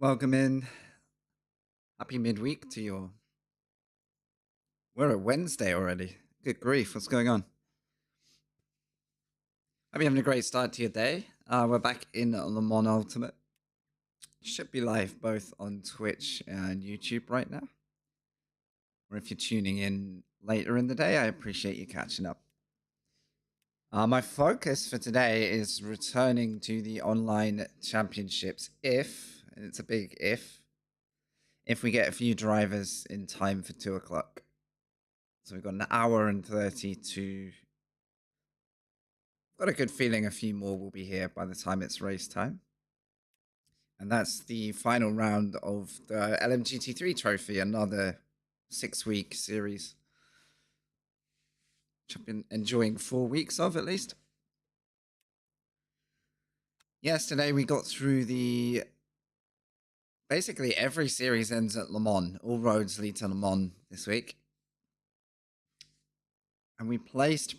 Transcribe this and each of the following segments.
Welcome in. Happy midweek to you all. We're at Wednesday already. Good grief, what's going on? Hope you're having a great start to your day. We're back in Le Mans Ultimate. Should be live both on Twitch and YouTube right now. Or if you're tuning in later in the day, I appreciate you catching up. My focus for today is returning to the online championships and it's a big if we get a few drivers in time for 2 o'clock. So we've got an hour and 32. Got a good feeling a few more will be here by the time it's race time. And that's the final round of the LMGT3 trophy, another 6-week series, which I've been enjoying 4 weeks of at least. Yesterday we got through basically every series ends at Le Mans. All roads lead to Le Mans this week. And we placed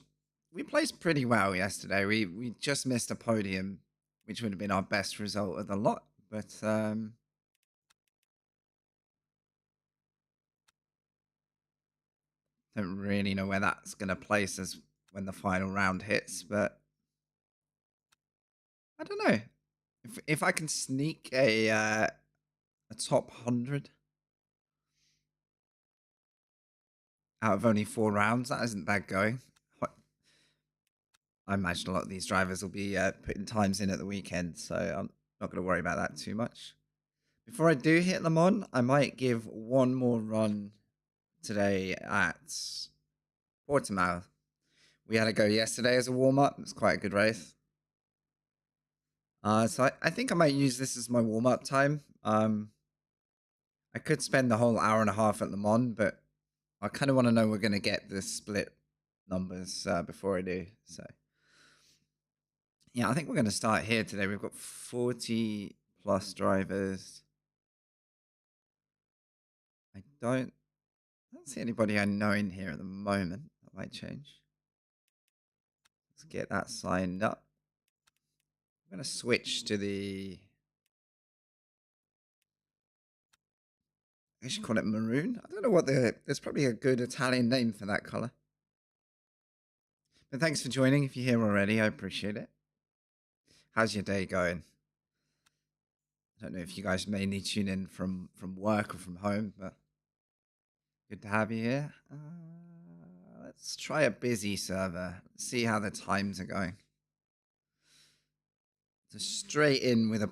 pretty well yesterday. We just missed a podium, which would have been our best result of the lot. But don't really know where that's going to place us when the final round hits. But I don't know if I can sneak a top 100 out of only 4 rounds. That isn't bad going. I imagine a lot of these drivers will be putting times in at the weekend, so I'm not going to worry about that too much. Before I do hit Le Mans, I might give one more run today at Portimao. We had a go yesterday as a warm-up. It was quite a good race. So I think I might use this as my warm-up time. I could spend the whole hour and a half at Le Mans, but I kind of want to know we're going to get the split numbers before I do. So yeah, I think we're going to start here today. We've got 40 plus drivers. I don't see anybody I know in here at the moment. That might change. Let's get that signed up. I'm going to switch to I should call it maroon. I don't know what there's probably a good Italian name for that color. But thanks for joining. If you're here already, I appreciate it. How's your day going? I don't know if you guys mainly tune in from work or from home, but good to have you here. Let's try a busy server. See how the times are going. So straight in with a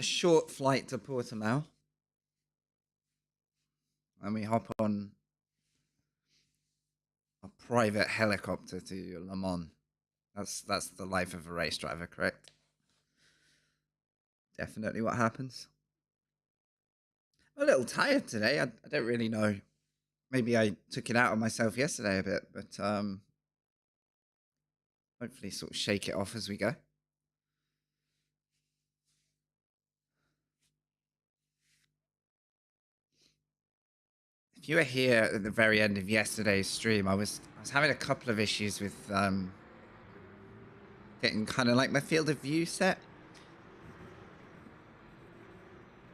short flight to Portimao. And we hop on a private helicopter to Le Mans. That's the life of a race driver, correct? Definitely what happens. I'm a little tired today. I don't really know. Maybe I took it out on myself yesterday a bit, but hopefully sort of shake it off as we go. If you were here at the very end of yesterday's stream, I was having a couple of issues with getting kind of like my field of view set.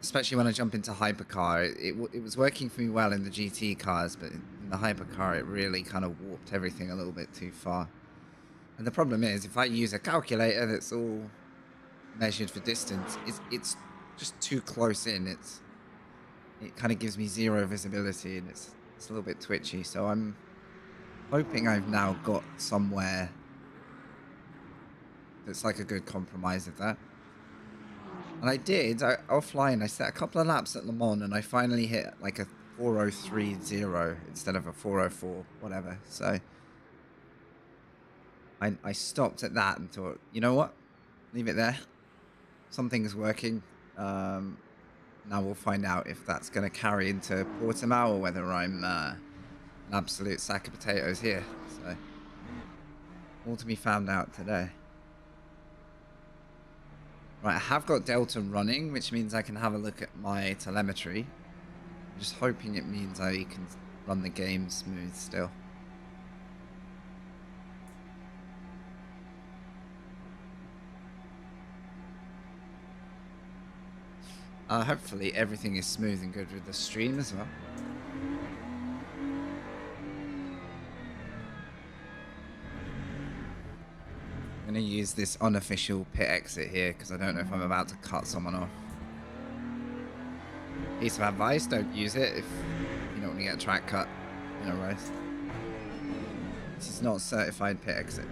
Especially when I jump into hypercar. It was working for me well in the GT cars, but in the hypercar it really kind of warped everything a little bit too far. And the problem is, if I use a calculator that's all measured for distance, it's just too close in. It kind of gives me zero visibility, and it's a little bit twitchy. So I'm hoping I've now got somewhere that's like a good compromise of that. And I did, offline, I set a couple of laps at Le Mans, and I finally hit like a 4:03.0 instead of a 4:04, whatever. So I stopped at that and thought, you know what? Leave it there. Something's working. Now we'll find out if that's going to carry into Portimao or whether I'm an absolute sack of potatoes here. So all to be found out today. Right, I have got Delta running, which means I can have a look at my telemetry. I'm just hoping it means I can run the game smooth still. Hopefully everything is smooth and good with the stream as well. I'm going to use this unofficial pit exit here because I don't know if I'm about to cut someone off. Piece of advice, don't use it if you don't want to get a track cut in a race. This is not a certified pit exit.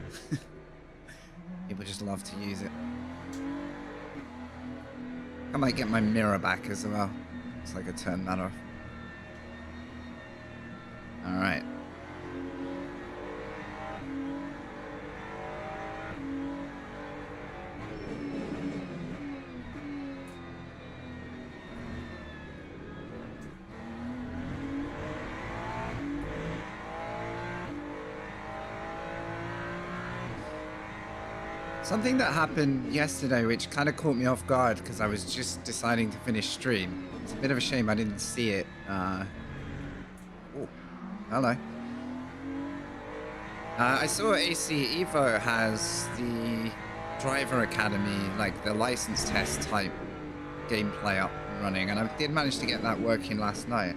People just love to use it. I might get my mirror back as well. Looks like I turned that off. Alright. Something that happened yesterday which kind of caught me off guard because I was just deciding to finish stream. It's a bit of a shame I didn't see it. Oh, hello. I saw AC Evo has the driver academy, like the license test type gameplay up and running, and I did manage to get that working last night.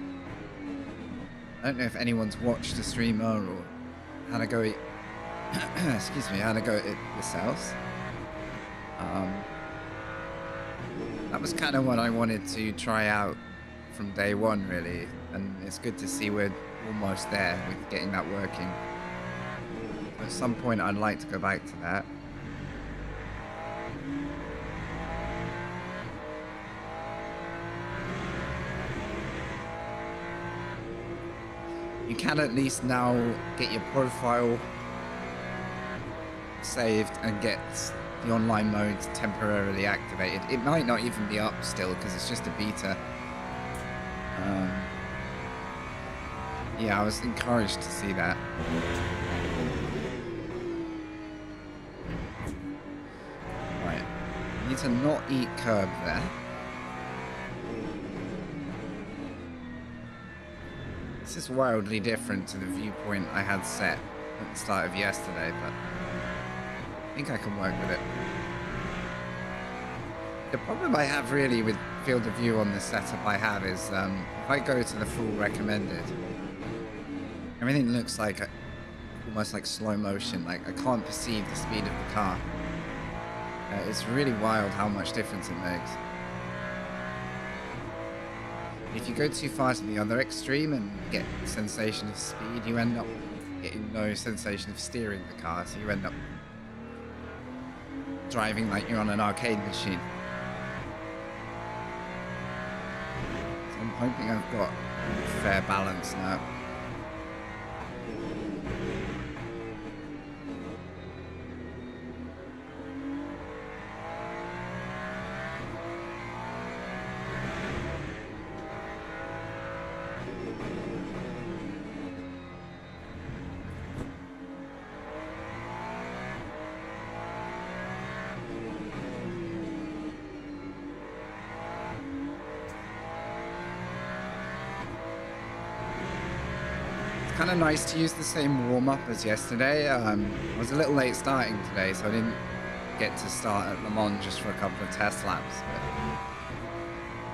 I don't know if anyone's watched the streamer or had a go at excuse me, had a go at it yourselves. That was kind of what I wanted to try out from day one, really, and it's good to see we're almost there with getting that working. At some point I'd like to go back to that. You can at least now get your profile saved and get the online mode temporarily activated. It might not even be up still because it's just a beta. Yeah, I was encouraged to see that. Right, I need to not eat curb there. This is wildly different to the viewpoint I had set at the start of yesterday, but I think I can work with it. The problem I have really with field of view on the setup I have is if I go to the full recommended, everything looks like almost like slow motion. Like I can't perceive the speed of the car. It's really wild how much difference it makes. If you go too far to the other extreme and get the sensation of speed, you end up getting no sensation of steering the car, so you end up driving like you're on an arcade machine. So I'm hoping I've got a fair balance now. Kind of nice to use the same warm-up as yesterday. I was a little late starting today, so I didn't get to start at Le Mans just for a couple of test laps.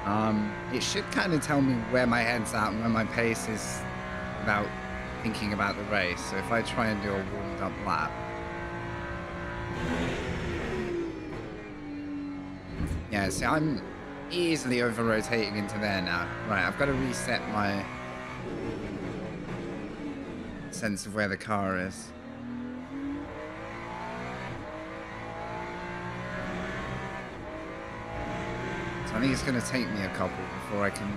But it should kind of tell me where my head's at and where my pace is without thinking about the race. So if I try and do a warmed-up lap, yeah, see, I'm easily over-rotating into there now. Right, I've got to reset my sense of where the car is. So I think it's going to take me a couple before I can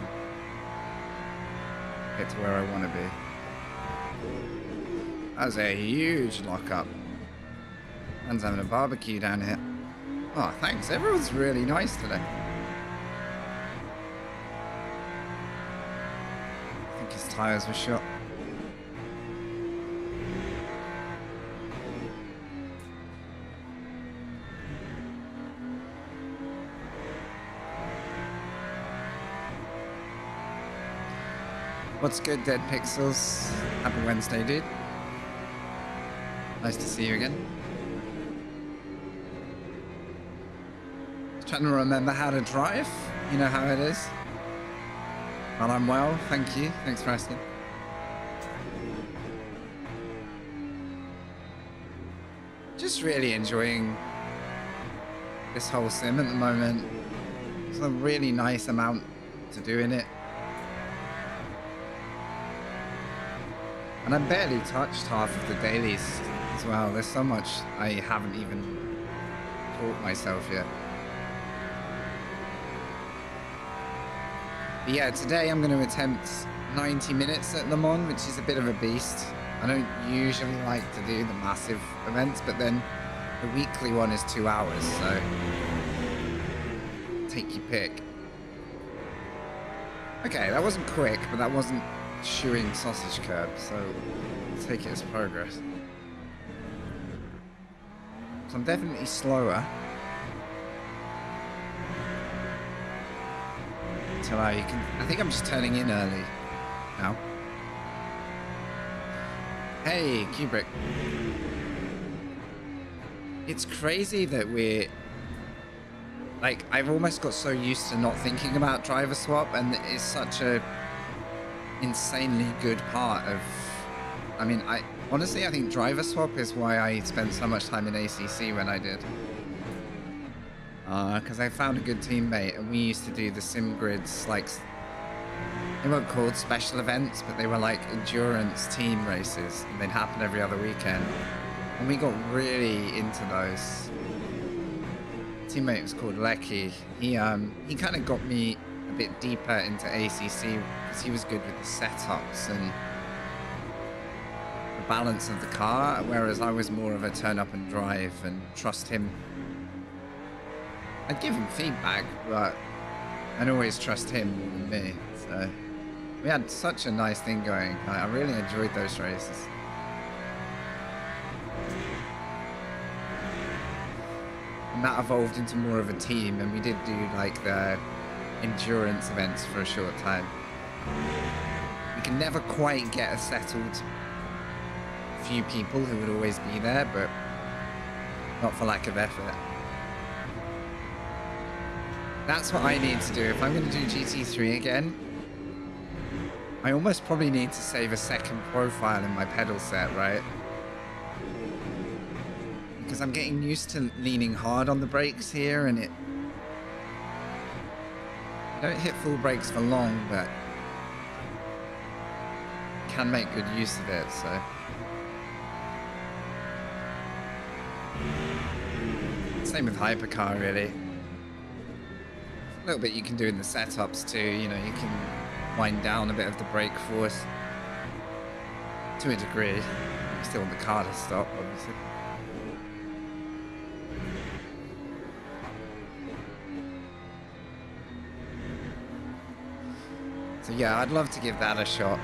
get to where I want to be. That's a huge lockup. Man's having a barbecue down here. Oh, thanks. Everyone's really nice today. I think his tires were shot. What's good, Dead Pixels? Happy Wednesday, dude. Nice to see you again. Trying to remember how to drive. You know how it is? Well, I'm well, thank you. Thanks for asking. Just really enjoying this whole sim at the moment. It's a really nice amount to do in it. And I've barely touched half of the dailies as well. There's so much I haven't even taught myself yet. But yeah, today I'm going to attempt 90 minutes at Le Mans, which is a bit of a beast. I don't usually like to do the massive events, but then the weekly one is 2 hours, so take your pick. Okay, that wasn't quick, but that wasn't chewing sausage curb, so take it as progress. So I'm definitely slower. Until I think I'm just turning in early now. Hey, Kubrick. It's crazy that we're... Like, I've almost got so used to not thinking about driver swap, and it's such a insanely good part of... I mean, honestly, I think driver swap is why I spent so much time in ACC when I did. Because I found a good teammate, and we used to do the sim grids, like... They weren't called special events, but they were like endurance team races, and they'd happen every other weekend. And we got really into those. Teammate was called Lecky. He kind of got me a bit deeper into ACC because he was good with the setups and the balance of the car, whereas I was more of a turn up and drive and trust him. I'd give him feedback, but I'd always trust him more than me. So we had such a nice thing going. I really enjoyed those races. And that evolved into more of a team, and we did do like the endurance events for a short time. We can never quite get a settled few people who would always be there, but not for lack of effort. That's what I need to do. If I'm going to do GT3 again, I almost probably need to save a second profile in my pedal set, right? Because I'm getting used to leaning hard on the brakes here, and I don't hit full brakes for long, but can make good use of it, so. Same with hypercar, really. A little bit you can do in the setups too, you know, you can wind down a bit of the brake force to a degree. You still want the car to stop, obviously. So yeah, I'd love to give that a shot.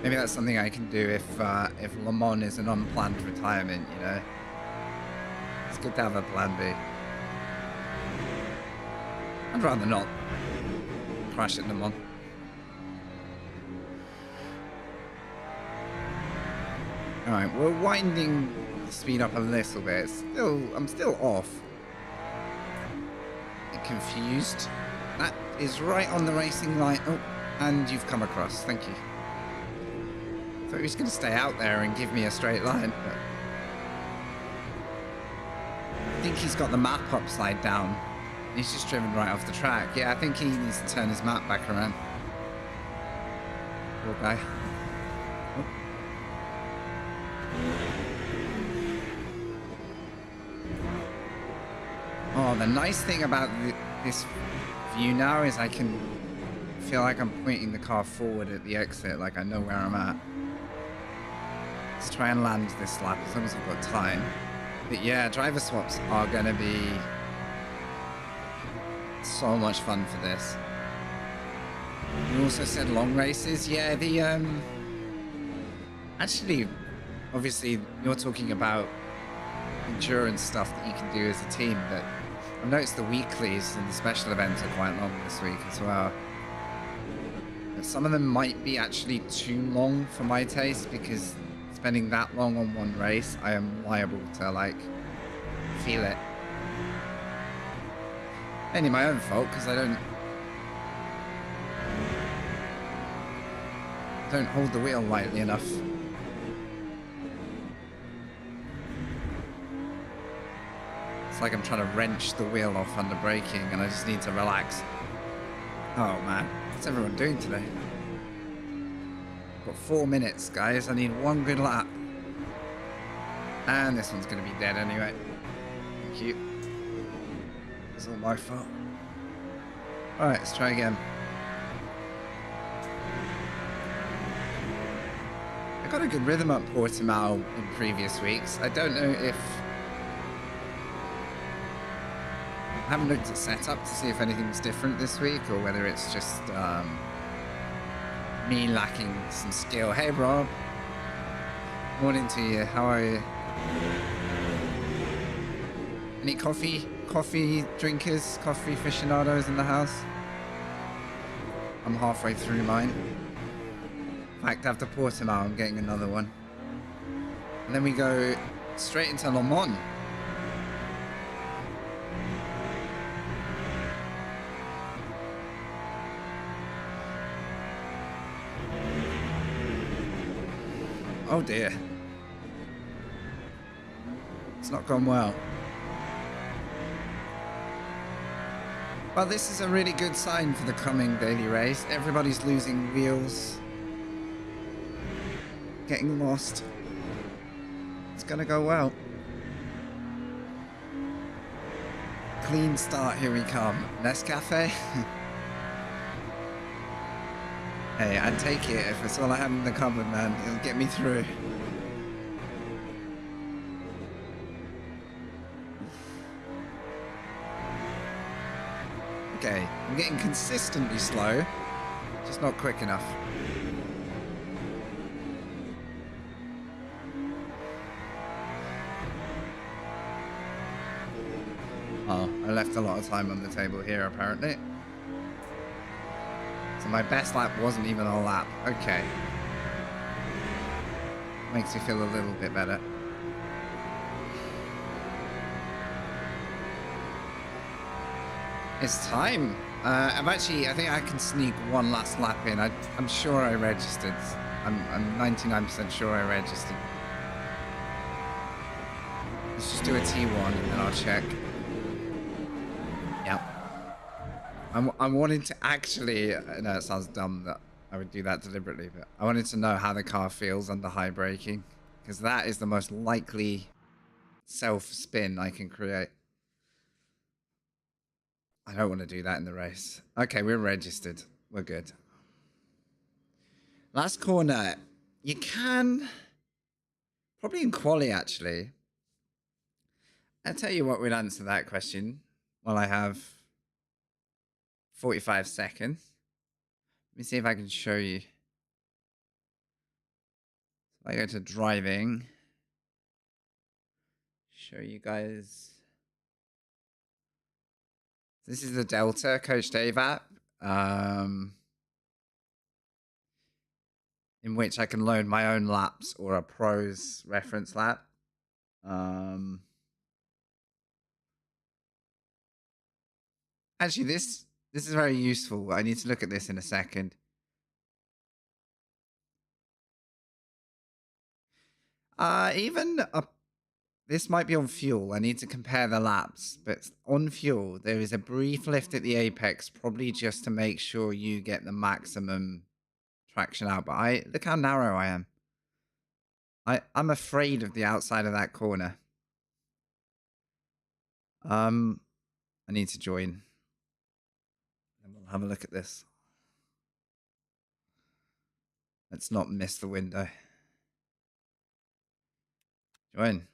Maybe that's something I can do if Le Mans is an unplanned retirement, you know. It's good to have a plan B. I'd rather not crash at Le Mans. Alright, we're winding the speed up a little bit. I'm still off. Confused. That is right on the racing line. Oh, and you've come across. Thank you. I thought he was going to stay out there and give me a straight line, but I think he's got the map upside down. He's just driven right off the track. Yeah, I think he needs to turn his map back around. Poor guy. Oh, the nice thing about this view now is I can feel like I'm pointing the car forward at the exit, like I know where I'm at. Let's try and land this lap as long as I've got time. But yeah, driver swaps are going to be so much fun for this. You also said long races. Yeah, the actually, obviously you're talking about endurance stuff that you can do as a team, but I've noticed the weeklies and the special events are quite long this week as well. But some of them might be actually too long for my taste because spending that long on one race, I am liable to like feel it. Mainly my own fault because I don't hold the wheel lightly enough. It's like I'm trying to wrench the wheel off under braking and I just need to relax. Oh man, what's everyone doing today? Got 4 minutes, guys. I need one good lap. And this one's going to be dead anyway. Thank you. It's all my fault. Alright, let's try again. I got a good rhythm at Portimao in previous weeks. I don't know if... I haven't looked at setup to see if anything's different this week or whether it's just me lacking some skill. Hey Rob. Morning to you. How are you? Any coffee drinkers, coffee aficionados in the house? I'm halfway through mine. In fact, after Portimao, I'm getting another one. And then we go straight into Le Mans. Oh dear. It's not gone well. Well, this is a really good sign for the coming daily race. Everybody's losing wheels. Getting lost. It's gonna go well. Clean start, here we come. Nescafe? Hey, I'd take it if it's all I have in the cupboard, man. It'll get me through. Okay, I'm getting consistently slow, just not quick enough. Oh, I left a lot of time on the table here, apparently. So my best lap wasn't even a lap. Okay. Makes me feel a little bit better. It's time. I think I can sneak one last lap in. I'm sure I registered. I'm 99% sure I registered. Let's just do a T1 and then I'll check. Yep. I wanted to actually, I know it sounds dumb that I would do that deliberately, but I wanted to know how the car feels under high braking, because that is the most likely self-spin I can create. I don't want to do that in the race. Okay, we're registered. We're good. Last corner. You can, probably in quali actually. I'll tell you what, we'll answer that question while I have 45 seconds. Let me see if I can show you. So I go to driving. Show you guys. This is the Delta Coach Dave app, in which I can load my own laps or a pro's reference lap. Actually, this is very useful. I need to look at this in a second. This might be on fuel. I need to compare the laps, but on fuel, there is a brief lift at the apex, probably just to make sure you get the maximum traction out. But look how narrow I am. I'm afraid of the outside of that corner. I need to join. And we'll have a look at this. Let's not miss the window. Join.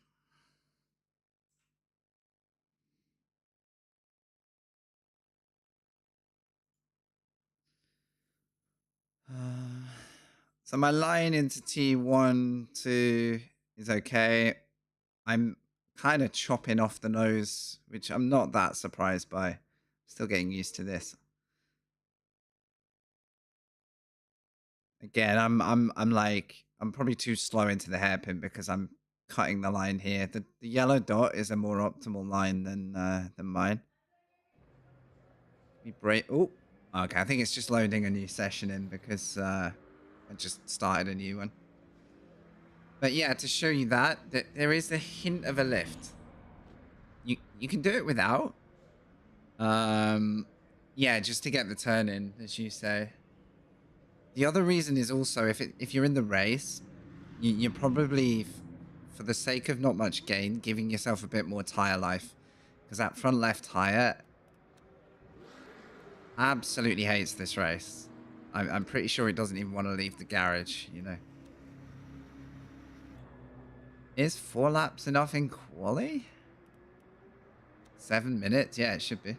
So my line into T1, 2 is okay. I'm kind of chopping off the nose, which I'm not that surprised by. Still getting used to this. Again, I'm like I'm probably too slow into the hairpin because I'm cutting the line here. The yellow dot is a more optimal line than mine. We break. Oh, okay. I think it's just loading a new session in because I just started a new one. But yeah, to show you that there is a hint of a lift. You can do it without. Yeah, just to get the turn in, as you say. The other reason is also if you're in the race, you're probably, for the sake of not much gain, giving yourself a bit more tire life, because that front left tire absolutely hates this race. I'm pretty sure it doesn't even want to leave the garage, you know. Is 4 laps enough in quali? 7 minutes? Yeah, it should be.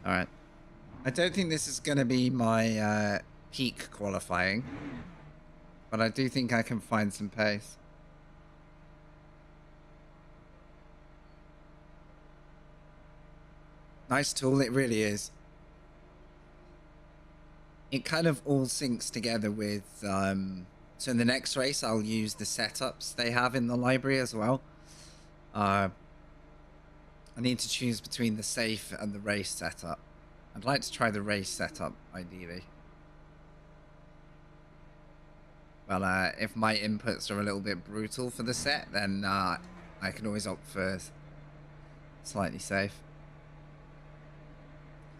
All right. I don't think this is going to be my peak qualifying, but I do think I can find some pace. Nice tool, it really is. It kind of all syncs together with, so in the next race, I'll use the setups they have in the library as well. I need to choose between the safe and the race setup. I'd like to try the race setup, ideally. Well, if my inputs are a little bit brutal for the set, then I can always opt for slightly safe.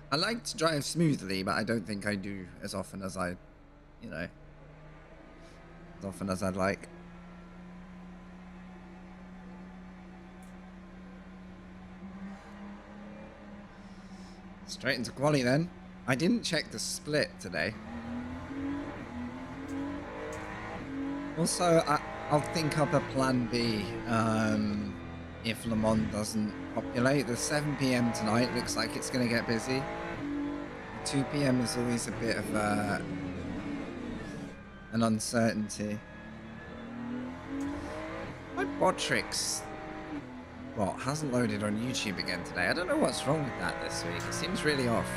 I like to drive smoothly, but I don't think I do as often as I, you know, as often as I'd like. Straight into quali then. I didn't check the split today. Also, I'll think up a plan B if Le Mans doesn't populate. The 7 p.m. tonight looks like it's going to get busy. 2 p.m. is always a bit of an uncertainty. My Botrix hasn't loaded on YouTube again today. I don't know what's wrong with that this week. It seems really off.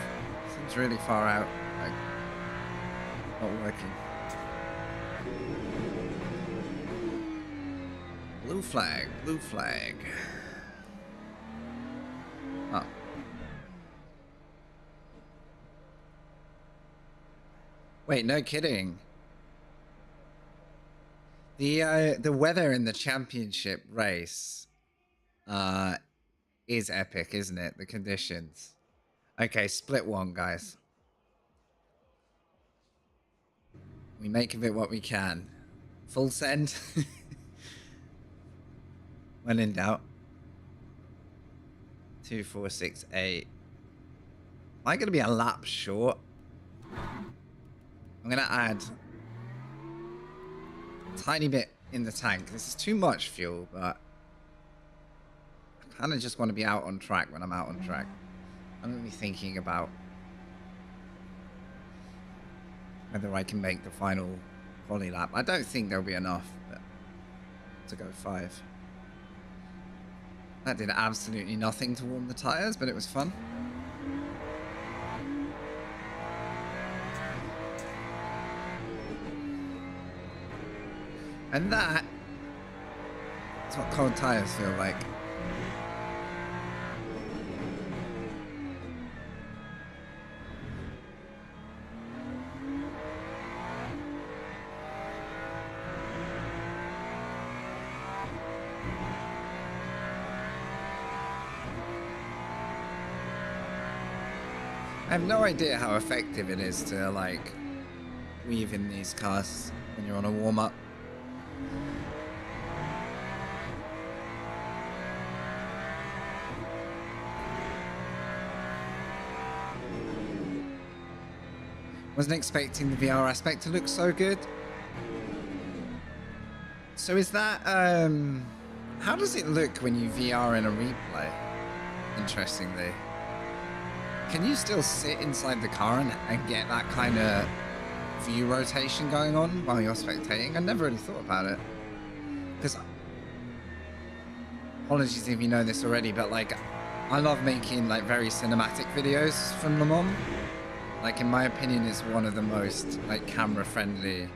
It seems really far out. Like, not working. Blue flag, blue flag. Oh. Wait, no kidding. The weather in the championship race is epic, isn't it? The conditions. Okay, split one, guys. We make of it what we can. Full send. When in doubt. 2, 4, 6, 8. Am I going to be a lap short? I'm going to add a tiny bit in the tank. This is too much fuel, but I kind of just want to be out on track when I'm out on track. I'm going to be thinking about whether I can make the final quali lap. I don't think there'll be enough to go 5. That did absolutely nothing to warm the tires, but it was fun. And that is what cold tires feel like. I have no idea how effective it is to, like, weave in these cars when you're on a warm-up. Wasn't expecting the VR aspect to look so good. So is that, how does it look when you VR in a replay? Interestingly. Can you still sit inside the car and get that kind of view rotation going on while you're spectating? I never really thought about it. Because, apologies if you know this already, but like, I love making like very cinematic videos from Le Mans. Like, in my opinion, it's one of the most, like, camera-friendly...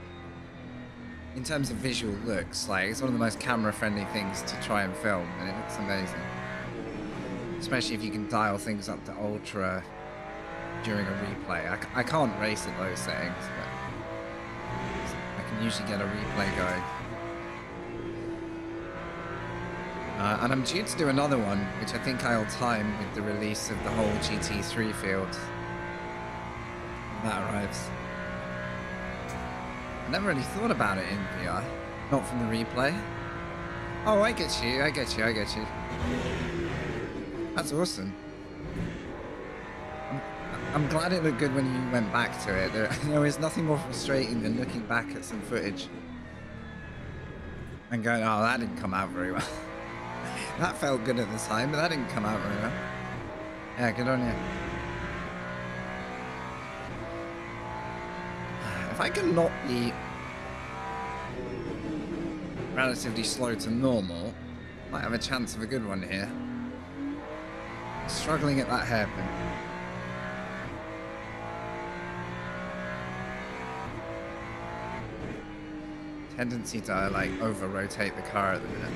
In terms of visual looks, like, it's one of the most camera-friendly things to try and film, and it looks amazing. Especially if you can dial things up to ultra during a replay. I can't race at those settings, but I can usually get a replay going. And I'm due to do another one, which I think I'll time with the release of the whole GT3 field. When that arrives. I never really thought about it in VR. Not from the replay. Oh, I get you, I get you, I get you. That's awesome. I'm glad it looked good when you went back to it. There is nothing more frustrating than looking back at some footage and going, oh, that didn't come out very well. That felt good at the time, but that didn't come out very well. Yeah, good on you. If I can not be relatively slow to normal, might have a chance of a good one here. Struggling at that hairpin. Tendency to like over-rotate the car at the minute.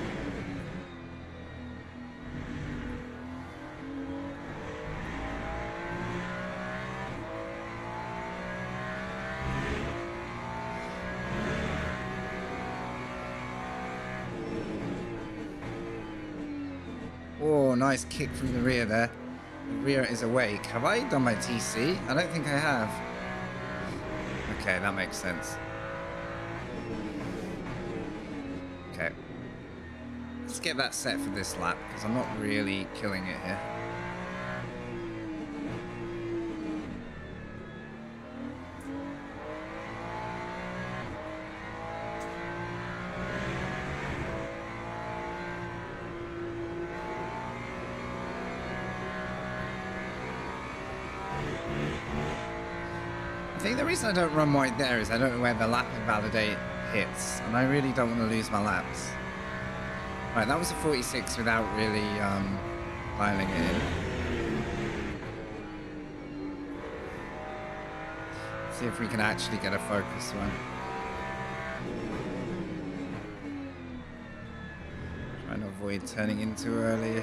Oh, nice kick from the rear there. The rear is awake. Have I done my TC? I don't think I have. Okay, that makes sense. Okay. Let's get that set for this lap, because I'm not really killing it here. I think the reason I don't run wide there is I don't know where the lap invalidate hits, and I really don't want to lose my laps. Right, that was a 46 without really dialing it in. See if we can actually get a focus one. Trying to avoid turning in too early.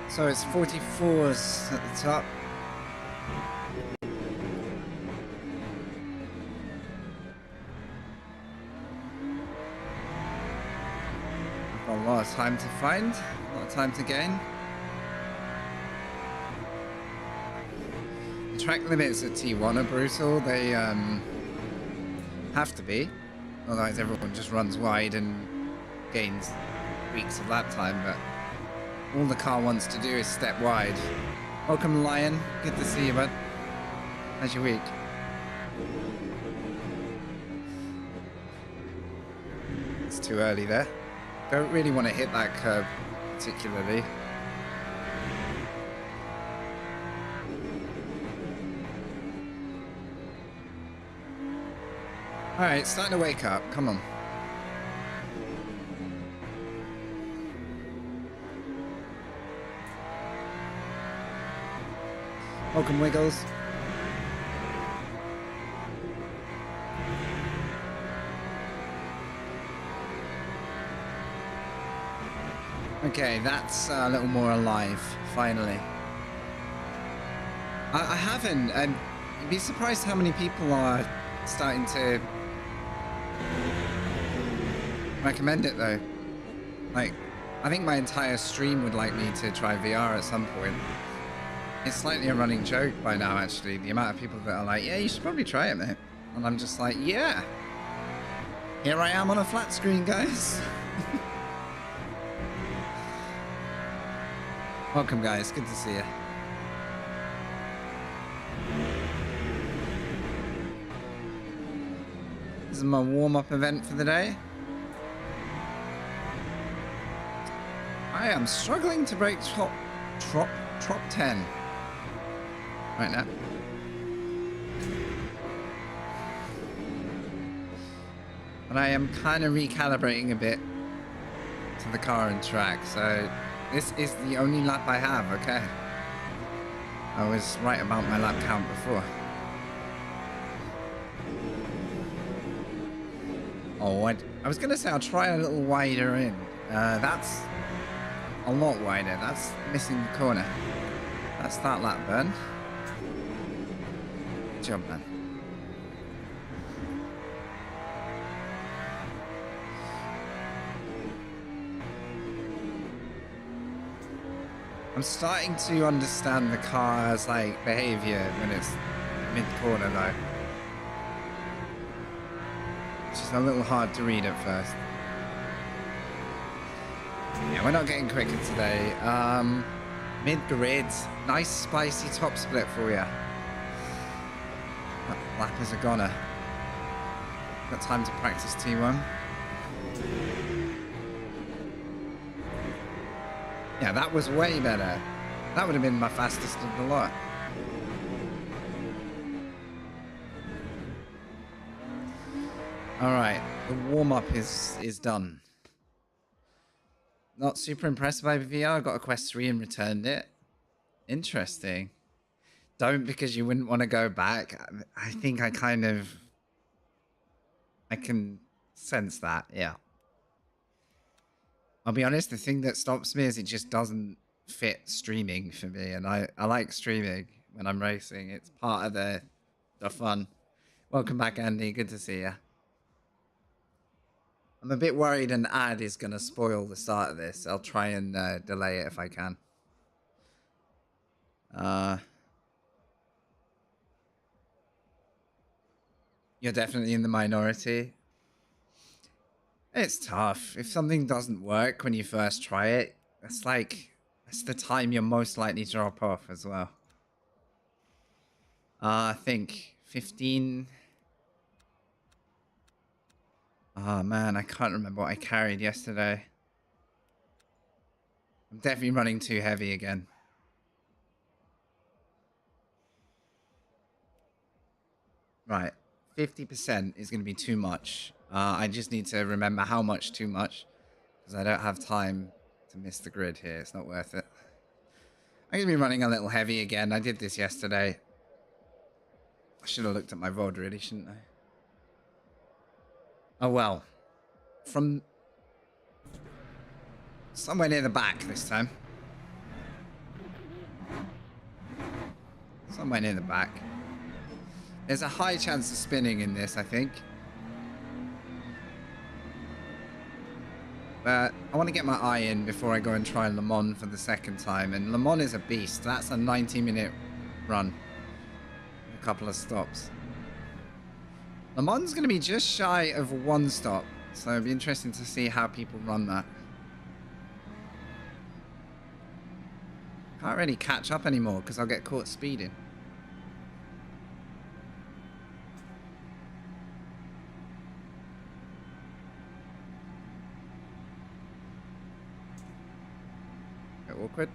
So it's 44s at the top. I've got a lot of time to find, a lot of time to gain. The track limits at T1 are brutal. They have to be, otherwise everyone just runs wide and gains weeks of lap time. But all the car wants to do is step wide. Welcome, Lion. Good to see you, bud. How's your week? It's too early there. Don't really want to hit that curb particularly. Alright, starting to wake up. Come on. Welcome, Wiggles. Okay, that's a little more alive, finally. I haven't, and you'd be surprised how many people are starting to recommend it, though. Like, I think my entire stream would like me to try VR at some point. It's slightly a running joke by now, actually. The amount of people that are like, yeah, you should probably try it, mate. And I'm just like, yeah. Here I am on a flat screen, guys. Welcome, guys. Good to see you. This is my warm-up event for the day. I am struggling to break top 10 right now. But I am kind of recalibrating a bit to the car and track. So this is the only lap I have. Okay. I was right about my lap count before. Oh, I was going to say I'll try a little wider in. That's a lot wider. That's missing the corner. That's that lap burn. Good job, man. I'm starting to understand the car's like behavior when it's mid-corner though. It's just a little hard to read at first. Yeah, we're not getting quicker today. Mid-grid, nice spicy top split for you. That lap is a goner. Got time to practice T1. Yeah, that was way better. That would have been my fastest of the lot. All right, the warm-up is done. Not super impressed by VR. I got a Quest 3 and returned it. Interesting. Don't, because you wouldn't want to go back. I think I can sense that, yeah. I'll be honest, the thing that stops me is it just doesn't fit streaming for me. And I like streaming when I'm racing. It's part of the fun. Welcome back, Andy. Good to see you. I'm a bit worried an ad is going to spoil the start of this. I'll try and delay it if I can. You're definitely in the minority. It's tough. If something doesn't work when you first try it, that's the time you're most likely to drop off as well. I think 15. Oh man, I can't remember what I carried yesterday. I'm definitely running too heavy again. Right, 50% is going to be too much. I just need to remember how much too much, because I don't have time to miss the grid here. It's not worth it. I'm going to be running a little heavy again. I did this yesterday. I should have looked at my VOD really, shouldn't I? Oh well. From somewhere near the back this time. Somewhere near the back. There's a high chance of spinning in this, I think. But I want to get my eye in before I go and try Le Mans for the second time. And Le Mans is a beast. That's a 90-minute run. A couple of stops. Le Mans is going to be just shy of one stop. So it'll be interesting to see how people run that. Can't really catch up anymore because I'll get caught speeding. Bit awkward.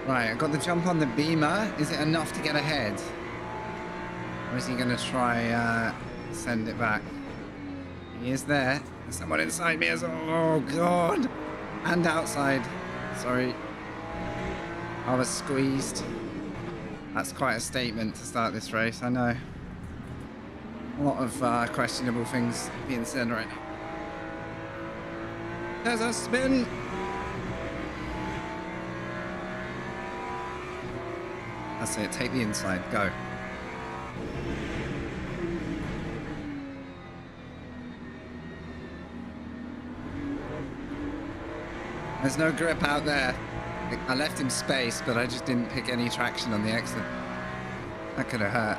Right, I got the jump on the Beamer. Is it enough to get ahead? Or is he going to try send it back? He is there. There's someone inside me as well. Oh, God. And outside. Sorry. I was squeezed. That's quite a statement to start this race, I know. A lot of questionable things being said right now. There's a spin. That's it. Take the inside. Go. There's no grip out there. I left him space, but I just didn't pick any traction on the exit. That could have hurt.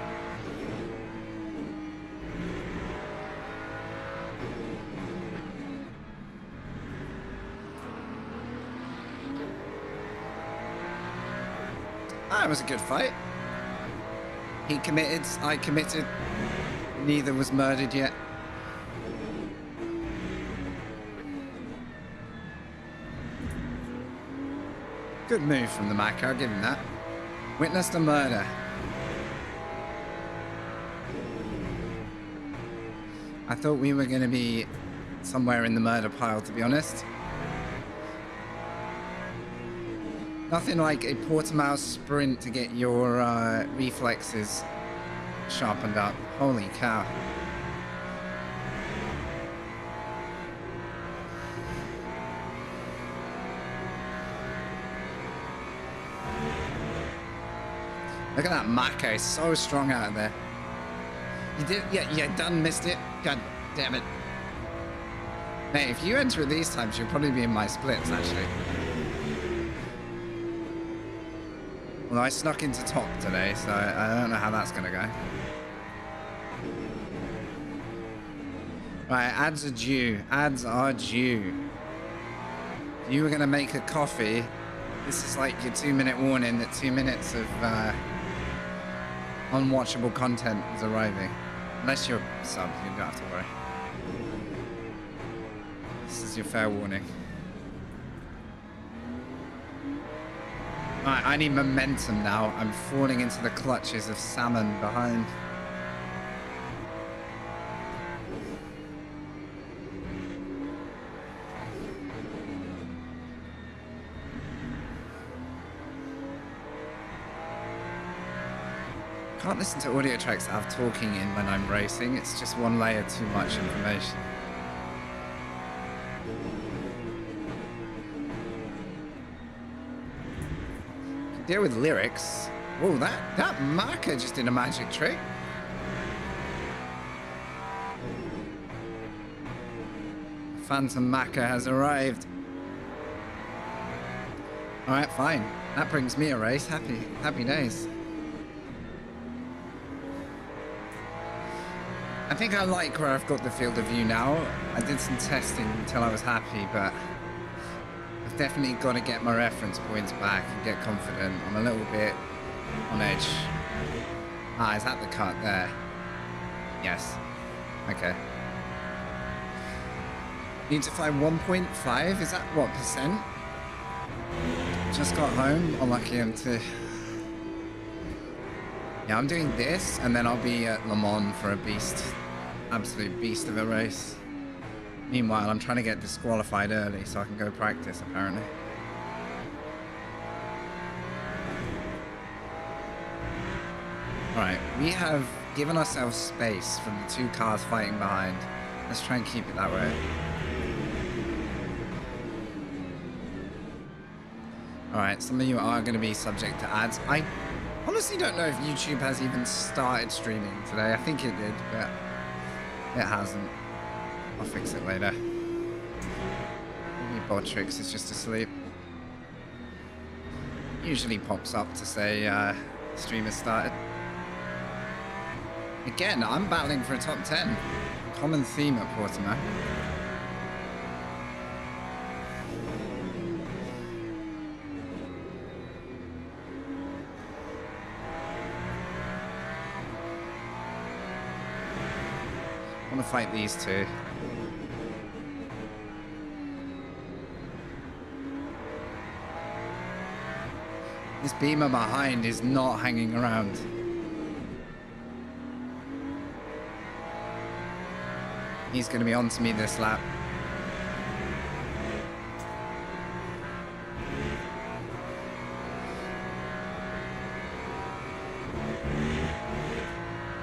That was a good fight. He committed, I committed. Neither was murdered yet. Good move from the Mac, I'll give him that. Witnessed a murder. I thought we were going to be somewhere in the murder pile, to be honest. Nothing like a Portimao sprint to get your reflexes sharpened up. Holy cow. Look at that Mako, he's so strong out of there. You did, yeah, done missed it. God damn it. Mate, if you enter at these times, you'll probably be in my splits, actually. Well, I snuck into top today, so I don't know how that's gonna go. Right, ads are due. Ads are due. If you were gonna make a coffee, this is like your 2-minute warning that 2 minutes of unwatchable content is arriving. Unless you're sub, you don't have to worry. This is your fair warning. Alright, I need momentum now. I'm falling into the clutches of salmon behind. Can't listen to audio tracks that have talking in when I'm racing. It's just one layer too much information. Can deal with lyrics. Whoa, that marker just did a magic trick. Phantom Maka has arrived. Alright, fine. That brings me a race. Happy days. I think I like where I've got the field of view now. I did some testing until I was happy, but I've definitely got to get my reference points back and get confident. I'm a little bit on edge. Ah, is that the cut there? Yes. Okay. Need to fly 1.5? Is that what percent? Just got home. Unlucky him to... Yeah, I'm doing this, and then I'll be at Le Mans for a beast. Absolute beast of a race. Meanwhile, I'm trying to get disqualified early so I can go practice, apparently. Alright, we have given ourselves space from the two cars fighting behind. Let's try and keep it that way. Alright, some of you are going to be subject to ads. I honestly don't know if YouTube has even started streaming today. I think it did, but it hasn't. I'll fix it later. Maybe Botrix is just asleep. Usually pops up to say stream has started. Again, I'm battling for a top 10. Common theme at Portimao. I want to fight these two. This Beamer behind is not hanging around. He's going to be on to me this lap.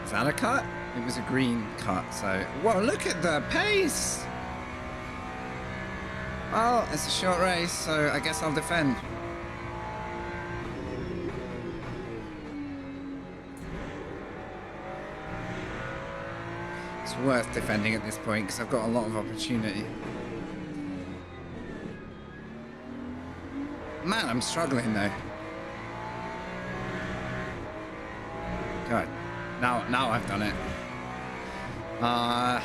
Is that a cut? It was a green cut, so... Whoa, look at the pace! Well, it's a short race, so I guess I'll defend. It's worth defending at this point, because I've got a lot of opportunity. Man, I'm struggling, though. God. Now I've done it. I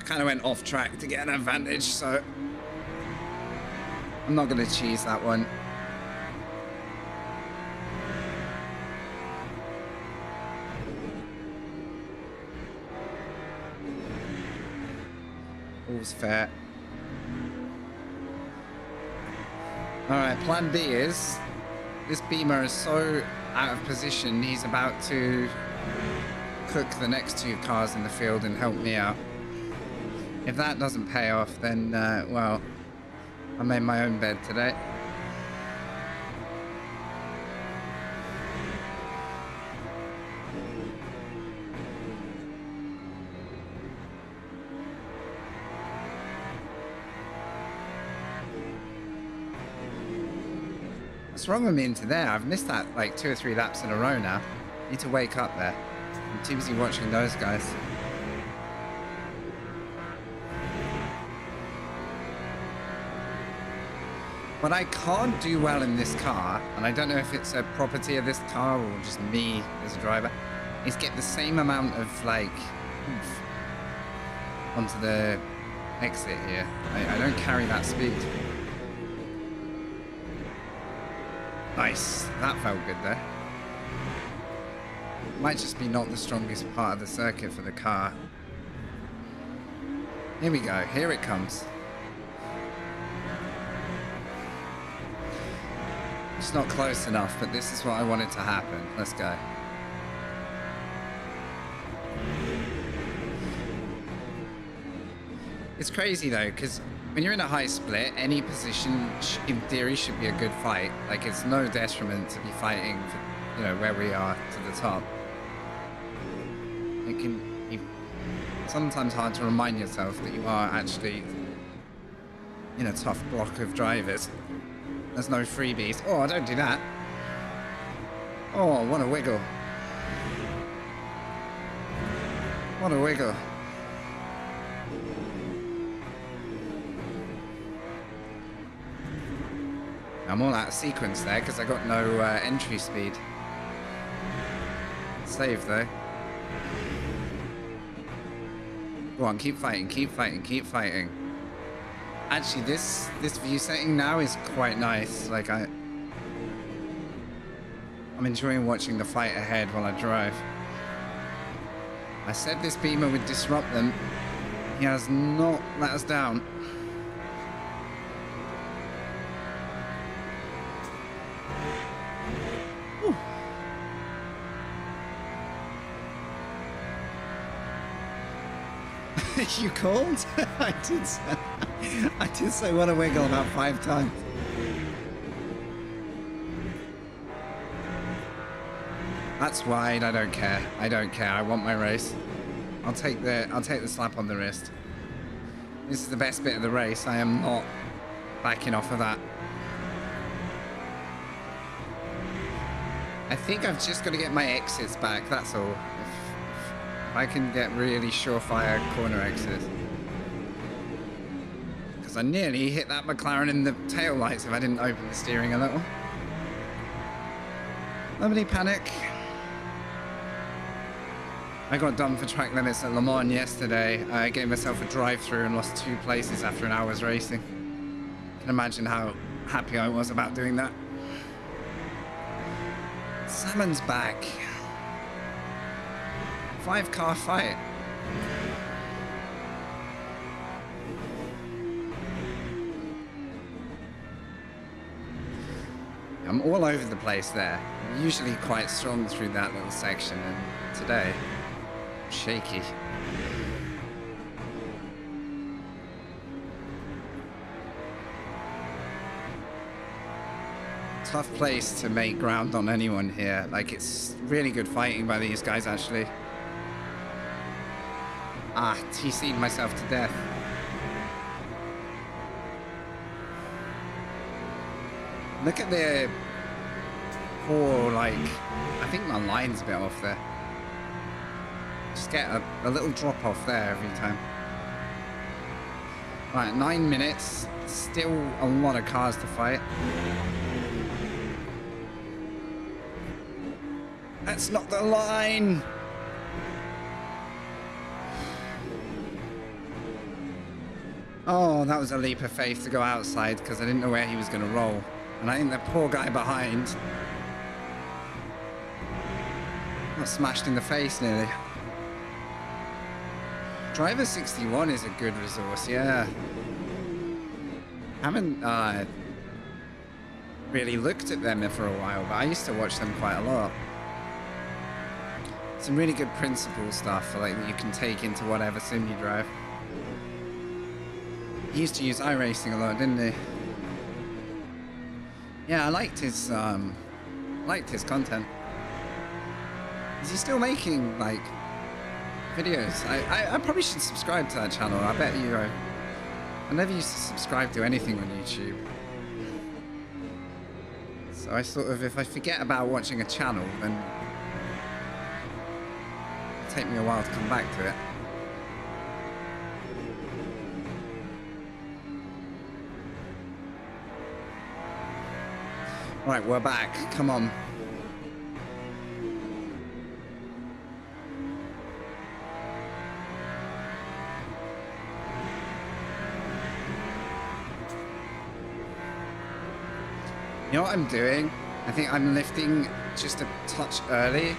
kind of went off track to get an advantage, so I'm not going to cheese that one. All's fair. Alright, plan B is this Beamer is so out of position, he's about to cook the next 2 cars in the field and help me out. If that doesn't pay off, then, well, I made my own bed today. What's wrong with me into there? I've missed that like 2 or 3 laps in a row now. Need to wake up there. I'm too busy watching those guys. What I can't do well in this car, and I don't know if it's a property of this car or just me as a driver, is get the same amount of like oomph onto the exit here. I don't carry that speed. Nice, that felt good there. Might just be not the strongest part of the circuit for the car. Here we go, here it comes. It's not close enough, but this is what I wanted to happen. Let's go. It's crazy though, because when you're in a high split, any position in theory should be a good fight. Like, it's no detriment to be fighting for, you know, where we are to the top. It can be sometimes hard to remind yourself that you are actually in a tough block of drivers. There's no freebies. Oh, don't do that. Oh, what a wiggle. What a wiggle. I'm all out of sequence there because I got no entry speed. Save though. Go on, keep fighting, keep fighting, keep fighting. Actually, this view setting now is quite nice. Like I'm enjoying watching the fight ahead while I drive. I said this Beamer would disrupt them. He has not let us down. You called? I did say what a wiggle about 5 times. That's wide. I don't care. I don't care. I want my race. I'll take the slap on the wrist. This is the best bit of the race. I am not backing off of that. I think I've just got to get my exits back. That's all. If I can get really surefire corner exits. Because I nearly hit that McLaren in the tail lights if I didn't open the steering a little. Nobody panic. I got done for track limits at Le Mans yesterday. I gave myself a drive-through and lost 2 places after an hour's racing. You can imagine how happy I was about doing that. Salmon's back. 5-car fight. I'm all over the place there. I'm usually quite strong through that little section, and today, I'm shaky. Tough place to make ground on anyone here. Like, it's really good fighting by these guys, actually. Ah, TC'd myself to death. Look at the poor, like, I think my line's a bit off there. Just get a little drop off there every time. Right, 9 minutes. Still a lot of cars to fight. That's not the line. Oh, that was a leap of faith to go outside because I didn't know where he was going to roll. And I think the poor guy behind got smashed in the face nearly. Driver 61 is a good resource, yeah. really looked at them for a while, but I used to watch them quite a lot. Some really good principle stuff, like that you can take into whatever sim you drive. He used to use iRacing a lot, didn't he? Yeah, I liked his content. Is he still making like videos? I probably should subscribe to that channel. I bet you. I never used to subscribe to anything on YouTube. So I sort of, if I forget about watching a channel, then it'll take me a while to come back to it. Right, we're back. Come on. You know what I'm doing? I think I'm lifting just a touch early.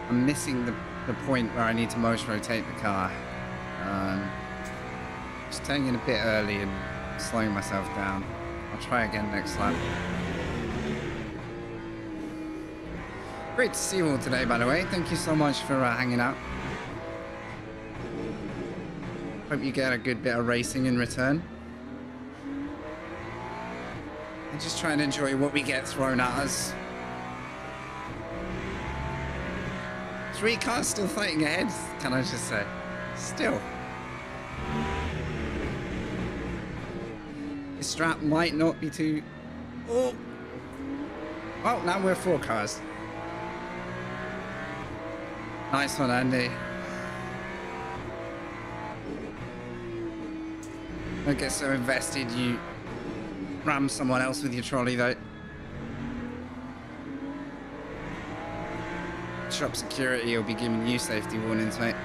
I'm missing the point where I need to most rotate the car. Just turning in a bit early and slowing myself down. I'll try again next lap. Great to see you all today, by the way. Thank you so much for hanging out. Hope you get a good bit of racing in return. And just try and enjoy what we get thrown at us. 3 cars still fighting ahead, can I just say? Still. This strap might not be too... Oh! Well, now we're 4 cars. Nice one, Andy. Don't get so invested you ram someone else with your trolley, though. Shop security will be giving you safety warnings, mate.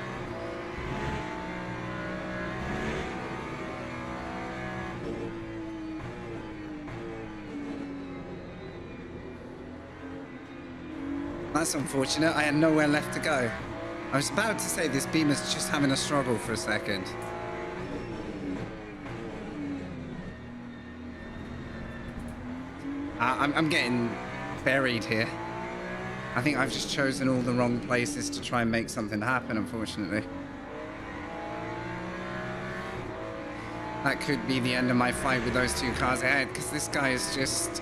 That's unfortunate. I had nowhere left to go. I was about to say this Beamer's just having a struggle for a second. I'm getting buried here. I think I've just chosen all the wrong places to try and make something happen, unfortunately. That could be the end of my fight with those 2 cars ahead, because this guy is just...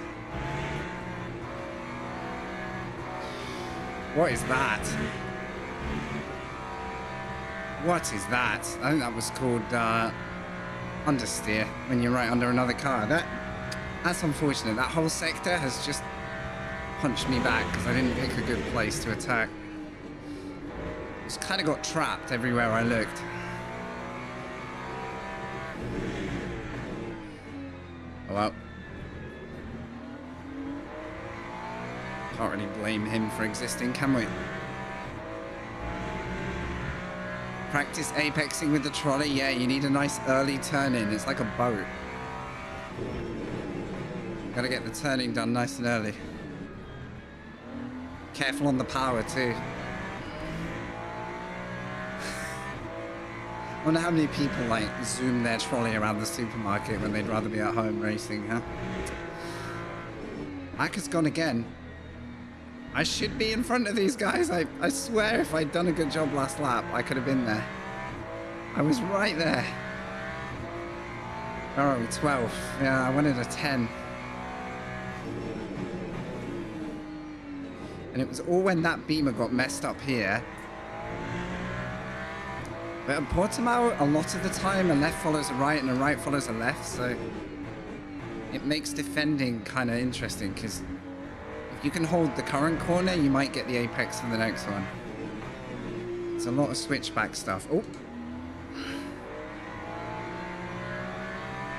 What is that? What is that? I think that was called understeer, when you're right under another car. That's unfortunate. That whole sector has just punched me back because I didn't pick a good place to attack. Just kind of got trapped everywhere I looked. Oh well. Can't really blame him for existing, can we? Practice apexing with the trolley. Yeah, you need a nice early turn in. It's like a boat. Gotta get the turning done nice and early. Careful on the power too. I wonder how many people like zoom their trolley around the supermarket when they'd rather be at home racing, huh? Acker's gone again. I should be in front of these guys. I swear if I'd done a good job last lap, I could have been there. I was right there. Where are we? 12. Yeah, I wanted a 10. And it was all when that Beamer got messed up here. But at Portimao, a lot of the time, a left follows a right and a right follows a left, so it makes defending kind of interesting, because if you can hold the current corner, you might get the apex for the next one. It's a lot of switchback stuff. Oh.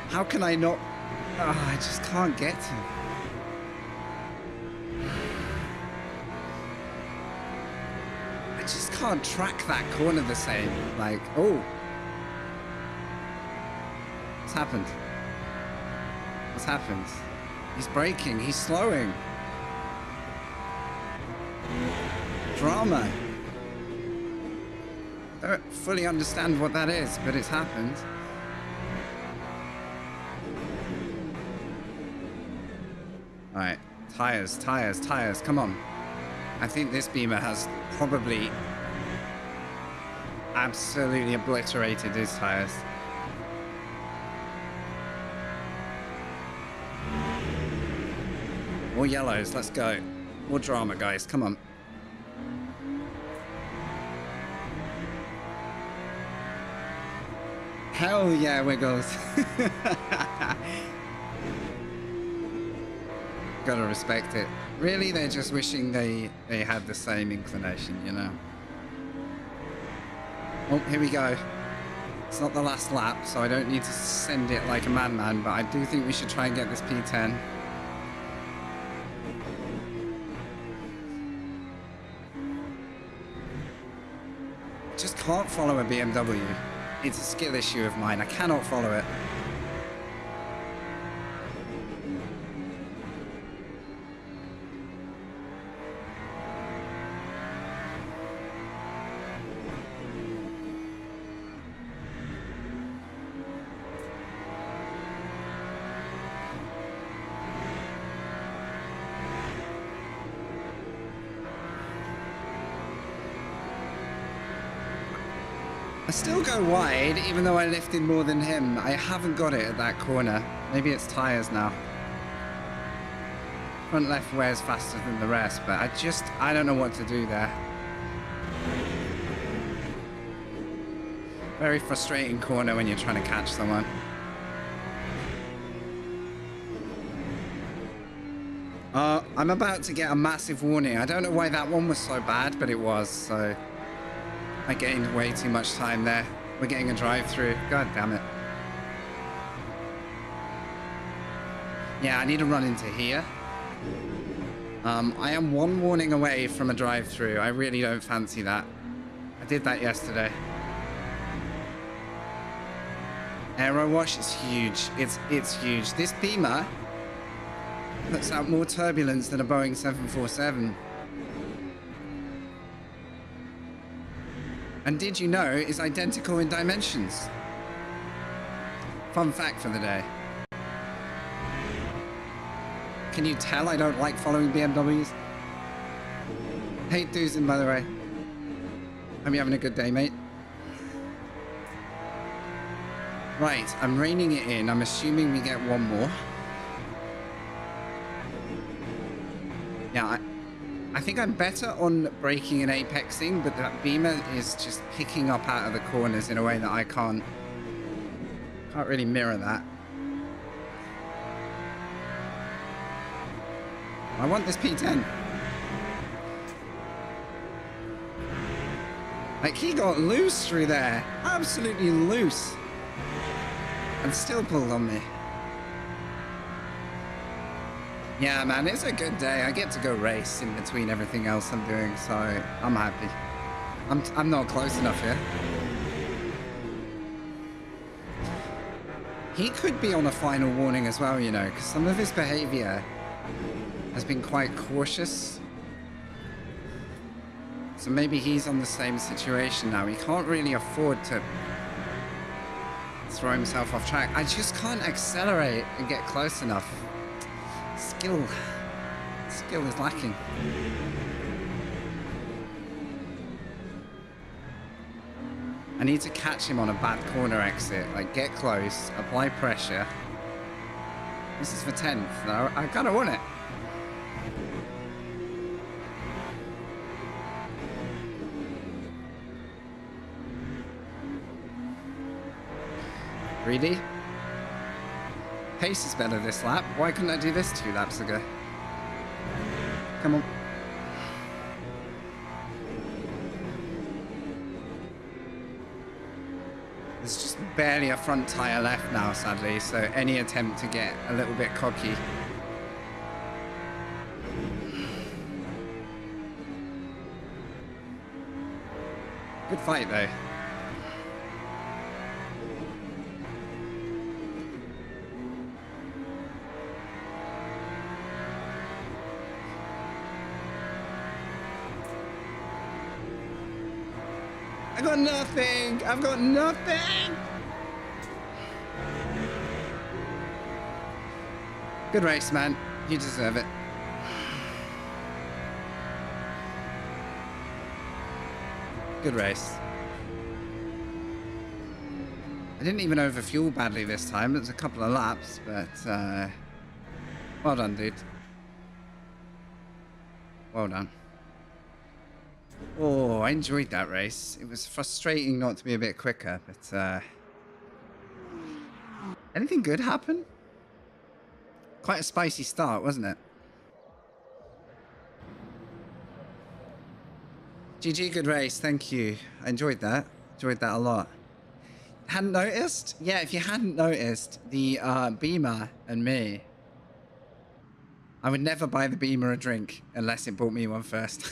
How can I not... Oh, I just can't get to him. I just can't track that corner the same. Like, oh. What's happened? What's happened? He's braking. He's slowing. Drama. I don't fully understand what that is, but it's happened. All right, tires, tires, tires. Come on. I think this Beamer has probably absolutely obliterated his tires. More yellows, let's go. More drama, guys, come on. Hell yeah, Wiggles. Gotta respect it. Really, they're just wishing they had the same inclination, you know? Oh, here we go. It's not the last lap, so I don't need to send it like a madman, but I do think we should try and get this P10. Just can't follow a BMW. It's a skill issue of mine. I cannot follow it. I still go wide, even though I lifted more than him. I haven't got it at that corner. Maybe it's tires now. Front left wears faster than the rest, but I don't know what to do there. Very frustrating corner when you're trying to catch someone. I'm about to get a massive warning. I don't know why that one was so bad, but it was, so... I gained way too much time there. We're getting a drive-through. God damn it. Yeah, I need to run into here. I am one warning away from a drive-through. I really don't fancy that. I did that yesterday. Aero wash is huge. It's huge. This Beamer puts out more turbulence than a Boeing 747. And did you know is identical in dimensions? Fun fact for the day. Can you tell I don't like following BMWs? Hey, Duzin, by the way. Hope you're having a good day, mate. Right, I'm reining it in. I'm assuming we get one more. Yeah, I think I'm better on braking and apexing, but that Beamer is just picking up out of the corners in a way that I can't really mirror that. I want this P10. Like, he got loose through there. Absolutely loose. And still pulled on me. Yeah, man, it's a good day. I get to go race in between everything else I'm doing, so I'm happy. I'm not close enough here. He could be on a final warning as well, you know, because some of his behavior has been quite cautious. So maybe he's on the same situation now. He can't really afford to throw himself off track. I just can't accelerate and get close enough. Skill is lacking. I need to catch him on a bad corner exit. Like, get close, apply pressure. This is for 10th. I kind of want it. Greedy. Pace is better this lap. Why couldn't I do this 2 laps ago? Come on. There's just barely a front tyre left now, sadly, so any attempt to get a little bit cocky. Good fight, though. I got nothing! I've got nothing! Good race, man. You deserve it. Good race. I didn't even overfuel badly this time. It was a couple of laps, but well done, dude. Well done. Oh, I enjoyed that race. It was frustrating not to be a bit quicker, but anything good happen? Quite a spicy start, wasn't it? GG, good race. Thank you. I enjoyed that. Enjoyed that a lot. Hadn't noticed? Yeah, if you hadn't noticed, the Beamer and me, I would never buy the Beamer a drink unless it bought me one first.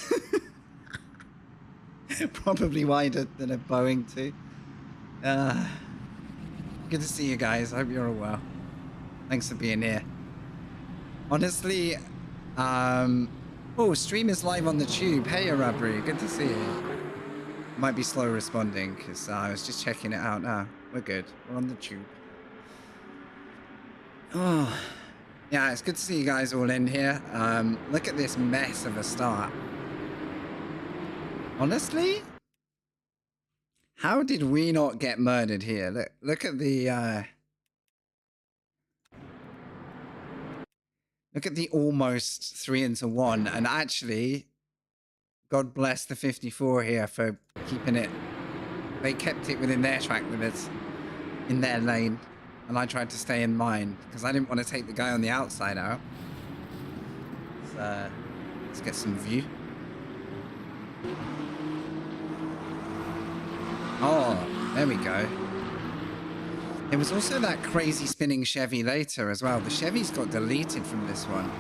Probably wider than a Boeing too. Good to see you guys. I hope you're all well. Thanks for being here. Honestly, oh, stream is live on the tube. Hey, Arabri, good to see you. Might be slow responding because I was just checking it out now. We're good. We're on the tube. Oh, yeah, it's good to see you guys all in here. Look at this mess of a start. Honestly, how did we not get murdered here? Look at the look at the almost 3-1, and actually, God bless the 54 here for keeping it. They kept it within their track limits, in their lane, and I tried to stay in mine because I didn't want to take the guy on the outside out. So, let's get some view. Oh, there we go. There was also that crazy spinning Chevy later as well. The Chevys got deleted from this one.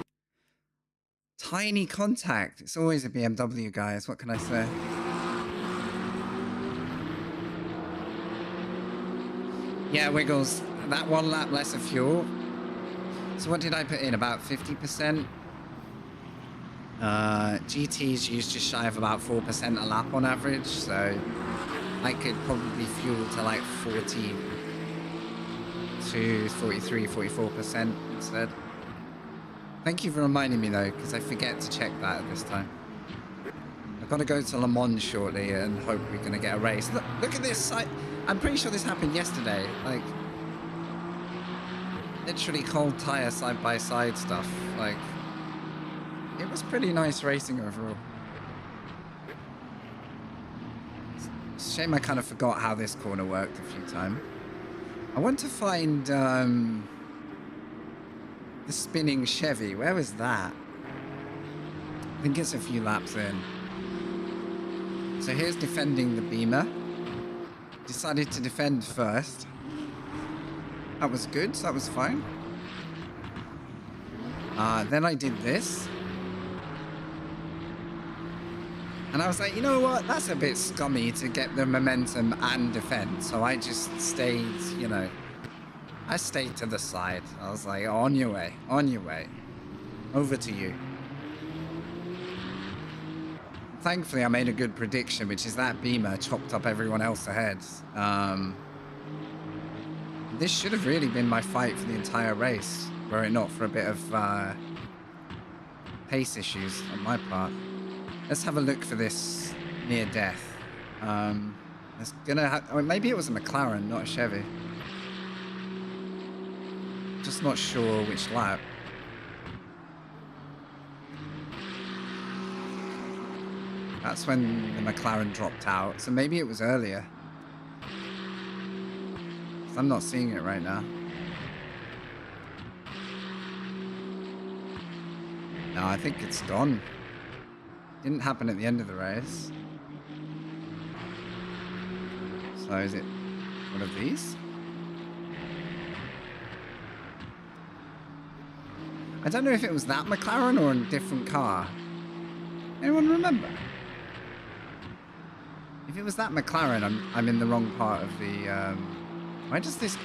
Tiny contact. It's always a BMW, guys. What can I say? Yeah, Wiggles. That one lap less of fuel. So what did I put in? About 50%? GTs use just shy of about 4% a lap on average. So I could probably fuel to like 40 to 43, 44% instead. Thank you for reminding me though, because I forget to check that at this time. I've got to go to Le Mans shortly and hope we're going to get a race. Look at this. I'm pretty sure this happened yesterday. Like, literally cold tire side-by-side stuff. Like, it was pretty nice racing overall. It's a shame I kind of forgot how this corner worked a few times. I want to find the spinning Chevy. Where was that? I think it's a few laps in. So here's defending the Beamer. Decided to defend first. That was good. That was fine. Then I did this. And I was like, you know what? That's a bit scummy to get the momentum and defend. So I just stayed, you know, I stayed to the side. I was like, on your way, on your way. Over to you. Thankfully, I made a good prediction, which is that Beamer chopped up everyone else ahead. This should have really been my fight for the entire race, were it not for a bit of pace issues on my part. Let's have a look for this near death. It's gonna I mean, maybe it was a McLaren, not a Chevy. Just not sure which lap. That's when the McLaren dropped out, so maybe it was earlier. I'm not seeing it right now. No, I think it's gone. Didn't happen at the end of the race. So is it one of these? I don't know if it was that McLaren or a different car. Anyone remember? If it was that McLaren, I'm in the wrong part of the... Why does this...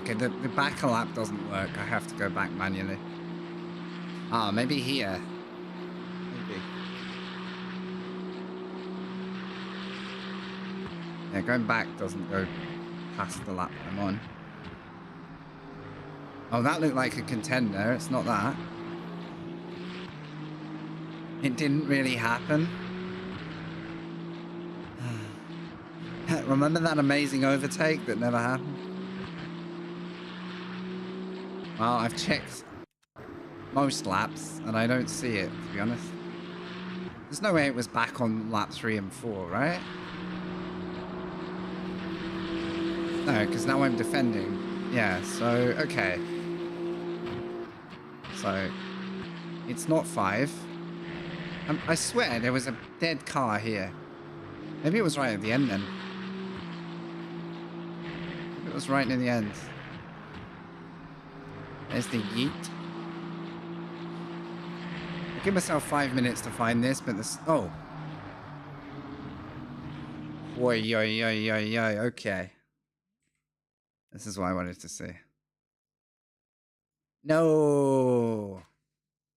Okay, the back lap doesn't work. I have to go back manually. Ah, maybe here. Maybe. Yeah, going back doesn't go past the lap I'm on. Oh, that looked like a contender. It's not that. It didn't really happen. Remember that amazing overtake that never happened? Well, I've checked most laps and I don't see it, to be honest. There's no way it was back on lap 3 and 4, right? No, because now I'm defending. Yeah, so, okay. So, it's not 5. I swear there was a dead car here. Maybe it was right at the end then. Maybe it was right near the end. There's the yeet. I'll give myself 5 minutes to find this, but this... Oh. Oi, oi, oi, oi, oi. Okay. This is what I wanted to see. No.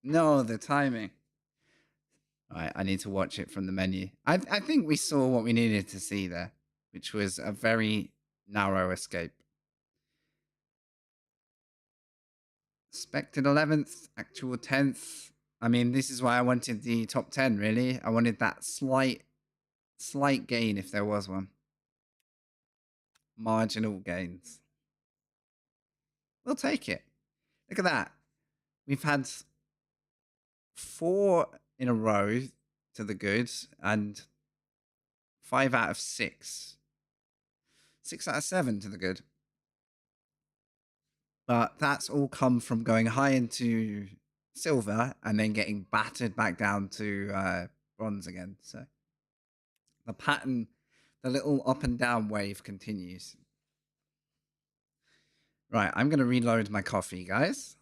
No, the timing. All right, I need to watch it from the menu. I think we saw what we needed to see there, which was a very narrow escape. Expected 11th, actual 10th. I mean, this is why I wanted the top 10, really. I wanted that slight gain if there was one. Marginal gains. We'll take it. Look at that. We've had 4 in a row to the good and 5 out of 6. 6 out of 7 to the good. But that's all come from going high into silver and then getting battered back down to bronze again. So the pattern, the little up and down wave continues. Right, I'm going to reload my coffee, guys.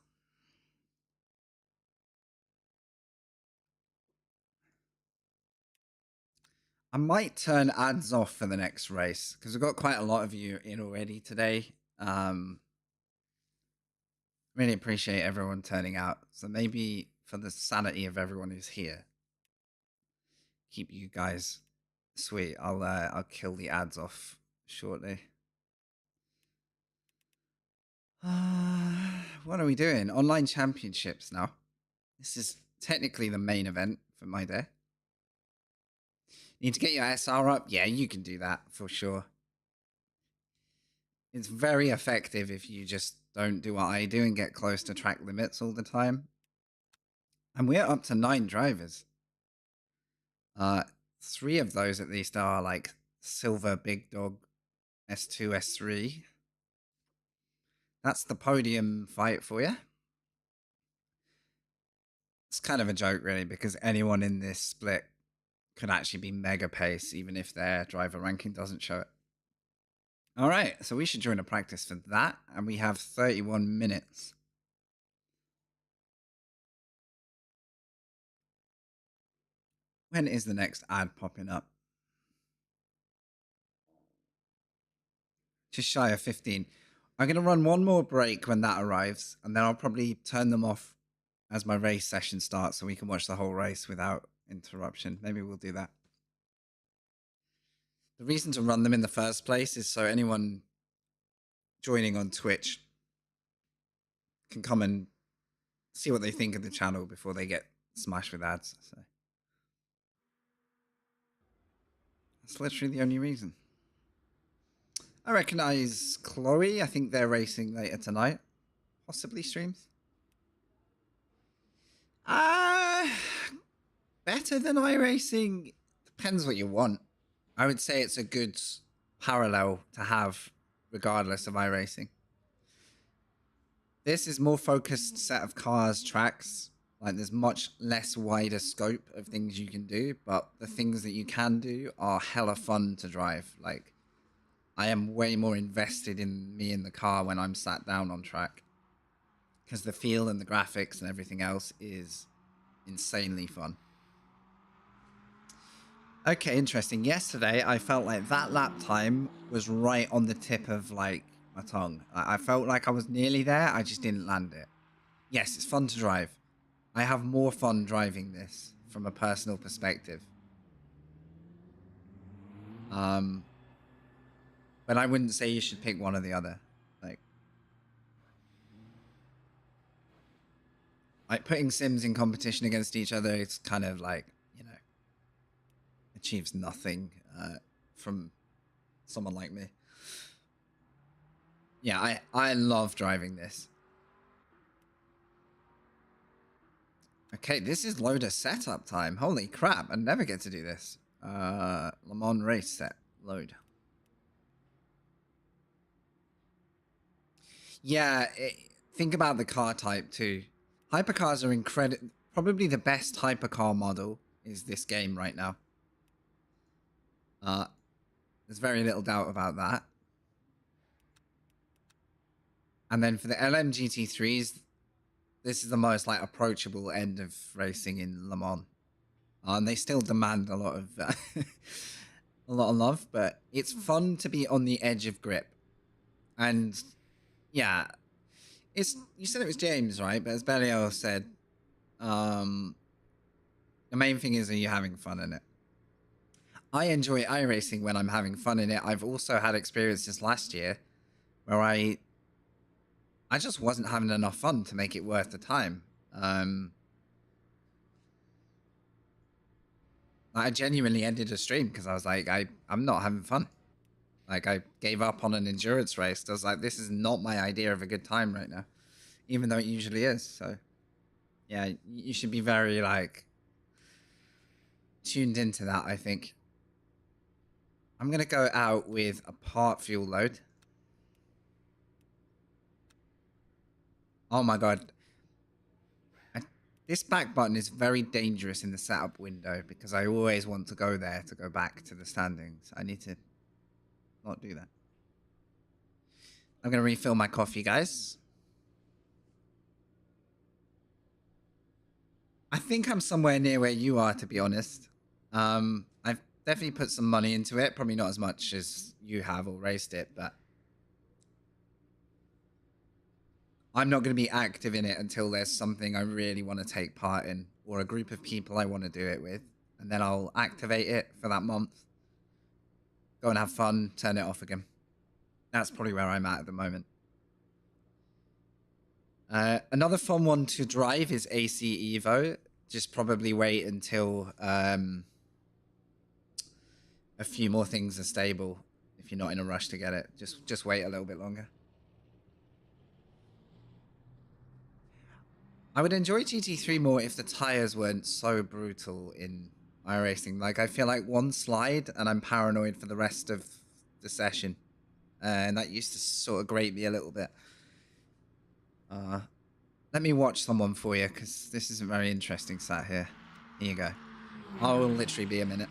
I might turn ads off for the next race because we've got quite a lot of you in already today. Really appreciate everyone turning out. So maybe for the sanity of everyone who's here, keep you guys sweet. I'll kill the ads off shortly. What are we doing? Online championships now. This is technically the main event for my day. Need to get your SR up? Yeah, you can do that for sure. It's very effective if you just don't do what I do and get close to track limits all the time. And we're up to 9 drivers. 3 of those at least are like silver big dog S2, S3. That's the podium fight for you. It's kind of a joke, really, because anyone in this split could actually be mega pace, even if their driver ranking doesn't show it. All right, so we should join a practice for that, and we have 31 minutes. When is the next ad popping up? Just shy of 15. I'm going to run one more break when that arrives, and then I'll probably turn them off as my race session starts so we can watch the whole race without interruption. Maybe we'll do that. The reason to run them in the first place is so anyone joining on Twitch can come and see what they think of the channel before they get smashed with ads. So that's literally the only reason. I recognize Chloe. I think they're racing later tonight. Possibly streams. Better than iRacing. Depends what you want. I would say it's a good parallel to have regardless of iRacing. This is more focused set of cars, tracks. Like there's much less wider scope of things you can do, but the things that you can do are hella fun to drive. Like I am way more invested in me in the car when I'm sat down on track because the feel and the graphics and everything else is insanely fun. Okay, interesting. Yesterday, I felt like that lap time was right on the tip of like my tongue. I felt like I was nearly there. I just didn't land it. Yes, it's fun to drive. I have more fun driving this from a personal perspective. But I wouldn't say you should pick one or the other. Like, like putting sims in competition against each other, it's kind of like, you know, achieves nothing from someone like me. Yeah, I love driving this. Okay, this is loader setup time. Holy crap, I never get to do this. Le Mans race set, load. Yeah, think about the car type too. Hypercars are incredible. Probably the best hypercar model is this game right now. There's very little doubt about that. And then for the LMGT3s, this is the most like approachable end of racing in Le Mans. And they still demand a lot of a lot of love, but it's fun to be on the edge of grip. And yeah, it's, you said it was James, right? But as Belial said, the main thing is, are you having fun in it? I enjoy iRacing when I'm having fun in it. I've also had experiences last year where I just wasn't having enough fun to make it worth the time. I genuinely ended a stream because I was like, I'm not having fun. Like, I gave up on an endurance race. I was like, this is not my idea of a good time right now, even though it usually is. So, yeah, you should be very, like, tuned into that, I think. I'm going to go out with a part fuel load. Oh my god. This back button is very dangerous in the setup window because I always want to go there to go back to the standings. I need to not do that. I'm going to refill my coffee, guys. I think I'm somewhere near where you are, to be honest. I've definitely put some money into it. Probably not as much as you have or raced it, but I'm not going to be active in it until there's something I really want to take part in or a group of people I want to do it with. And then I'll activate it for that month. Go and have fun, turn it off again. That's probably where I'm at the moment. Another fun one to drive is AC Evo. Just probably wait until a few more things are stable. If you're not in a rush to get it, just wait a little bit longer. I would enjoy GT3 more if the tires weren't so brutal in iRacing. Like, I feel like one slide and I'm paranoid for the rest of the session. And that used to sort of grate me a little bit. Let me watch someone for you, because this isn't very interesting sat here. Here you go. I will literally be a minute.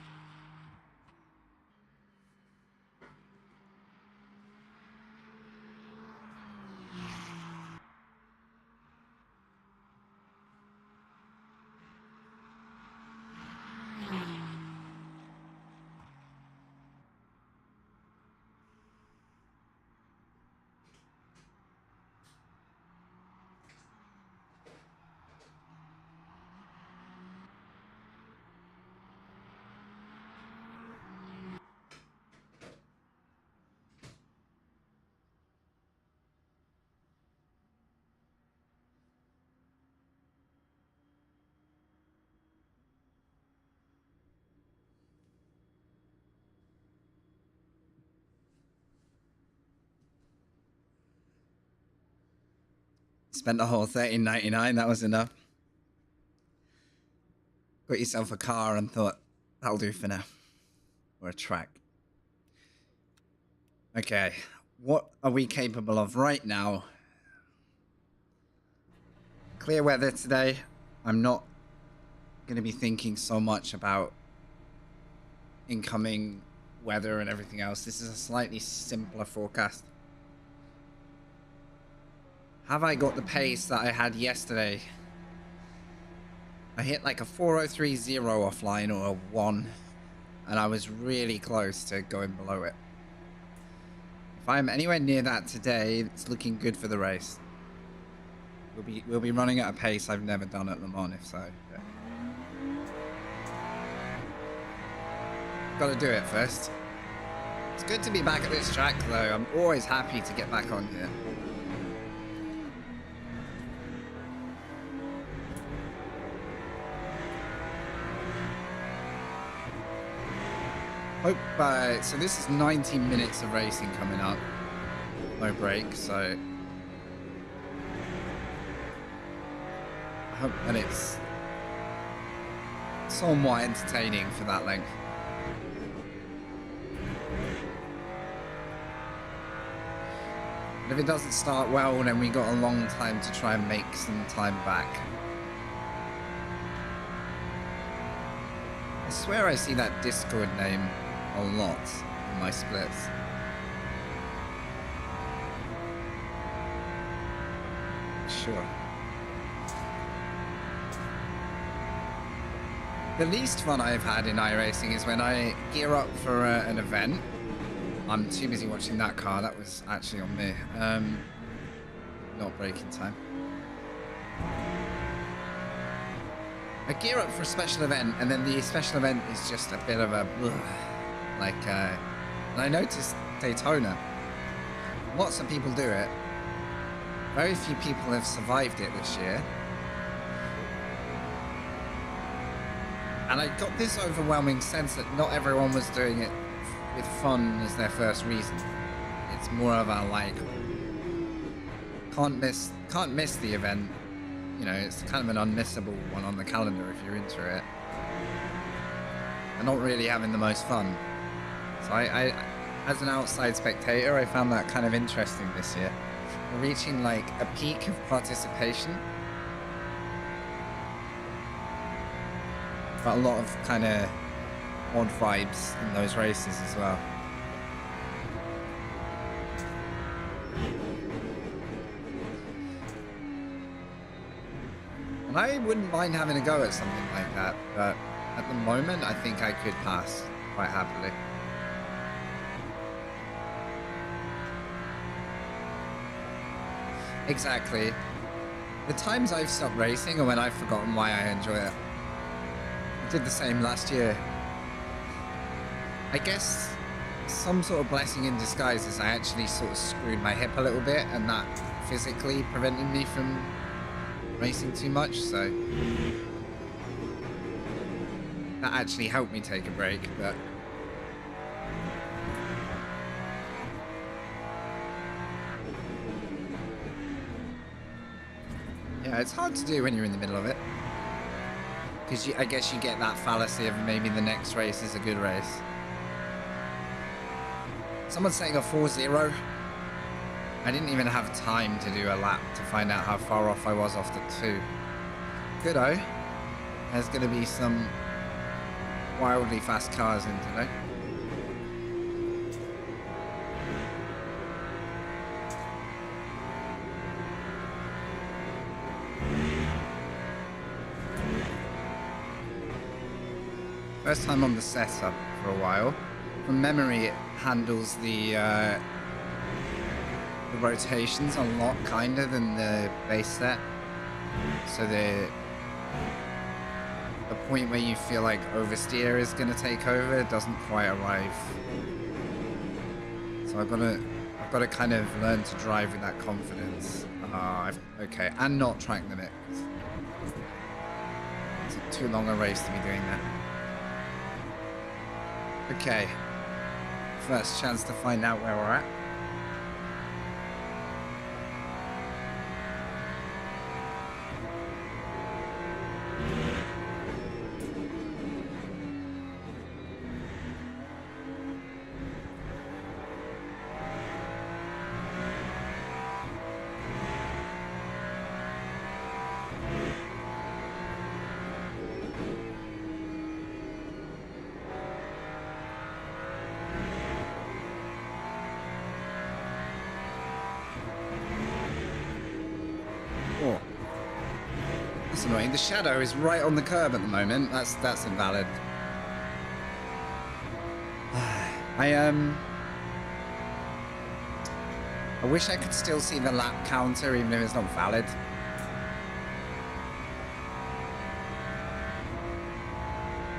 Spent the whole $13.99. That was enough. Got yourself a car and thought, that'll do for now. Or a track. Okay. What are we capable of right now? Clear weather today. I'm not going to be thinking so much about incoming weather and everything else. This is a slightly simpler forecast. Have I got the pace that I had yesterday? I hit like a 4:03.0 offline or a 1, and I was really close to going below it. If I'm anywhere near that today, it's looking good for the race. We'll be running at a pace I've never done at Le Mans, if so. Yeah. Got to do it first. It's good to be back at this track, though. I'm always happy to get back on here. Hope so this is 90 minutes of racing coming up. No break, so I hope that it's somewhat entertaining for that length. But if it doesn't start well, then we got a long time to try and make some time back. I swear I see that Discord name a lot in my splits. Sure. The least fun I've had in iRacing is when I gear up for an event. I'm too busy watching that car. That was actually on me. Not braking time. I gear up for a special event, and then the special event is just a bit of a and I noticed Daytona. Lots of people do it. Very few people have survived it this year. And I got this overwhelming sense that not everyone was doing it with fun as their first reason. It's more of a like, can't miss the event. You know, it's kind of an unmissable one on the calendar if you're into it. And not really having the most fun. So I as an outside spectator, I found that kind of interesting this year. We're reaching like a peak of participation. But a lot of kind of odd vibes in those races as well. And I wouldn't mind having a go at something like that, but at the moment I think I could pass quite happily. Exactly. The times I've stopped racing are when I've forgotten why I enjoy it. I did the same last year. I guess some sort of blessing in disguise is I actually sort of screwed my hip a little bit, and that physically prevented me from racing too much, so that actually helped me take a break. But yeah, it's hard to do when you're in the middle of it, because I guess you get that fallacy of maybe the next race is a good race. Someone's saying a 4-0. I didn't even have time to do a lap to find out how far off I was off the 2. Good-o. There's going to be some wildly fast cars in today. First time on the setup for a while. From memory, it handles the rotations a lot kinder than the base set. So the point where you feel like oversteer is going to take over doesn't quite arrive. So I've got to kind of learn to drive with that confidence. Okay, and not track limit. It's too long a race to be doing that. Okay, first chance to find out where we're at. The shadow is right on the curb at the moment. That's invalid. I wish I could still see the lap counter even if it's not valid.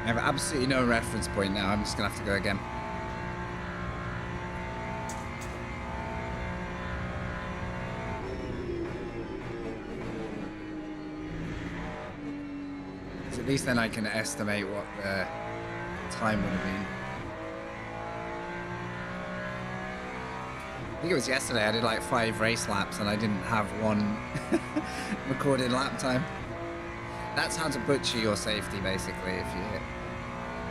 I have absolutely no reference point now. I'm just gonna have to go again. At least then I can estimate what the time would have been. I think it was yesterday, I did like 5 race laps and I didn't have one recorded lap time. That's how to butcher your safety, basically, if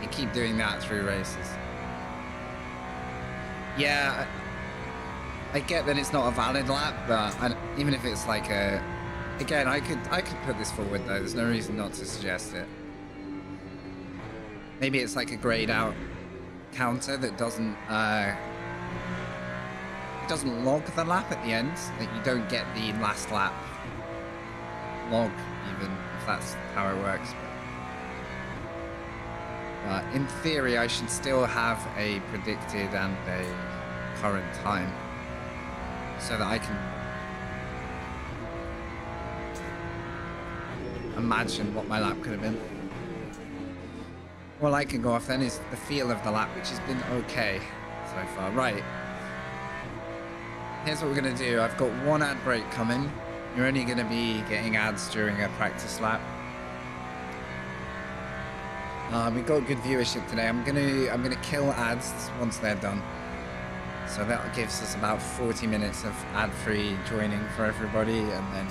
you keep doing that through races. Yeah, I get that it's not a valid lap, but even if it's like a... Again, I could put this forward, though. There's no reason not to suggest it. Maybe it's like a grayed out counter that doesn't log the lap at the end. Like, you don't get the last lap log, even if that's how it works. But in theory, I should still have a predicted and a current time, so that I can imagine what my lap could have been. All I can go off then is the feel of the lap, which has been okay so far. Right. Here's what we're going to do. I've got one ad break coming. You're only going to be getting ads during a practice lap. We've got good viewership today. I'm gonna kill ads once they're done. So that gives us about 40 minutes of ad-free joining for everybody, and then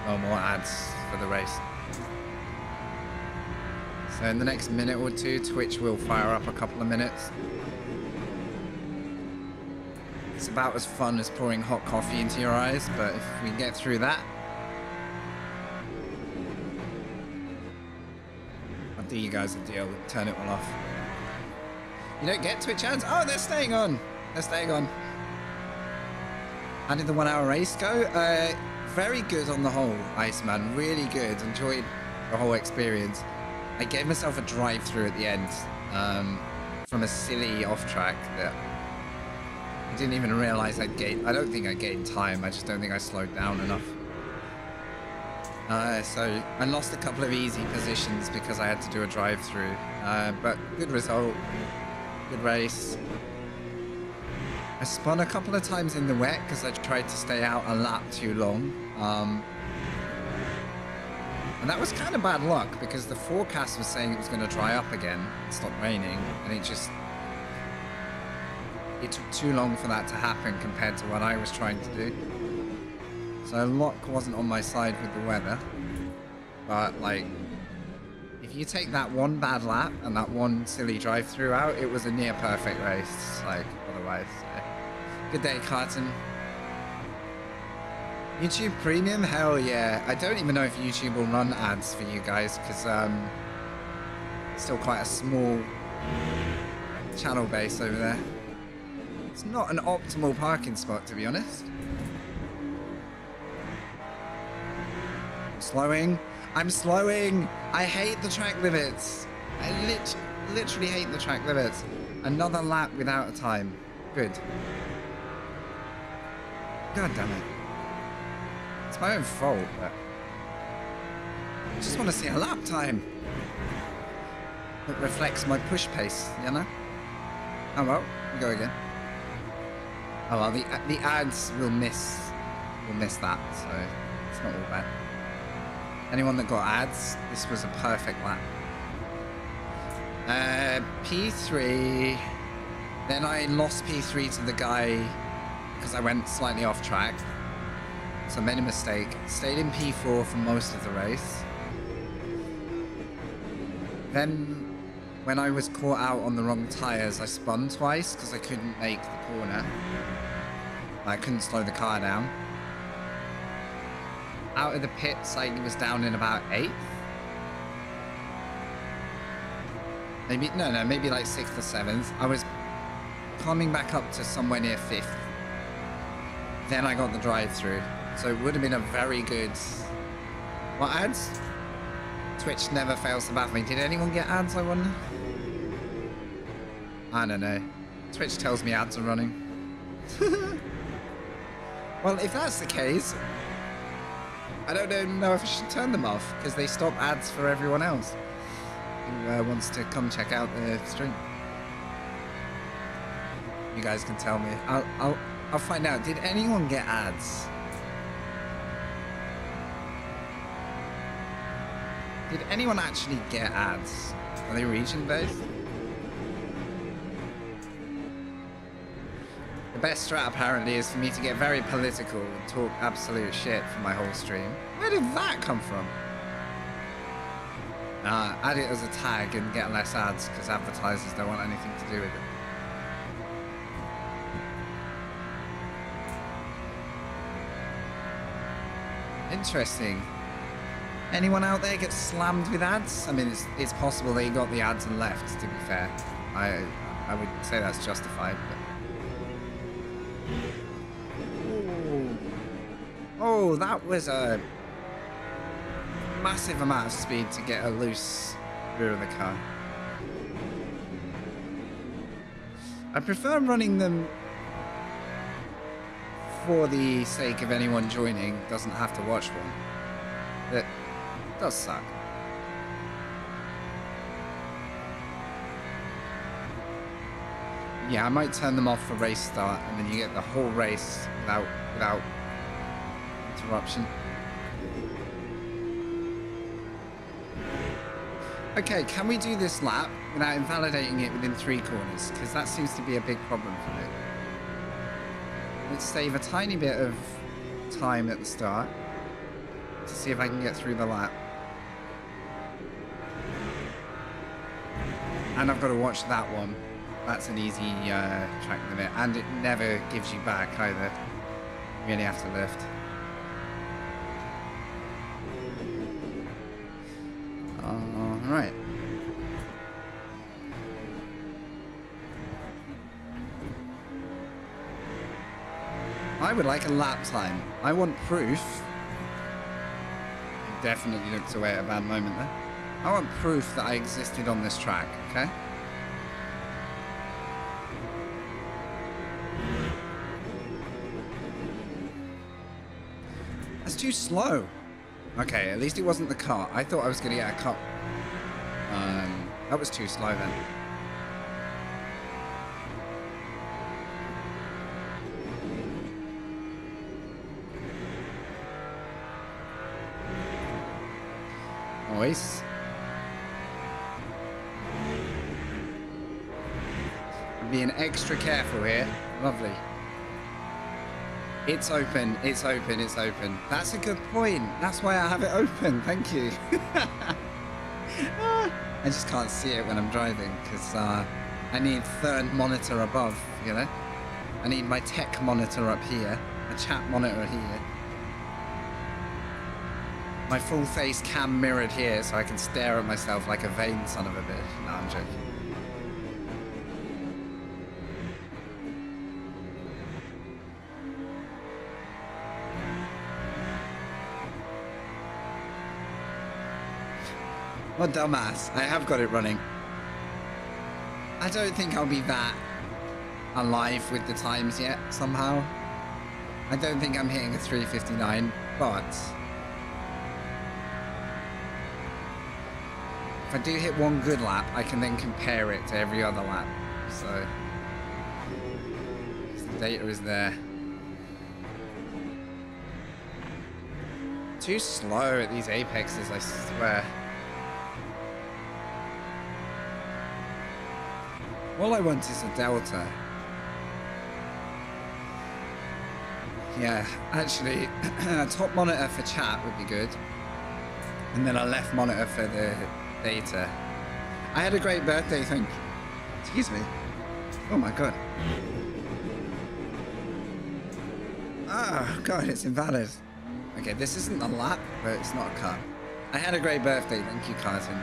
no more ads for the race. So in the next minute or two, Twitch will fire up a couple of minutes. It's about as fun as pouring hot coffee into your eyes, but if we get through that, I'll do you guys a deal, turn it all off. You don't get Twitch ads? Oh, they're staying on. They're staying on. How did the 1 hour race go? Very good on the whole, Iceman. Really good. Enjoyed the whole experience. I gave myself a drive-through at the end from a silly off-track that I didn't even realize I'd gained. I don't think I gained time. I just don't think I slowed down enough. So I lost a couple of easy positions because I had to do a drive-through. But good result. Good race. I spun a couple of times in the wet because I tried to stay out a lap too long. And that was kind of bad luck because the forecast was saying it was going to dry up again and stop raining, and it took too long for that to happen compared to what I was trying to do. So luck wasn't on my side with the weather, but like, if you take that one bad lap and that one silly drive-through out, it was a near perfect race, like, otherwise. So. Good day, Carton. YouTube Premium? Hell yeah. I don't even know if YouTube will run ads for you guys, because it's still quite a small channel base over there. It's not an optimal parking spot, to be honest. I'm slowing. I'm slowing. I hate the track limits. I literally hate the track limits. Another lap without a time. Good. God damn it. It's my own fault, but I just want to see a lap time that reflects my push pace, you know? Oh well, we go again. Oh well, the ads will miss that, so it's not all bad. Anyone that got ads, this was a perfect lap. P3, then I lost P3 to the guy because I went slightly off track. So I made a mistake. Stayed in P4 for most of the race. Then, when I was caught out on the wrong tyres, I spun twice because I couldn't make the corner. I couldn't slow the car down. Out of the pits, I was down in about 8th. Maybe like 6th or 7th. I was coming back up to somewhere near 5th. Then I got the drive-through. So it would have been a very good... What ads? Twitch never fails to baffle me. Did anyone get ads, I wonder? I don't know. Twitch tells me ads are running. Well, if that's the case, I don't know if I should turn them off, because they stop ads for everyone else who wants to come check out the stream. You guys can tell me. I'll find out. Did anyone get ads? Did anyone actually get ads? Are they region-based? The best strat apparently is for me to get very political and talk absolute shit for my whole stream. Where did that come from? Nah, add it as a tag and get less ads because advertisers don't want anything to do with it. Interesting. Anyone out there get slammed with ads? I mean, it's possible they got the ads and left, to be fair. I would say that's justified, but... Oh, that was a massive amount of speed to get a loose rear of the car. I prefer running them for the sake of anyone joining doesn't have to watch one. It does suck. Yeah, I might turn them off for race start, and then you get the whole race without interruption. Okay, can we do this lap without invalidating it within 3 corners? Because that seems to be a big problem for me. Let's save a tiny bit of time at the start to see if I can get through the lap. And I've got to watch that one. That's an easy track limit, and it never gives you back either. You really have to lift. Alright. I would like a lap time. I want proof. Definitely looked away at a bad moment there. I want proof that I existed on this track, okay? That's too slow. Okay, at least it wasn't the car. I thought I was going to get a car. That was too slow then. Nice. I'm being extra careful here. Lovely. It's open, it's open, it's open. That's a good point. That's why I have it open. Thank you. I just can't see it when I'm driving because I need third monitor above, you know? I need my tech monitor up here, a chat monitor here. My full face cam mirrored here so I can stare at myself like a vain son of a bitch. No, I'm joking. What dumbass. I have got it running. I don't think I'll be that alive with the times yet, somehow. I don't think I'm hitting a 3:59, but if I do hit one good lap, I can then compare it to every other lap. So, the data is there. Too slow at these apexes, I swear. All I want is a delta. Yeah, actually, a top monitor for chat would be good. And then a left monitor for the data. I had a great birthday, thank you. Excuse me. Oh my god. Oh god, it's invalid. Okay, this isn't a lap, but it's not a car. I had a great birthday, thank you, Carson.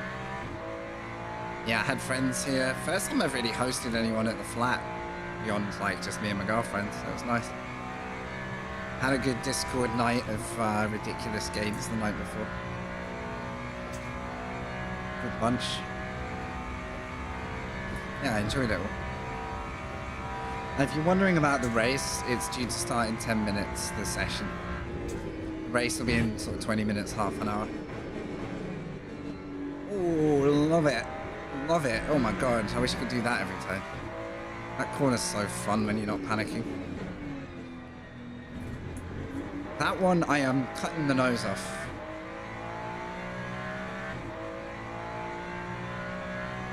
Yeah, I had friends here. First time I've really hosted anyone at the flat beyond like just me and my girlfriend, so it was nice. Had a good Discord night of ridiculous games the night before. Good bunch. Yeah, I enjoyed it all. If you're wondering about the race, it's due to start in 10 minutes, the session. The race will be in sort of 20 minutes, half an hour. Oh, love it. Love it. Oh my god, I wish I could do that every time. That corner's so fun when you're not panicking. That one, I am cutting the nose off.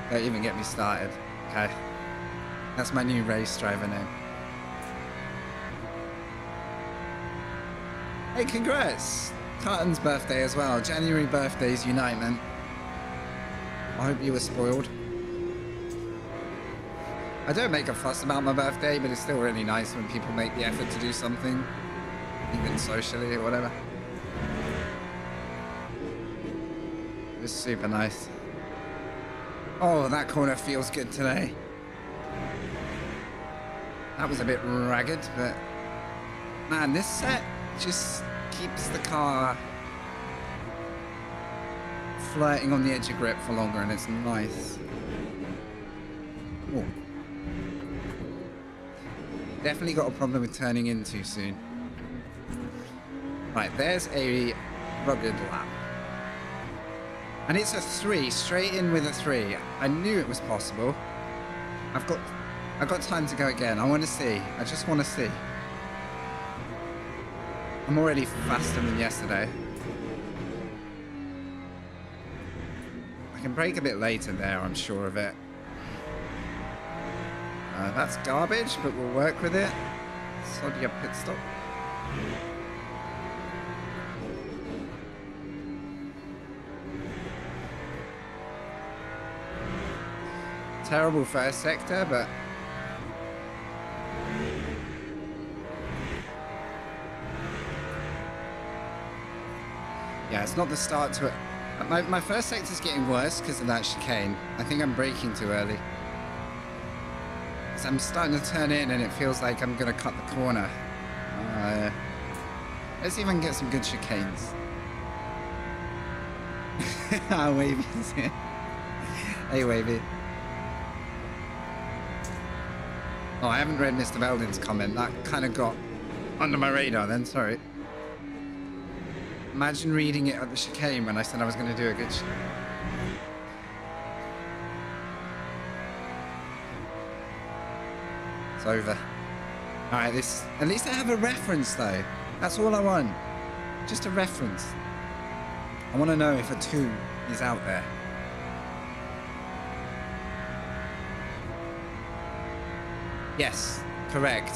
Don't even get me started. Okay. That's my new race driver name. Hey, congrats! Carton's birthday as well. January birthdays unite, man. I hope you were spoiled. I don't make a fuss about my birthday, but it's still really nice when people make the effort to do something, even socially or whatever. It was super nice. Oh, that corner feels good today. That was a bit ragged, but man, this set just keeps the car flirting on the edge of grip for longer, and it's nice. Ooh. Definitely got a problem with turning in too soon. Right, there's a rugged lap. And it's a 3, straight in with a 3. I knew it was possible. I've got time to go again. I want to see. I just want to see. I'm already faster than yesterday. I can brake a bit later there, I'm sure of it. That's garbage, but we'll work with it. Sod your pit stop. Terrible first sector, but yeah, it's not the start to it. My first sector's getting worse because of that chicane. I think I'm braking too early. So I'm starting to turn in and it feels like I'm going to cut the corner. Let's see if I can get some good chicanes. Wavy's here. Hey, Wavy. Oh, I haven't read Mr. Belden's comment. That kind of got under my radar then, sorry. Imagine reading it at the chicane when I said I was going to do a good It's over. Alright, this... At least I have a reference, though. That's all I want. Just a reference. I want to know if a 2 is out there. Yes, correct.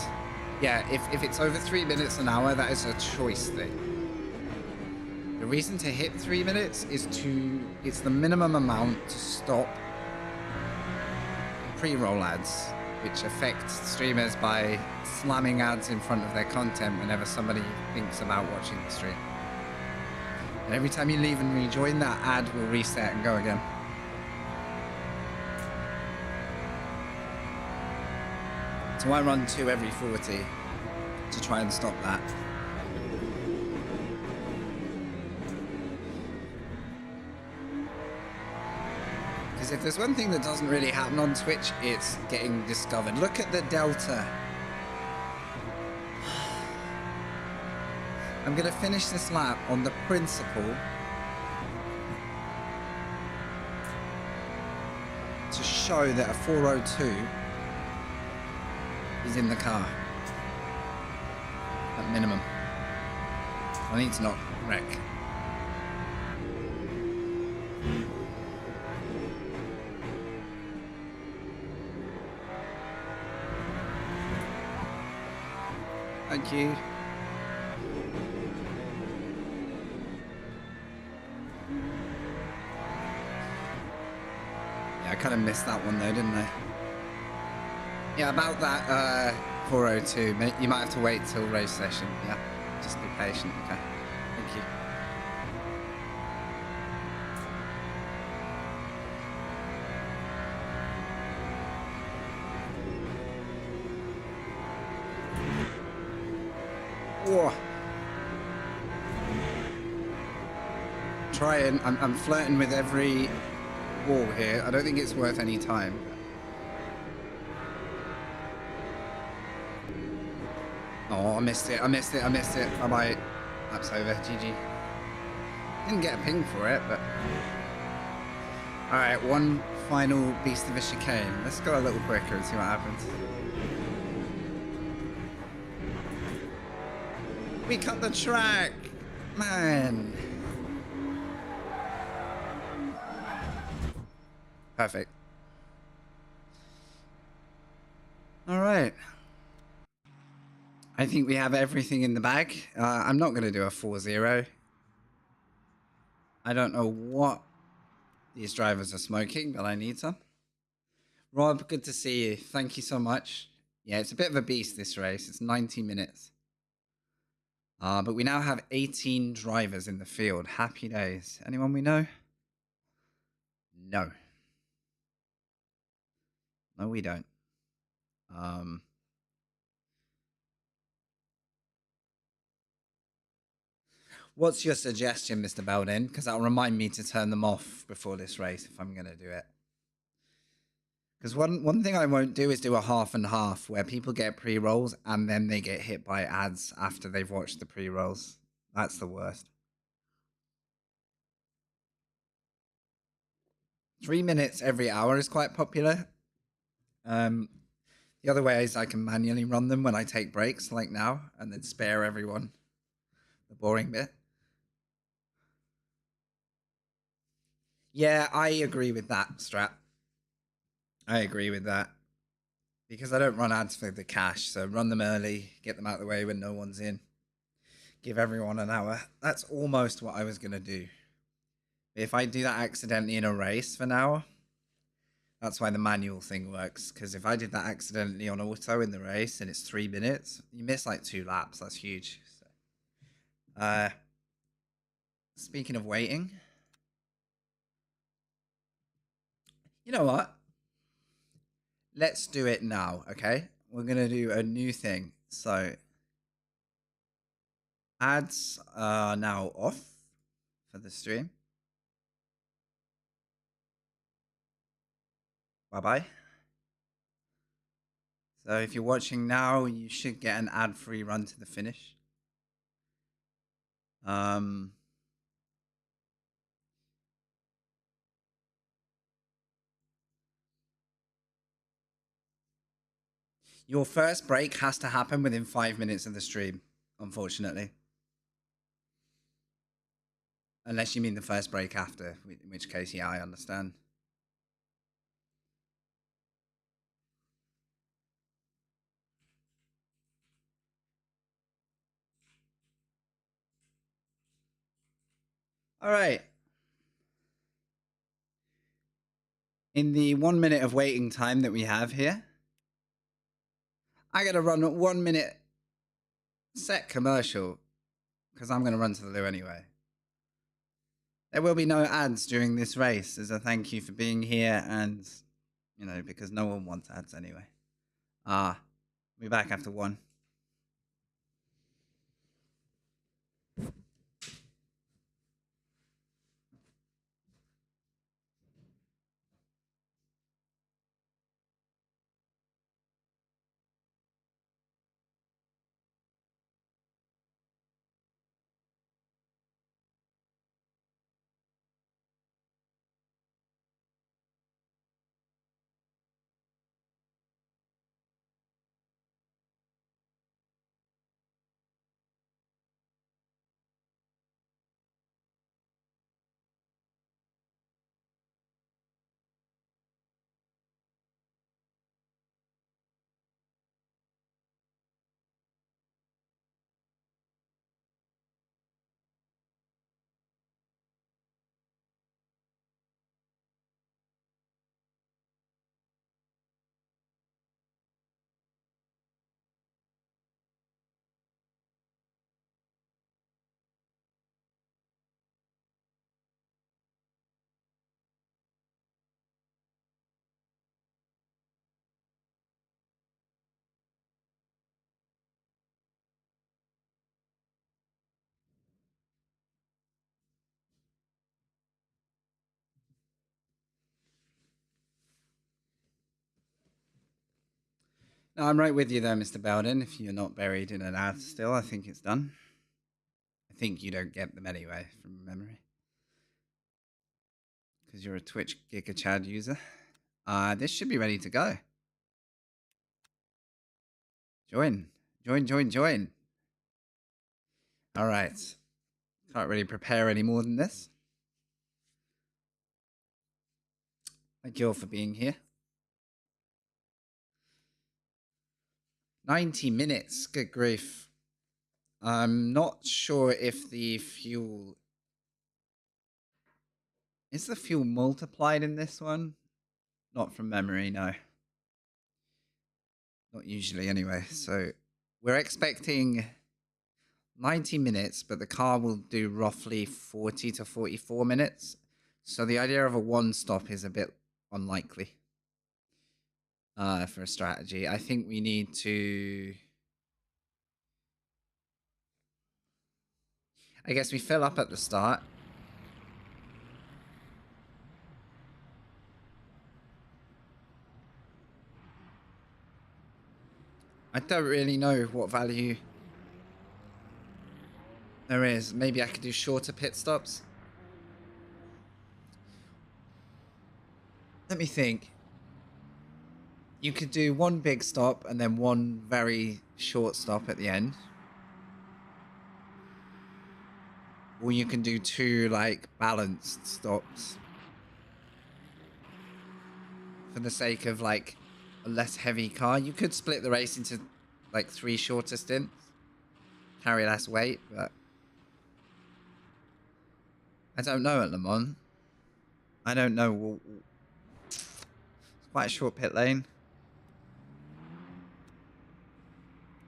Yeah, if it's over 3 minutes an hour, that is a choice thing. The reason to hit 3 minutes is it's the minimum amount to stop pre-roll ads, which affect streamers by slamming ads in front of their content whenever somebody thinks about watching the stream. And every time you leave and rejoin, that ad will reset and go again. So I run 2 every 40 to try and stop that. Because if there's one thing that doesn't really happen on Twitch, it's getting discovered. Look at the delta. I'm going to finish this lap on the principle to show that a 402 is in the car. At minimum. I need to not wreck. Thank you. Yeah, I kind of missed that one though, didn't I? Yeah, about that 402, you might have to wait till race session. Yeah, just be patient, okay? Thank you. Whoa. Trying, I'm flirting with every wall here. I don't think it's worth any time. Oh, I missed it. Bye-bye. Lap's over. GG. Didn't get a ping for it, but... Alright, one final beast of a chicane. Let's go a little quicker and see what happens. We cut the track! Man! Perfect. Alright. I think we have everything in the bag. I'm not going to do a 4-0. I don't know what these drivers are smoking, but I need some. Rob, good to see you. Thank you so much. Yeah, it's a bit of a beast, this race. It's 90 minutes. But we now have 18 drivers in the field. Happy days. Anyone we know? No. No, we don't. What's your suggestion, Mr. Belden? Because that'll remind me to turn them off before this race if I'm going to do it. Because one thing I won't do is do a half and half where people get pre-rolls and then they get hit by ads after they've watched the pre-rolls. That's the worst. 3 minutes every hour is quite popular. The other way is I can manually run them when I take breaks, like now, and then spare everyone the boring bit. Yeah, I agree with that, Strat. I agree with that. Because I don't run ads for the cash, so run them early, get them out of the way when no one's in. Give everyone an hour. That's almost what I was going to do. If I do that accidentally in a race for now, that's why the manual thing works. Because if I did that accidentally on auto in the race and it's 3 minutes, you miss like 2 laps. That's huge. So, speaking of waiting, you know what? Let's do it now, okay? We're going to do a new thing. So, ads are now off for the stream. Bye-bye. So if you're watching now, you should get an ad-free run to the finish. Your first break has to happen within 5 minutes of the stream, unfortunately. Unless you mean the first break after, in which case, yeah, I understand. All right. In the 1 minute of waiting time that we have here, I got to run a 1 minute set commercial because I'm going to run to the loo anyway. There will be no ads during this race as a thank you for being here and, you know, because no one wants ads anyway. I'll be back after 1. No, I'm right with you there, Mr. Bowden. If you're not buried in an ad still, I think it's done. I think you don't get them anyway, from memory. Because you're a Twitch Giga Chad user. This should be ready to go. Join. Join. All right. Can't really prepare any more than this. Thank you all for being here. 90 minutes, good grief. I'm not sure if the fuel... Is the fuel multiplied in this one? Not from memory, no. Not usually anyway. So we're expecting 90 minutes, but the car will do roughly 40 to 44 minutes. So the idea of a one stop is a bit unlikely for a strategy. I think we need to... I guess we fill up at the start. I don't really know what value there is. Maybe I could do shorter pit stops. Let me think. You could do one big stop and then one very short stop at the end. Or you can do two, like, balanced stops. For the sake of, like, a less heavy car. You could split the race into, like, 3 shorter stints. Carry less weight, but... I don't know at Le Mans. I don't know. It's quite a short pit lane.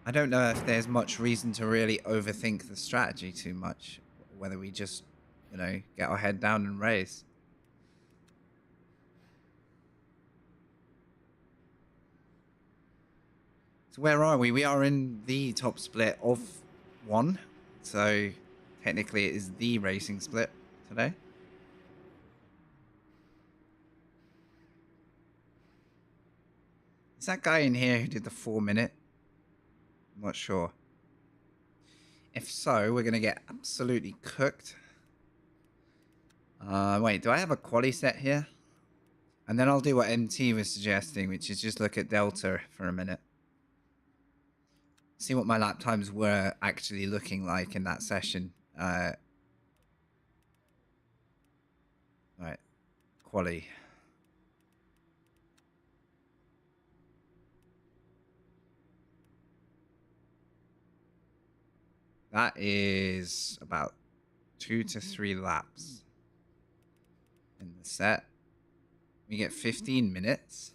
I don't know if there's much reason to really overthink the strategy too much. Whether we just, you know, get our head down and race. So where are we? We are in the top split of 1. So technically it is the racing split today. Is that guy in here who did the 4-minute? I'm not sure. If so, we're going to get absolutely cooked. Wait, do I have a quali set here? And then I'll do what MT was suggesting, which is just look at Delta for a minute. See what my lap times were actually looking like in that session. Right. Quali. That is about 2 to 3 laps in the set. We get 15 minutes.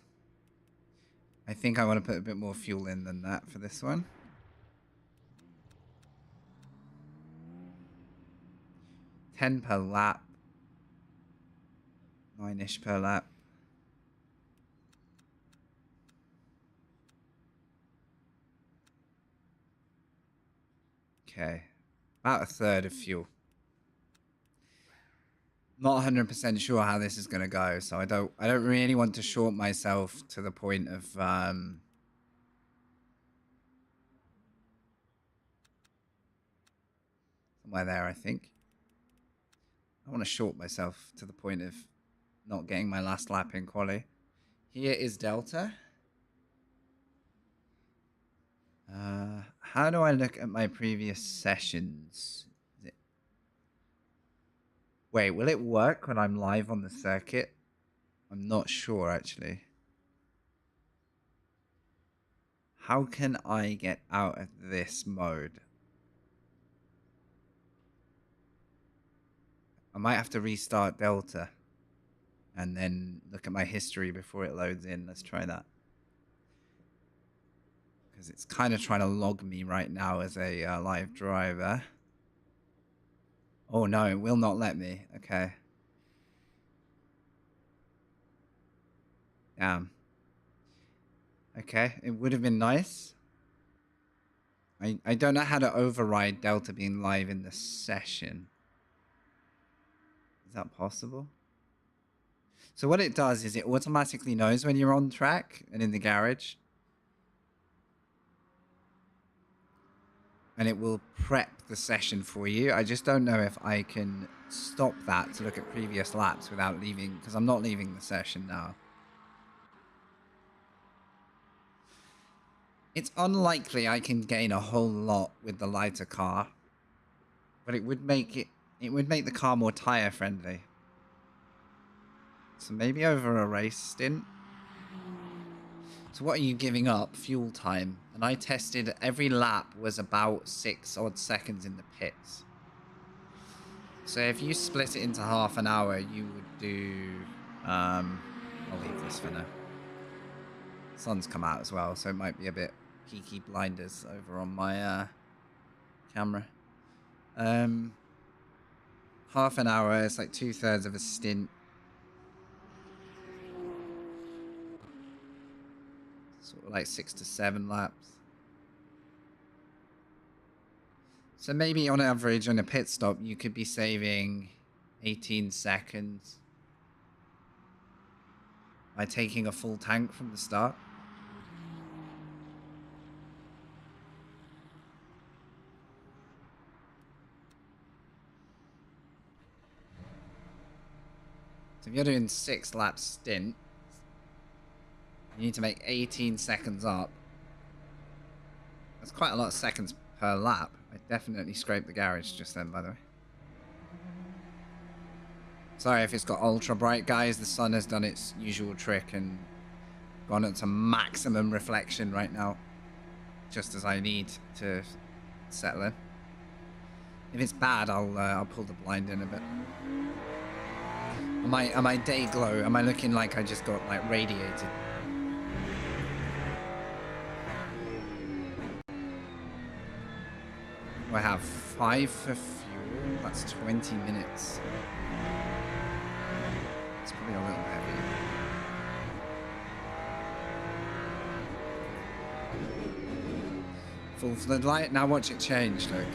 I think I want to put a bit more fuel in than that for this one. 10 per lap. 9-ish per lap. Okay. About a third of fuel. Not 100% sure how this is going to go, so I don't really want to short myself to the point of somewhere there, I think. I want to short myself to the point of not getting my last lap in quali. Here is Delta. How do I look at my previous sessions? Wait, will it work when I'm live on the circuit? I'm not sure, actually. How can I get out of this mode? I might have to restart Delta and then look at my history before it loads in. Let's try that. Because it's kind of trying to log me right now as a live driver. Oh no, it will not let me. Okay. Damn. Okay, it would have been nice. I don't know how to override Delta being live in the session. Is that possible? So what it does is it automatically knows when you're on track and in the garage. And it will prep the session for you. I just don't know if I can stop that to look at previous laps without leaving, because I'm not leaving the session now. It's unlikely I can gain a whole lot with the lighter car, but it would make the car more tire friendly. So maybe over a race stint. So So what are you giving up? Fuel time. And I tested every lap was about 6 odd seconds in the pits. So if you split it into half an hour, you would do... I'll leave this for now. Sun's come out as well, so it might be a bit peaky blinders over on my camera. Half an hour, it's like 2/3 of a stint. Sort of like 6 to 7 laps. So maybe on average on a pit stop, you could be saving 18 seconds by taking a full tank from the start. So if you're doing 6 laps stint, you need to make 18 seconds up. That's quite a lot of seconds per lap. I definitely scraped the garage just then, by the way. Sorry if it's got ultra bright, guys. The sun has done its usual trick and gone into maximum reflection right now. Just as I need to settle in. If it's bad, I'll pull the blind in a bit. Am I day glow? Am I looking like I just got like radiated? I have 5 for fuel. That's 20 minutes. It's probably a little bit heavy. Full floodlight. Now watch it change. Look,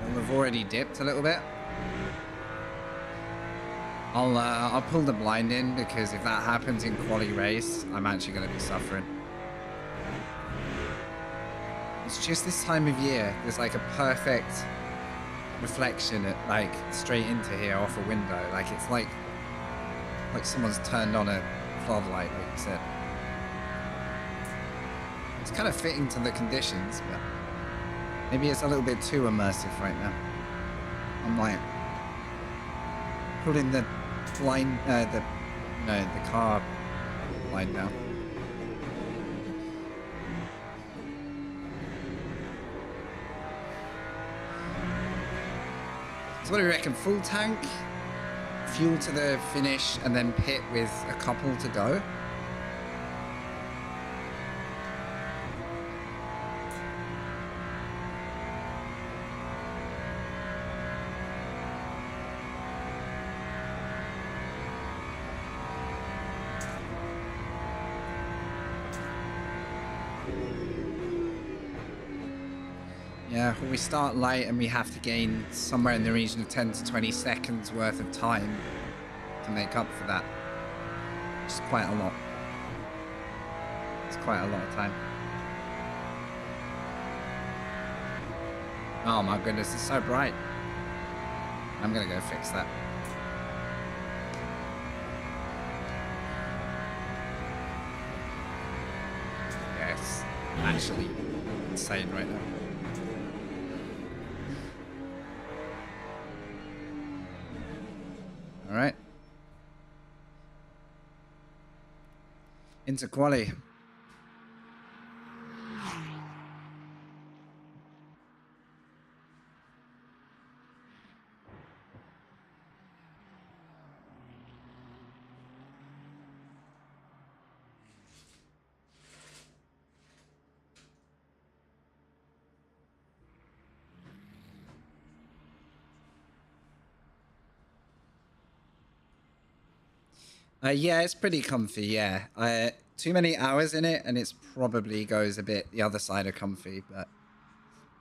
it'll have already dipped a little bit. I'll pull the blind in because if that happens in quali race, I'm actually going to be suffering. It's just this time of year. There's like a perfect reflection at like straight into here off a window. Like it's like someone's turned on a floodlight, like you said. It's kind of fitting to the conditions, but maybe it's a little bit too immersive right now. I'm like putting the blind, the car blind down. So what do you reckon? Full tank, fuel to the finish, and then pit with a couple to go? Yeah, well, we start late and we have to gain somewhere in the region of 10 to 20 seconds worth of time to make up for that. Which is quite a lot. It's quite a lot of time. Oh my goodness, it's so bright. I'm gonna go fix that. Yeah, it's actually insane right now. All right. Into quali. Yeah, it's pretty comfy, yeah. Too many hours in it, and it's probably goes a bit the other side of comfy, but...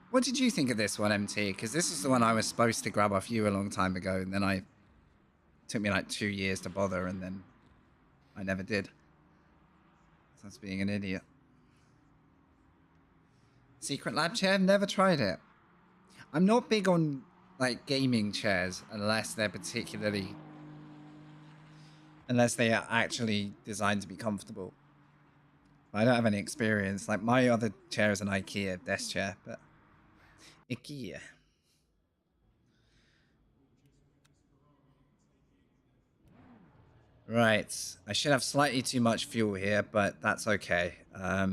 What did you think of this one, MT? Because this is the one I was supposed to grab off you a long time ago, and then it took me like 2 years to bother, and then I never did. So that's being an idiot. Secret lab chair? Never tried it. I'm not big on, like, gaming chairs, unless they're particularly... Unless they are actually designed to be comfortable. I don't have any experience. Like, my other chair is an IKEA desk chair, but... IKEA. Right. I should have slightly too much fuel here, but that's okay. I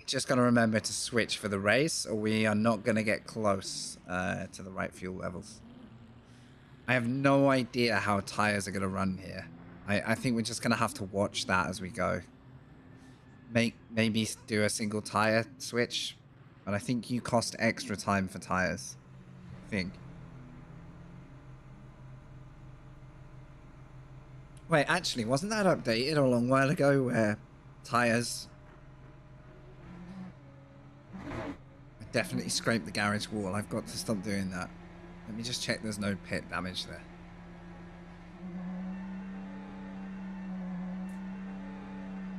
just got to remember to switch for the race, or we are not going to get close to the right fuel levels. I have no idea how tires are going to run here. I think we're just going to have to watch that as we go. Maybe do a single tire switch, but I think you cost extra time for tires. I think. Wait, actually, wasn't that updated a long while ago where tires... I definitely scraped the garage wall. I've got to stop doing that. Let me just check there's no pit damage there.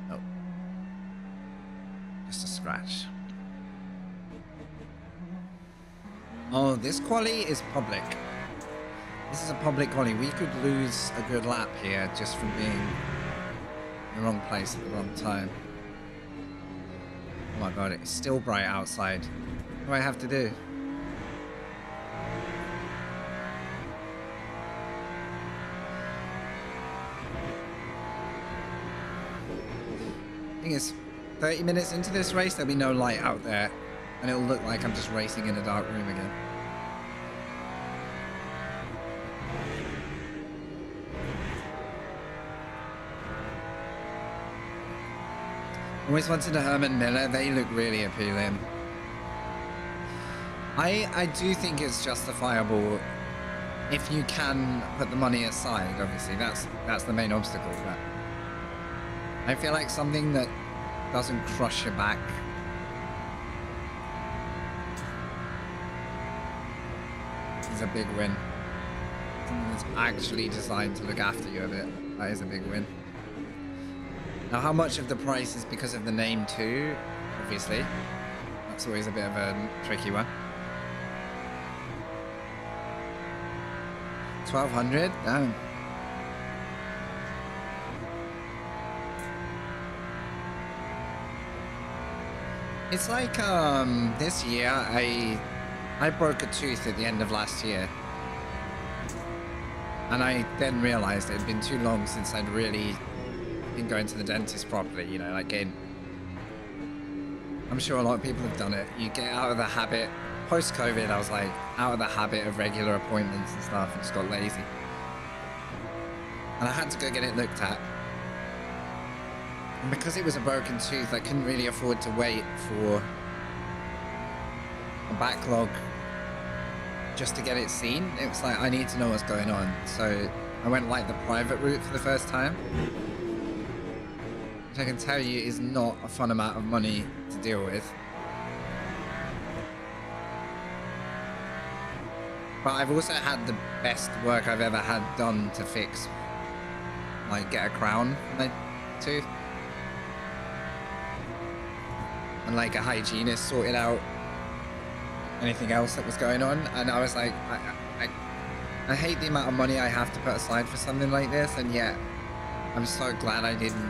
Oh. Just a scratch. Oh, this quali is public. This is a public quali. We could lose a good lap here just from being in the wrong place at the wrong time. Oh my god, it's still bright outside. What do I have to do? I think it's 30 minutes into this race, there'll be no light out there. And it'll look like I'm just racing in a dark room again. Always wanted a Herman Miller. They look really appealing. I do think it's justifiable if you can put the money aside. Obviously, that's the main obstacle. But I feel like something that doesn't crush your back. Is a big win. Something that's actually designed to look after you a bit. That is a big win. Now, how much of the price is because of the name too? Obviously. That's always a bit of a tricky one. 1,200? Damn. It's like, this year, I broke a tooth at the end of last year. And I then realized it had been too long since I'd really been going to the dentist properly, you know, like getting... I'm sure a lot of people have done it. You get out of the habit. Post-COVID, I was like out of the habit of regular appointments and stuff and just got lazy. And I had to go get it looked at. And because it was a broken tooth, I couldn't really afford to wait for a backlog just to get it seen. It was like, I need to know what's going on. So I went like the private route for the first time. Which I can tell you is not a fun amount of money to deal with. But I've also had the best work I've ever had done to fix, like get a crown for my tooth. And like a hygienist sorted out anything else that was going on. And I was like, I hate the amount of money I have to put aside for something like this. And yet I'm so glad I didn't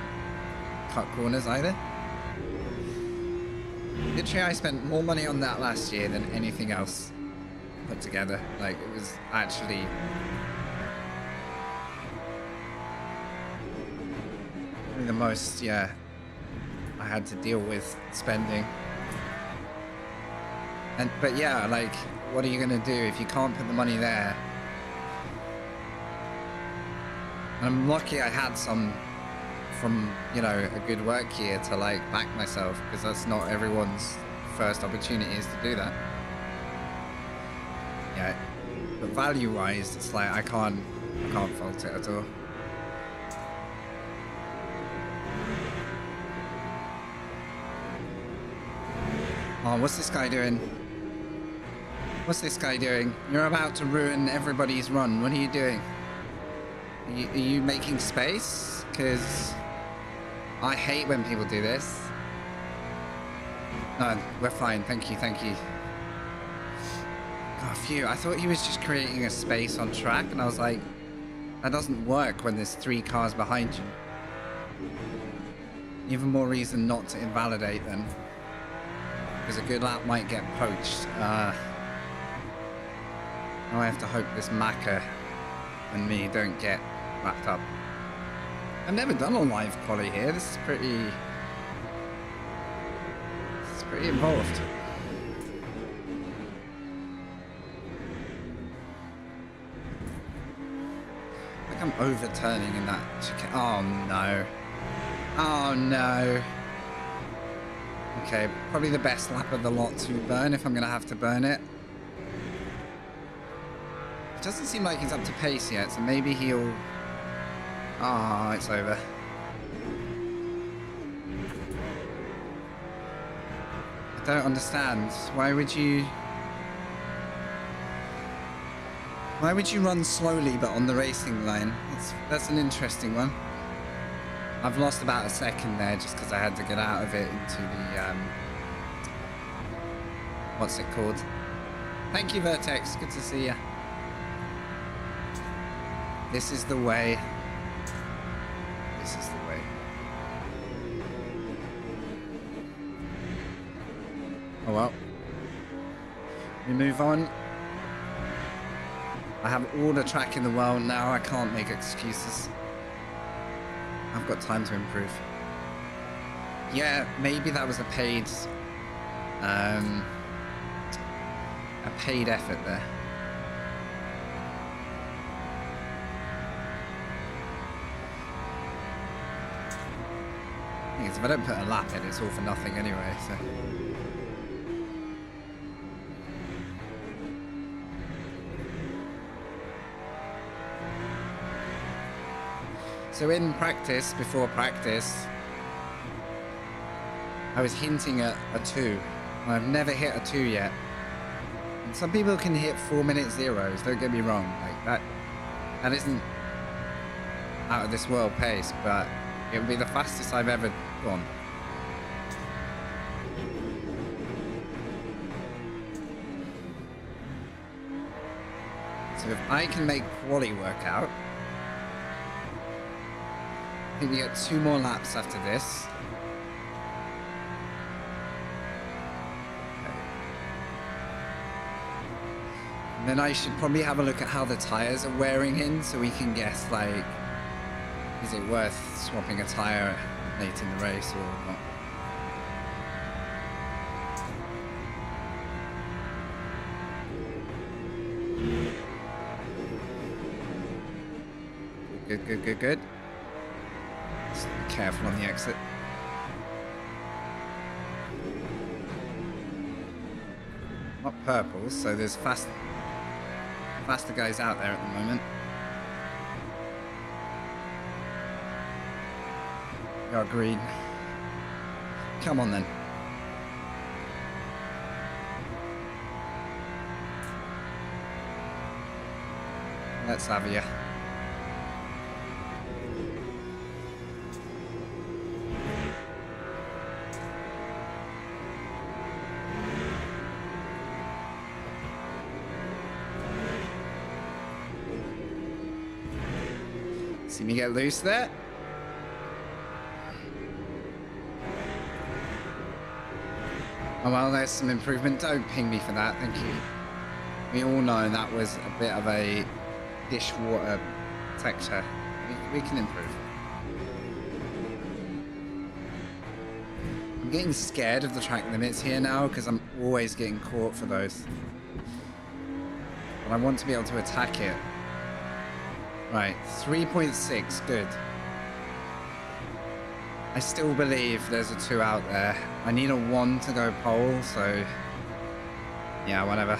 cut corners either. Literally, I spent more money on that last year than anything else put together. Like, it was actually the most, yeah, I had to deal with spending. But yeah, like, what are you gonna do if you can't put the money there? And I'm lucky I had some from, you know, a good work year to like back myself, because that's not everyone's first opportunity is to do that. Yeah, but value-wise, it's like I can't fault it at all. Oh, what's this guy doing? What's this guy doing? You're about to ruin everybody's run. What are you doing? Are you making space? Because I hate when people do this. No, we're fine. Thank you, thank you. Oh, phew. I thought he was just creating a space on track, and I was like, that doesn't work when there's 3 cars behind you. Even more reason not to invalidate then. Because a good lap might get poached. Now I have to hope this Macca and me don't get wrapped up. I've never done a live quali here. This is pretty involved. I think I'm overturning in that chicane. Oh no. Oh no. Okay, probably the best lap of the lot to burn if I'm going to have to burn it. It doesn't seem like he's up to pace yet, so maybe he'll... Ah, it's over. I don't understand. Why would you run slowly but on the racing line? That's an interesting one. I've lost about a second there just because I had to get out of it into the, what's it called? Thank you, Vertex. Good to see you. This is the way. This is the way. Oh well. We move on. I have all the track in the world now. I can't make excuses. I've got time to improve. Yeah, maybe that was a paid effort there. The thing is, if I don't put a lap in, it's all for nothing anyway, so. So in practice, before practice, I was hinting at a 2. I've never hit a 2 yet. And some people can hit 4-minute zeros, don't get me wrong. Like that isn't out of this world pace, but it would be the fastest I've ever gone. So if I can make quali work out, I think we get 2 more laps after this. Okay. And then I should probably have a look at how the tires are wearing in so we can guess, like, is it worth swapping a tire late in the race or not? Good. Just be careful on the exit. Not purple, so there's faster guys out there at the moment. You're green. Come on then. Let's have you. See me get loose there. Oh well, there's some improvement. Don't ping me for that, thank you. We all know that was a bit of a dishwater texture. We can improve. I'm getting scared of the track limits here now because I'm always getting caught for those. But I want to be able to attack it. Right, 3.6, good. I still believe there's a 2 out there. I need a 1 to go pole, so yeah, whatever.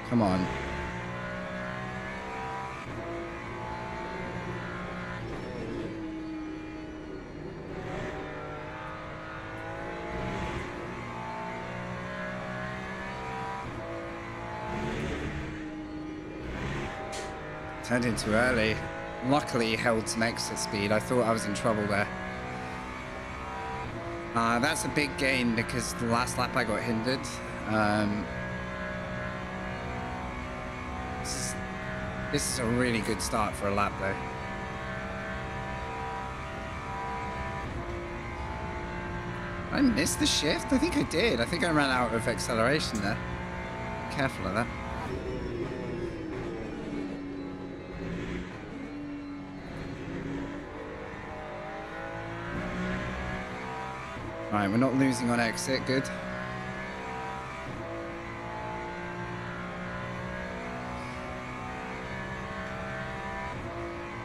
Come on. Turned in too early. Luckily held some exit speed. I thought I was in trouble there. That's a big gain because the last lap I got hindered. This is a really good start for a lap though. I missed the shift? I think I did. I think I ran out of acceleration there. Careful of that. Alright, we're not losing on exit. Good.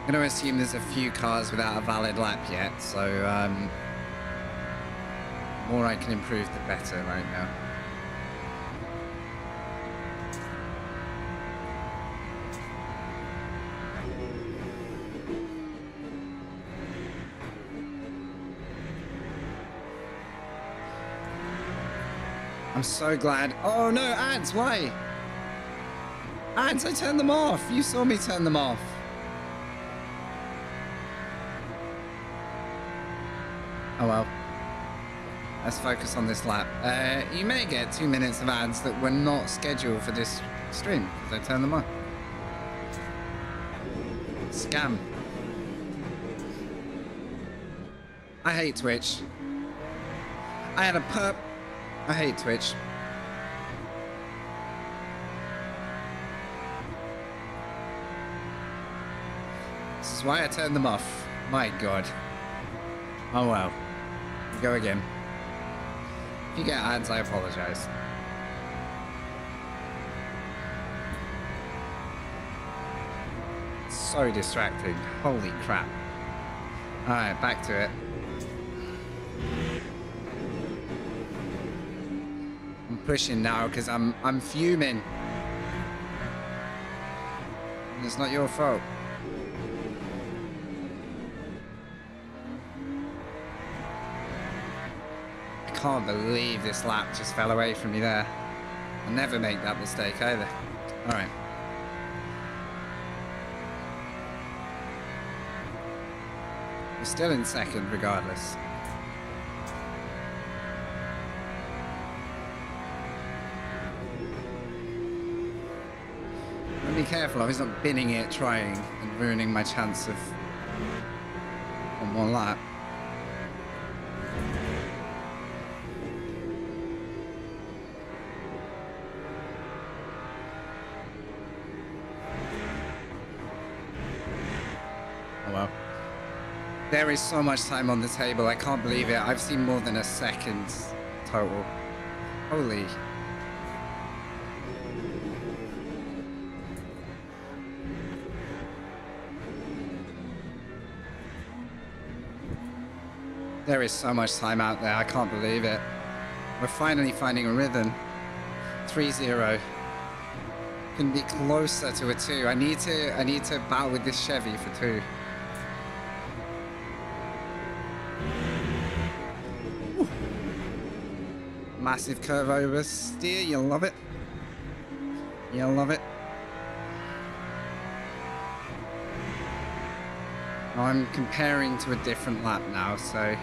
I'm going to assume there's a few cars without a valid lap yet, so the more I can improve, the better right now. I'm so glad. Oh no, ads, why? Ads, I turned them off. You saw me turn them off. Oh well. Let's focus on this lap. You may get 2 minutes of ads that were not scheduled for this stream because I turned them on. Scam. I hate Twitch. I had a perp. I hate Twitch. This is why I turned them off. My God. Oh well. Go again. If you get ads, I apologize. So distracting. Holy crap. Alright, back to it. I'm pushing now because I'm fuming. And it's not your fault. I can't believe this lap just fell away from me there. I'll never make that mistake either. Alright. We're still in second regardless. Be careful, I was not binning it, trying and ruining my chance of one more lap. Oh well. There is so much time on the table, I can't believe it. I've seen more than a second total. Holy. There is so much time out there, I can't believe it. We're finally finding a rhythm. 3-0. Couldn't be closer to a 2. I need to battle with this Chevy for 2. Woo. Massive curve over steer, you'll love it. You'll love it. I'm comparing to a different lap now, so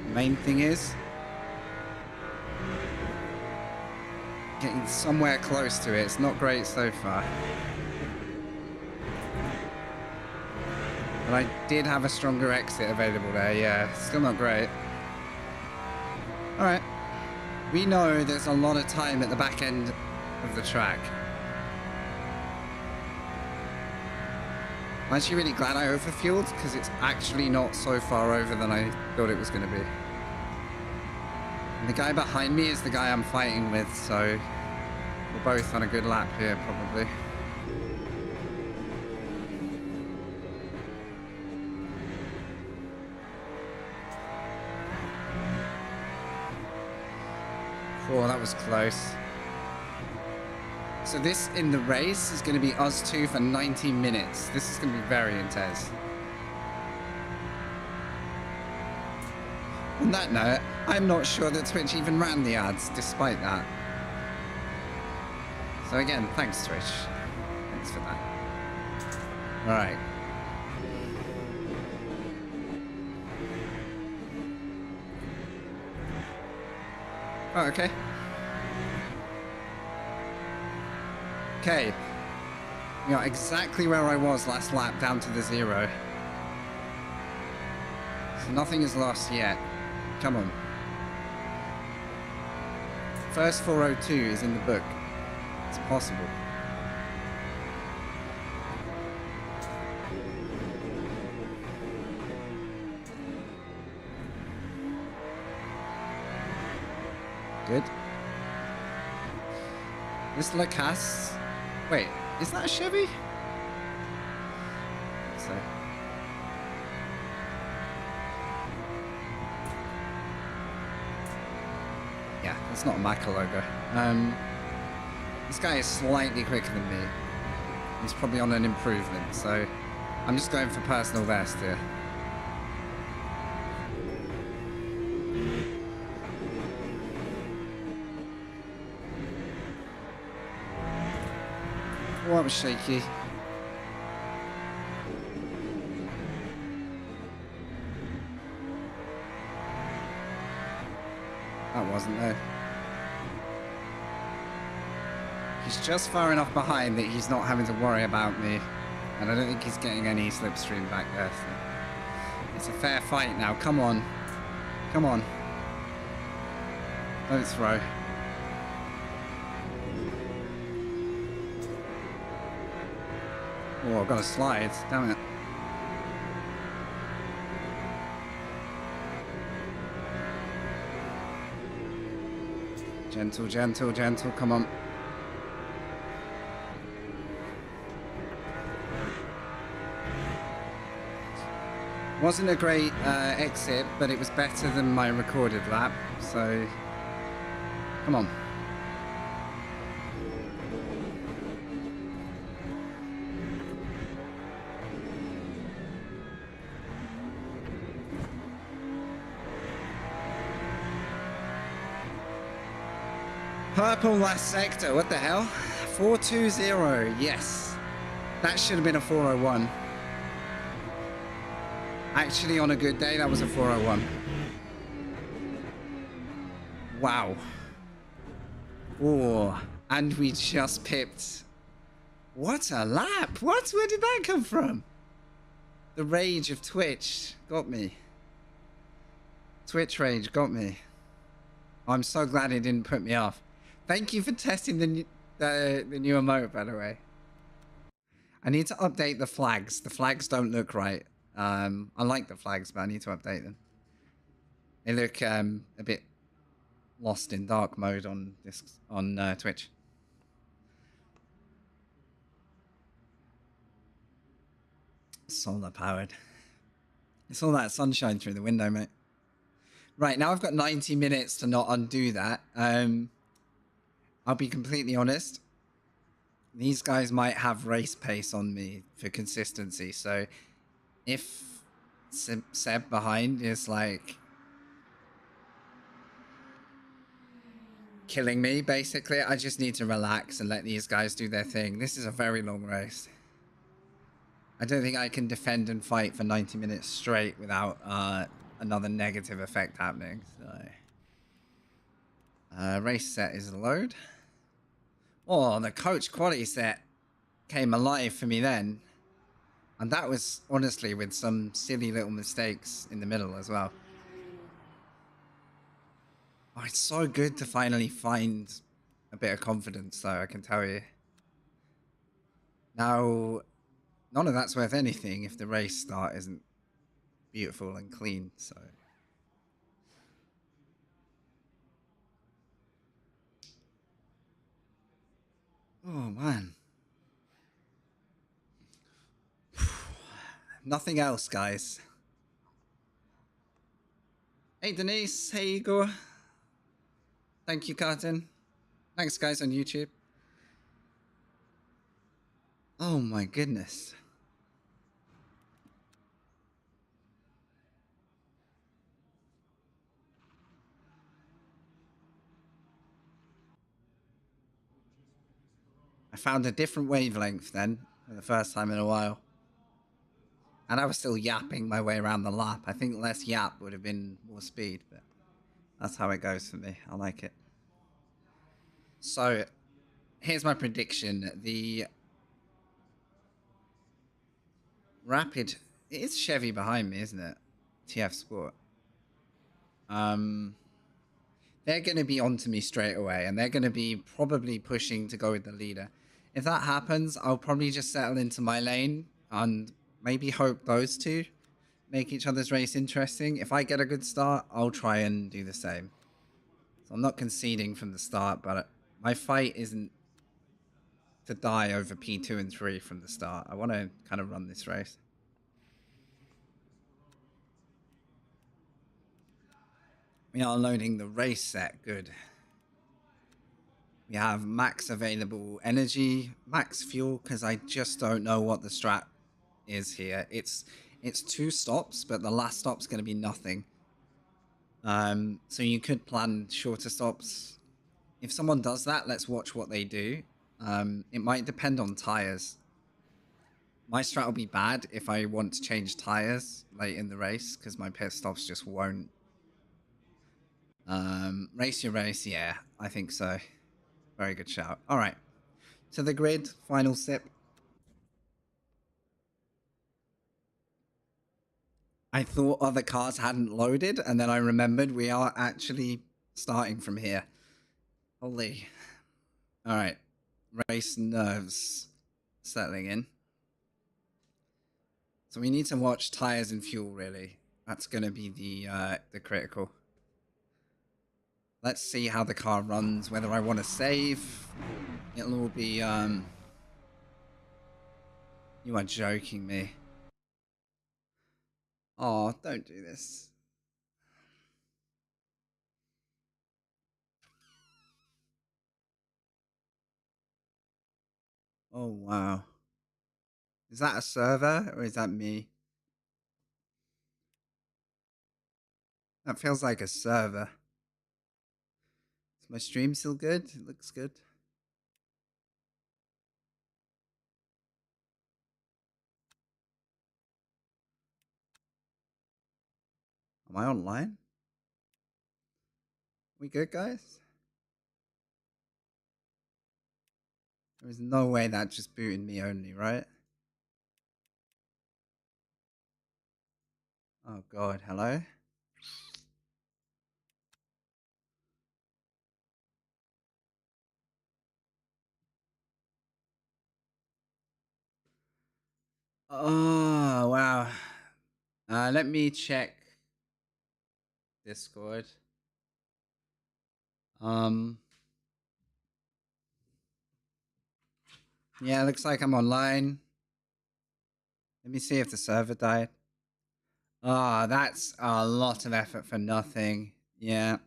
the main thing is getting somewhere close to it. It's not great so far, but I did have a stronger exit available there. Yeah, still not great. All right, we know there's a lot of time at the back end of the track. I'm actually really glad I overfueled because it's actually not so far over than I thought it was going to be. And the guy behind me is the guy I'm fighting with, so we're both on a good lap here probably. Oh, that was close. So this in the race is going to be us two for 90 minutes. This is going to be very intense. On that note, I'm not sure that Twitch even ran the ads despite that. So again, thanks Twitch. Thanks for that. Alright. Oh, okay. Okay, we are exactly where I was last lap, down to the 0. So nothing is lost yet. Come on. First 402 is in the book. It's possible. Good. This Lacasse. Wait, is that a Chevy? So. Yeah, it's not a Macca logo. This guy is slightly quicker than me. He's probably on an improvement, so I'm just going for personal best here. Oh, that was shaky. That wasn't there. He's just far enough behind that he's not having to worry about me. And I don't think he's getting any slipstream back there. So it's a fair fight now. Come on. Come on. Don't throw. Oh, I've got to slide. Damn it. Gentle, gentle, gentle. Come on. Wasn't a great exit, but it was better than my recorded lap. So, come on. Purple last sector, what the hell? 420, yes. That should have been a 401. Actually, on a good day, that was a 401. Wow. Oh, and we just pipped. What a lap. What? Where did that come from? The rage of Twitch got me. Twitch rage got me. I'm so glad it didn't put me off. Thank you for testing the new emote, by the way. I need to update the flags. The flags don't look right. I like the flags, but I need to update them. They look a bit lost in dark mode on Twitch. Solar powered. It's all that sunshine through the window, mate. Right, now I've got 90 minutes to not undo that. I'll be completely honest. These guys might have race pace on me for consistency. So if Seb behind is like killing me, basically, I just need to relax and let these guys do their thing. This is a very long race. I don't think I can defend and fight for 90 minutes straight without another negative effect happening. So, race set is load. Oh, the coach quality set came alive for me then. And that was honestly with some silly little mistakes in the middle as well. Oh, it's so good to finally find a bit of confidence, though, I can tell you. Now, none of that's worth anything if the race start isn't beautiful and clean, so... Oh, man. Nothing else, guys. Hey, Denise. Hey, Igor. Thank you, Carton. Thanks, guys, on YouTube. Oh, my goodness. I found a different wavelength then, for the first time in a while. And I was still yapping my way around the lap. I think less yap would have been more speed, but that's how it goes for me. I like it. So, here's my prediction. The Rapid... It's Chevy behind me, isn't it? TF Sport. They're going to be onto me straight away, and they're going to be probably pushing to go with the leader. If that happens, I'll probably just settle into my lane and maybe hope those two make each other's race interesting. If I get a good start, I'll try and do the same. So I'm not conceding from the start, but my fight isn't to die over P2 and 3 from the start. I want to kind of run this race. We are loading the race set. Good. We have max available energy, max fuel, because I just don't know what the strat is here. It's 2 stops, but the last stop's going to be nothing. So you could plan shorter stops. If someone does that, let's watch what they do. It might depend on tires. My strat will be bad if I want to change tires late in the race, because my pit stops just won't. Race your race, yeah, I think so. Very good shout. All right, to the grid, final sip. I thought other cars hadn't loaded, and then I remembered we are actually starting from here. Holy. All right, race nerves settling in. So we need to watch tires and fuel, really. That's going to be the critical. Let's see how the car runs, whether I want to save. It'll all be, You are joking me. Oh, don't do this. Oh, wow. Is that a server, or is that me? That feels like a server. Is my stream still good? It looks good. Am I online? We good, guys? There is no way that just booted me only, right? Oh god, hello? Oh, wow. Let me check Discord. Yeah, looks like I'm online. Let me see if the server died. Ah, that's a lot of effort for nothing. Yeah.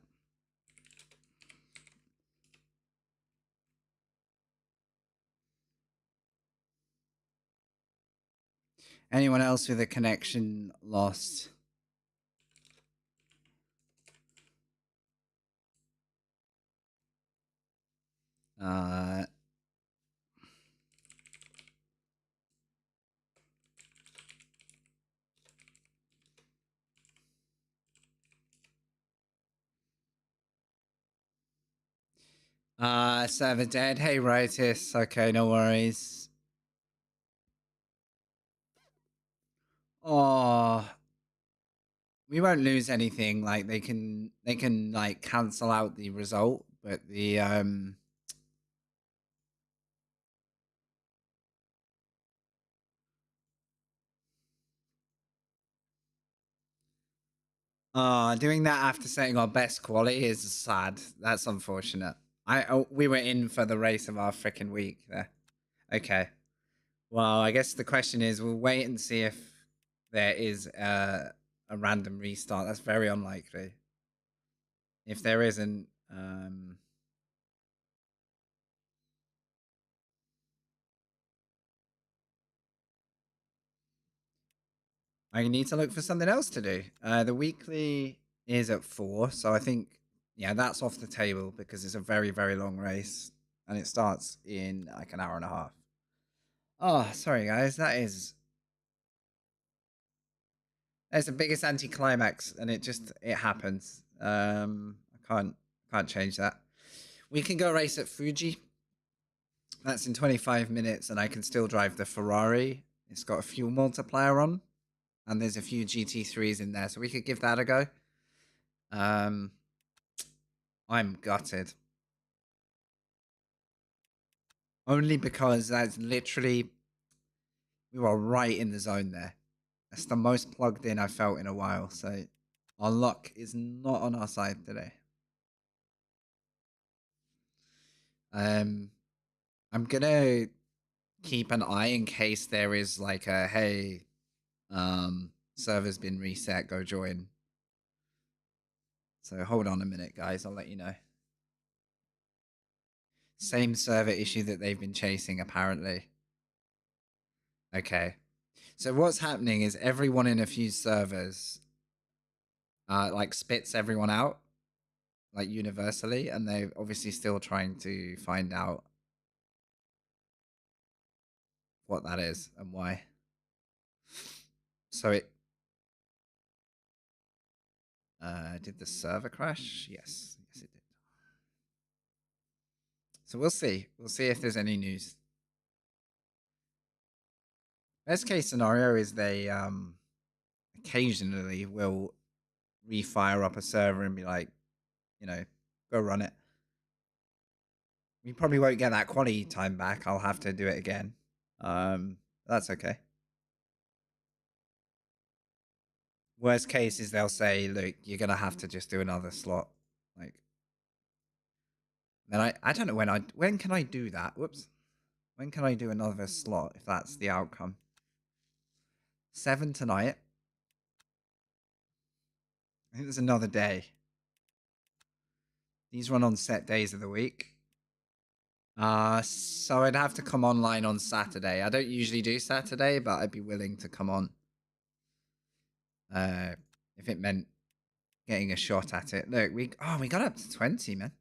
Anyone else with a connection lost? Server dead. Hey, Rightus. Okay, no worries. Oh, we won't lose anything. Like they can like cancel out the result, but the doing that after setting our best quality is sad. That's unfortunate. We were in for the race of our freaking week there. Okay. Well, I guess the question is, we'll wait and see if there is a random restart. That's very unlikely. If there isn't, I need to look for something else to do. The weekly is at 4, so I think, yeah, that's off the table because it's a very, very long race and it starts in like an hour and a half. Oh, sorry guys, that's the biggest anticlimax, and it happens. I can't change that. We can go race at Fuji. That's in 25 minutes, and I can still drive the Ferrari. It's got a fuel multiplier on. and there's a few GT3s in there, so we could give that a go. I'm gutted. Only because that's literally, we were right in the zone there. That's the most plugged in I felt in a while, so our luck is not on our side today. I'm gonna keep an eye in case there is like a, hey, server's been reset, go join. So hold on a minute, guys, I'll let you know. Same server issue that they've been chasing, apparently. Okay. So what's happening is everyone in a few servers like spits everyone out, like universally, and they're obviously still trying to find out what that is and why. So it did the server crash? Yes. Yes, it did. So we'll see. We'll see if there's any news. Best case scenario is they occasionally will refire up a server and be like, you know, go run it. We probably won't get that quality time back. I'll have to do it again. That's okay. Worst case is they'll say, look, you're gonna have to just do another slot. Like, then I don't know when can I do that? Whoops. When can I do another slot if that's the outcome? 7 tonight. I think there's another day. These run on set days of the week. So I'd have to come online on Saturday. I don't usually do Saturday, but I'd be willing to come on. If it meant getting a shot at it. Look, we got up to 20, man.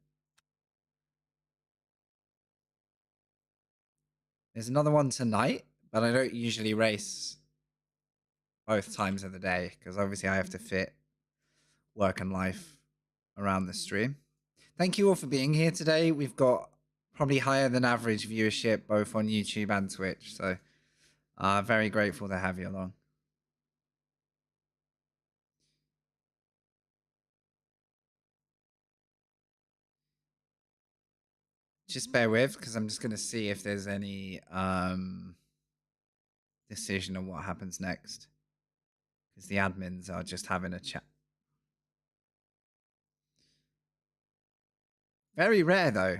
There's another one tonight, but I don't usually race both times of the day because obviously I have to fit work and life around the stream. Thank you all for being here today. We've got probably higher than average viewership both on YouTube and Twitch, so very grateful to have you along. Just bear with, because I'm just going to see if there's any decision on what happens next. Because the admins are just having a chat. Very rare, though.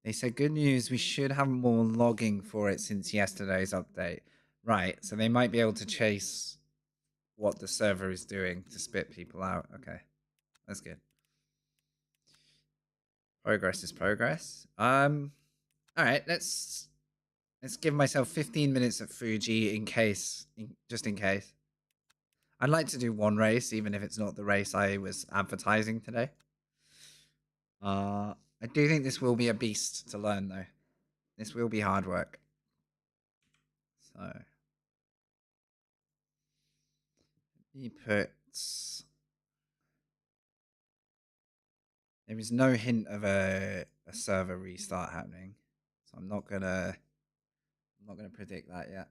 They said, good news, we should have more logging for it since yesterday's update. Right, so they might be able to chase what the server is doing to spit people out. Okay, that's good. Progress is progress. All right, let's give myself 15 minutes at Fuji in case, just in case. I'd like to do one race, even if it's not the race I was advertising today. I do think this will be a beast to learn, though. This will be hard work. So, he puts... There is no hint of a server restart happening, so I'm not gonna predict that yet.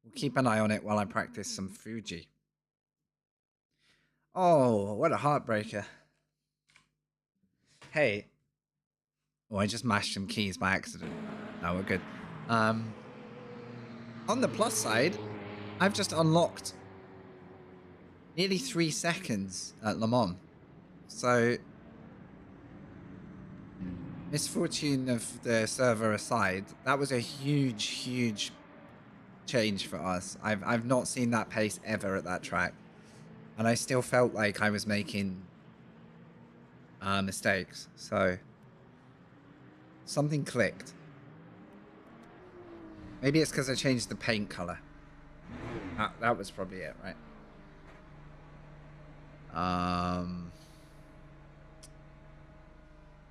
We'll keep an eye on it while I practice some Fuji. Oh, what a heartbreaker! Hey, oh, I just mashed some keys by accident. No, we're good. On the plus side, I've just unlocked nearly 3 seconds at Le Mans. So, misfortune of the server aside, that was a huge, huge change for us. I've not seen that pace ever at that track. And I still felt like I was making mistakes. So, something clicked. Maybe it's because I changed the paint color. That was probably it, right?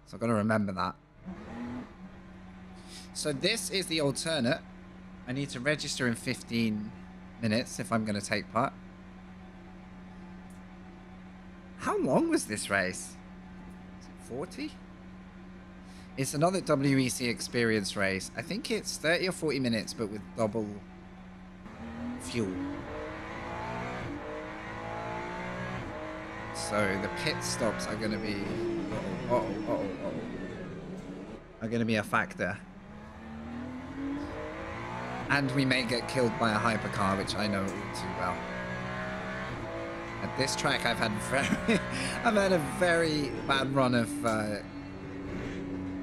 So I've got to remember that. So this is the alternate. I need to register in 15 minutes if I'm going to take part. How long was this race? Is it 40? It's another WEC experience race. I think it's 30 or 40 minutes, but with double fuel. So the pit stops are going to be are going to be a factor. And we may get killed by a hypercar, which I know all too well. At this track, I've had a very bad run of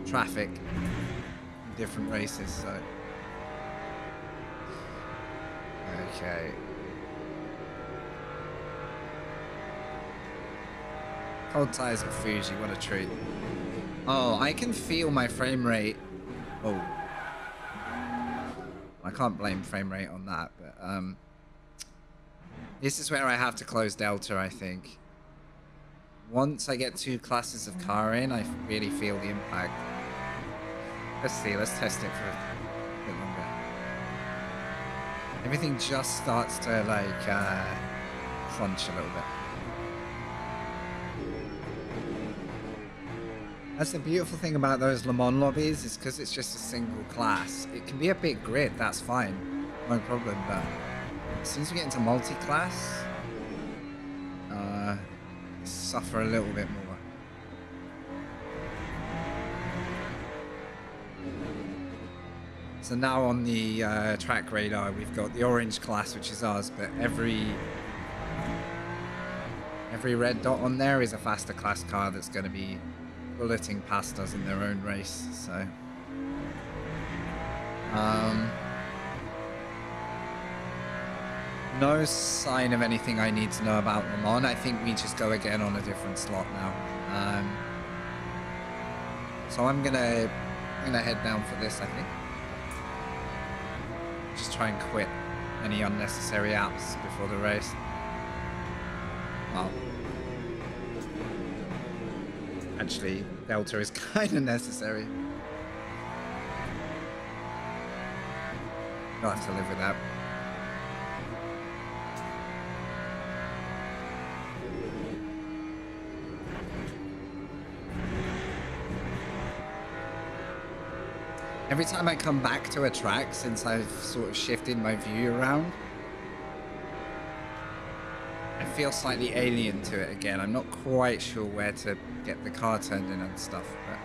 traffic in different races. So okay. Cold tires at Fuji, what a treat. Oh, I can feel my frame rate. Oh. I can't blame frame rate on that, but this is where I have to close Delta, I think. Once I get 2 classes of car in, I really feel the impact. Let's see, let's test it for a bit longer. Everything just starts to like crunch a little bit. That's the beautiful thing about those Le Mans lobbies, is because it's just a single class. It can be a big grid, that's fine, no problem, but as soon as we get into multi-class, suffer a little bit more. So now on the track radar, we've got the orange class, which is ours, but every red dot on there is a faster class car that's going to be bulleting past us in their own race. So no sign of anything I need to know about Le Mans. I think we just go again on a different slot now. So I'm gonna head down for this, I think. Just try and quit any unnecessary apps before the race. Well, actually, Delta is kind of necessary. You'll have to live with that. Every time I come back to a track, since I've sort of shifted my view around, I feel slightly alien to it again. I'm not quite sure where to get the car turned in and stuff, but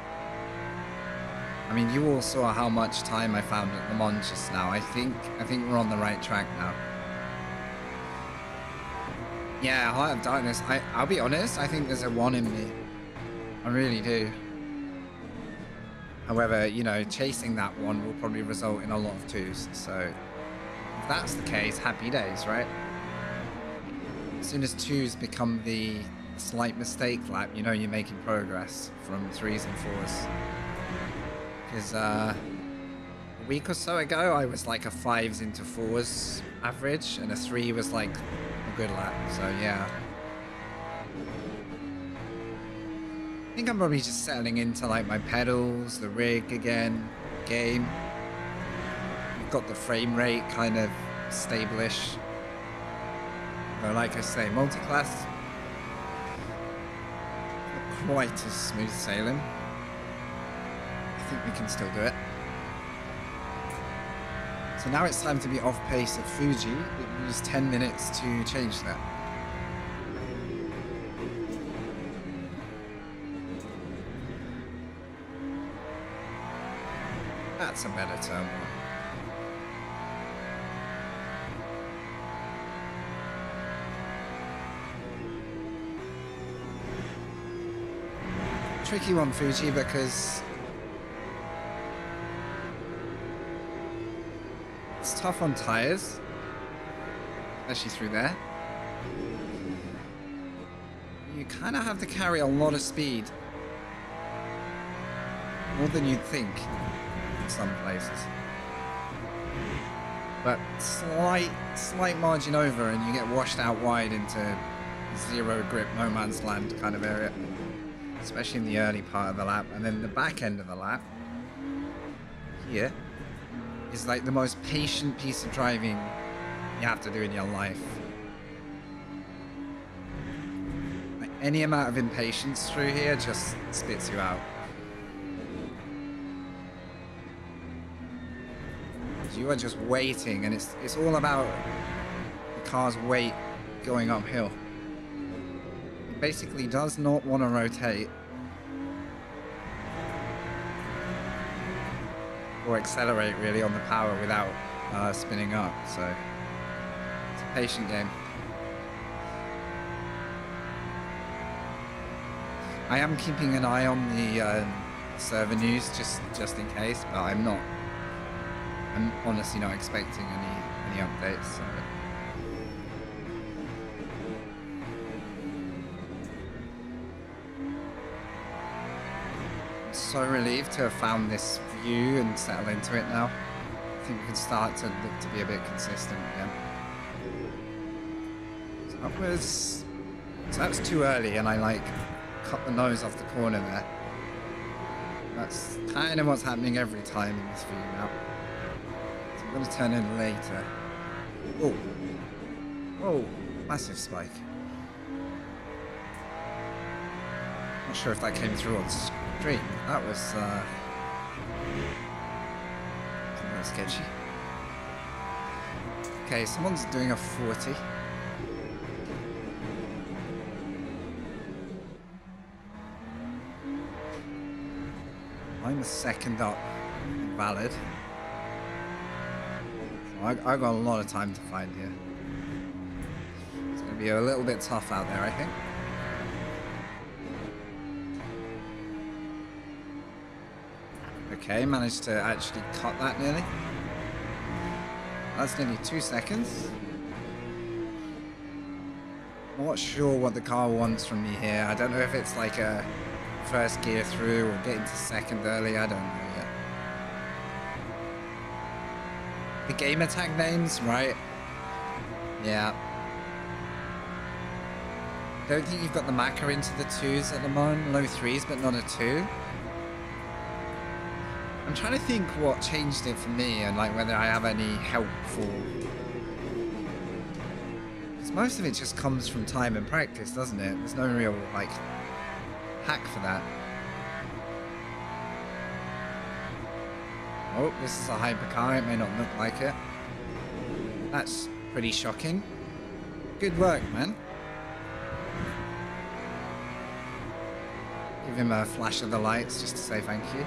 I mean, you all saw how much time I found at Le Mans just now. I think we're on the right track now. Yeah, Heart of Darkness. I'll be honest, I think there's a 1 in me. I really do. However, you know, chasing that 1 will probably result in a lot of 2s. So if that's the case, happy days, right? As soon as 2s become the slight mistake lap, you know you're making progress from 3s and 4s. Because a week or so ago, I was like a 5s into 4s average, and a 3 was like a good lap. So yeah. I think I'm probably just settling into like my pedals, the rig again, game. We've got the frame rate kind of stable-ish. But like I say, multi-class, not quite as smooth sailing. I think we can still do it. So now it's time to be off pace at Fuji. It used 10 minutes to change that. That's a better turn one. Tricky one, Fuji, because it's tough on tires, especially through there. You kind of have to carry a lot of speed, more than you'd think in some places. But slight margin over, and you get washed out wide into zero grip, no man's land kind of area. Especially in the early part of the lap, and then the back end of the lap here is like the most patient piece of driving you have to do in your life. Like any amount of impatience through here just spits you out. you are just waiting, and it's all about the car's weight going uphill. It basically does not want to rotate or accelerate really on the power without spinning up, so it's a patient game. I am keeping an eye on the server news just in case, but I'm honestly not expecting any updates. So. I'm so relieved to have found this view and settle into it now. I think we can start to look to be a bit consistent again. So that was too early, and I like cut the nose off the corner there. That's kind of what's happening every time in this view now. So I'm going to turn in later. Oh, oh, massive spike. Not sure if that came through on stream. That was a little sketchy. Okay, someone's doing a 40. I'm a second up, valid. So I got a lot of time to find here. It's going to be a little bit tough out there, I think. Okay, managed to actually cut that nearly. That's nearly 2 seconds. Not sure what the car wants from me here. I don't know if it's like a first gear through or get into second early, I don't know yet. The gamer tag names, right? Yeah. Don't think you've got the Macca into the 2s at the moment, low 3s but not a 2. I'm trying to think what changed it for me and like whether I have any helpful... Because most of it just comes from time and practice, doesn't it? There's no real like hack for that. Oh, this is a hypercar, it may not look like it. That's pretty shocking. Good work, man. Give him a flash of the lights just to say thank you.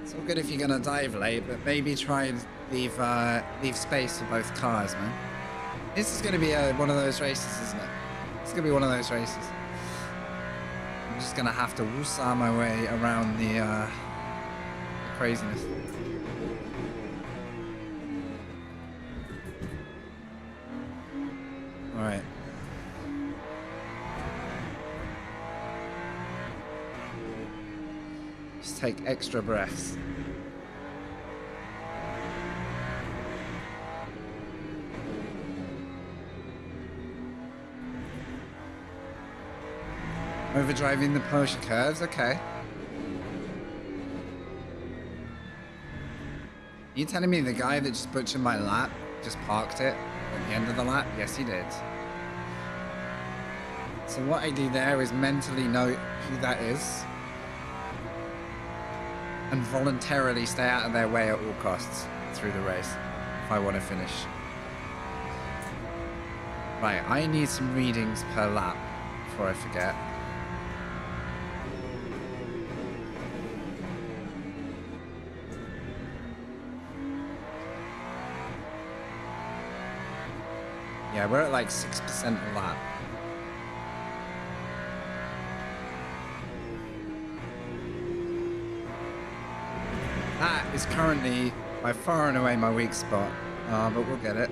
It's all good if you're gonna dive late, but maybe try and leave space for both cars, man. This is going to be one of those races, isn't it? It's going to be one of those races. I'm just going to have to woosah my way around the craziness. Alright. Just take extra breaths. Overdriving the Porsche curves, okay. Are you telling me the guy that just butchered my lap just parked it at the end of the lap? Yes, he did. So what I do there is mentally note who that is and voluntarily stay out of their way at all costs through the race if I want to finish. Right, I need some readings per lap before I forget. Yeah, we're at like 6% a lap. That is currently by far and away my weak spot, but we'll get it.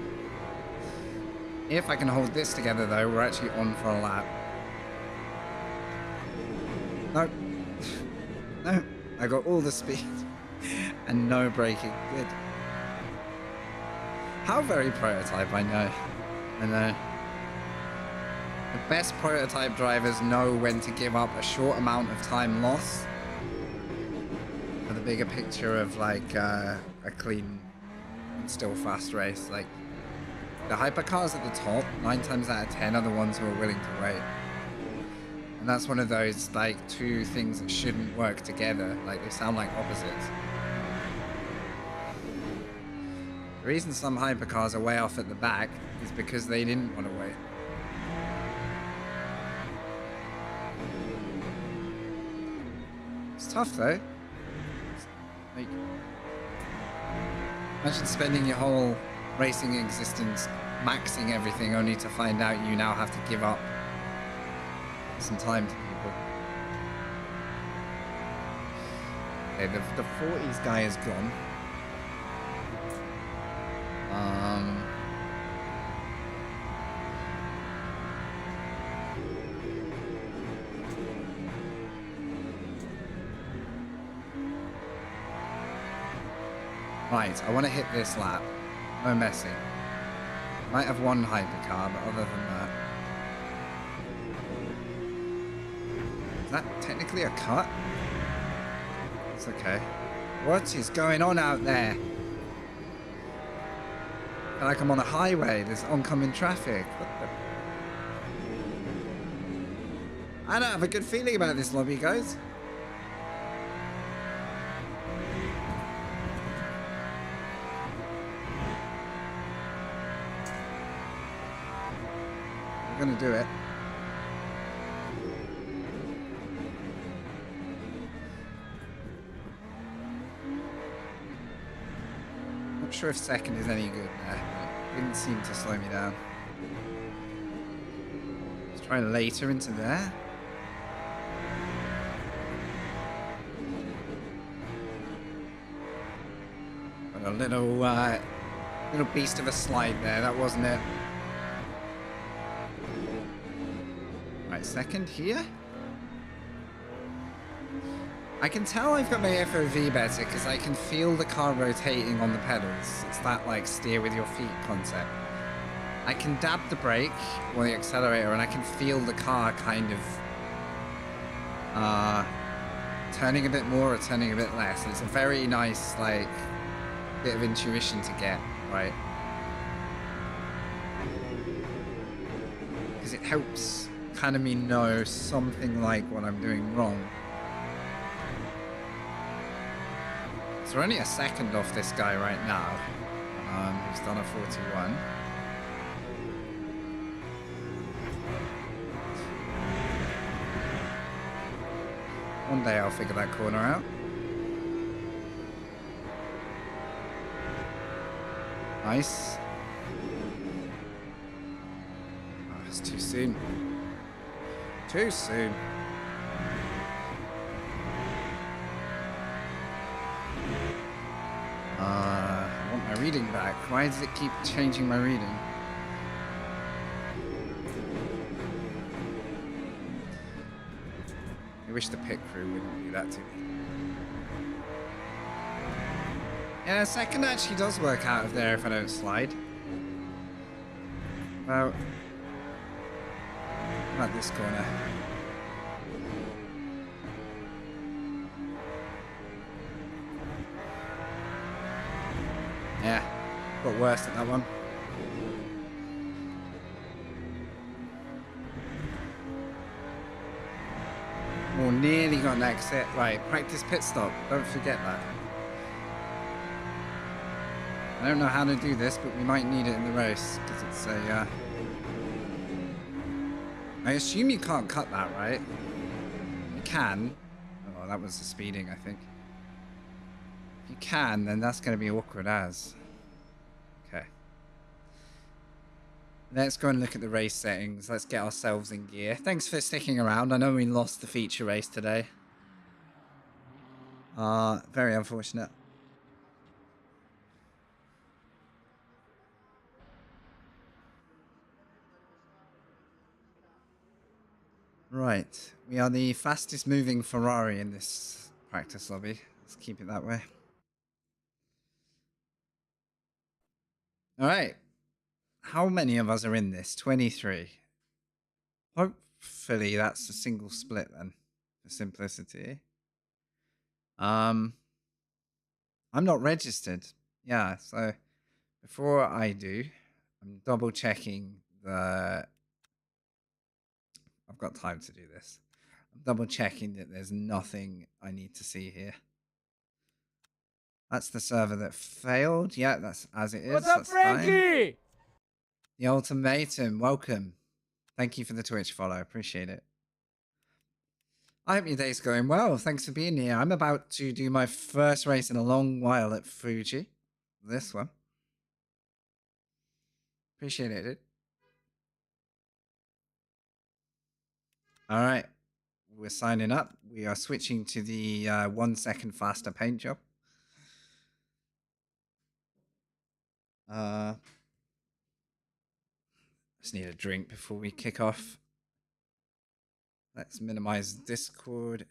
If I can hold this together though, we're actually on for a lap. Nope. No, I got all the speed and no braking. Good. How very prototype, I know. I know. The best prototype drivers know when to give up a short amount of time loss for the bigger picture of like a clean and still fast race. Like the hypercars at the top, 9 times out of 10 are the ones who are willing to wait. And that's one of those, like, two things that shouldn't work together. Like, they sound like opposites. The reason some hypercars are way off at the back is because they didn't want to wait. It's tough, though. Like, imagine spending your whole racing existence maxing everything only to find out you now have to give up some time to people. Okay, the 40s guy is gone. Right, I want to hit this lap. No messing. Might have one hypercar, but other than that... Is that technically a cut? It's okay. What is going on out there? I feel like I'm on a highway. There's oncoming traffic. What the... I don't have a good feeling about this lobby, guys. We're gonna do it. Not sure if second is any good there. It didn't seem to slow me down. Let's try later into there. Got a little beast of a slide there. That wasn't it. Right, second here. I can tell I've got my FOV better because I can feel the car rotating on the pedals. It's that, like, steer with your feet concept. I can dab the brake or the accelerator and I can feel the car kind of turning a bit more or turning a bit less. And it's a very nice, like, bit of intuition to get, right? Because it helps kind of me know something like what I'm doing wrong. So we're only a second off this guy right now. He's done a 41. One day I'll figure that corner out. Nice. Oh, it's too soon. Too soon. I want my reading back. Why does it keep changing my reading? I wish the pit crew wouldn't do that to me. Yeah, second actually does work out of there if I don't slide. Well, not this corner. Yeah, got worse at that one. Oh, nearly got an exit. Right, practice pit stop. Don't forget that. I don't know how to do this, but we might need it in the race because it's a. I assume you can't cut that, right? You can. Oh, that was the speeding, I think. If you can, then that's going to be awkward as. Okay. Let's go and look at the race settings. Let's get ourselves in gear. Thanks for sticking around. I know we lost the feature race today. Very unfortunate. Right. We are the fastest moving Ferrari in this practice lobby. Let's keep it that way. All right. How many of us are in this? 23. Hopefully that's a single split then, for simplicity. I'm not registered. Yeah, so before I do, I'm double checking the... I've got time to do this. double checking that there's nothing I need to see here. That's the server that failed. Yeah, that's as it is. What's up, that's Frankie? fine. The Ultimatum, welcome. Thank you for the Twitch follow. Appreciate it. I hope your day's going well. Thanks for being here. I'm about to do my first race in a long while at Fuji. This one. Appreciate it, dude. All right. We're signing up. We are switching to the 1 second faster paint job. Just need a drink before we kick off. Let's minimize Discord.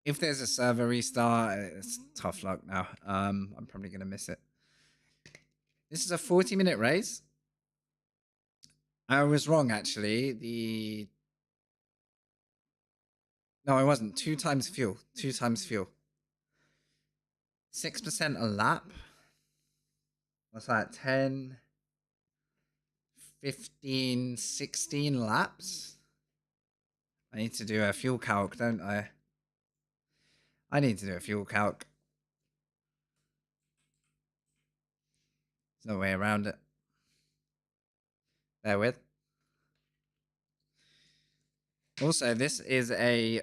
If there's a server restart, it's tough luck now. I'm probably going to miss it. This is a 40-minute race. I was wrong, actually. No, I wasn't. 2 times fuel. 2 times fuel. 6% a lap. What's that? 10, 15, 16 laps? I need to do a fuel calc, don't I? I need to do a fuel calc. There's no way around it. Bear with. Also, this is a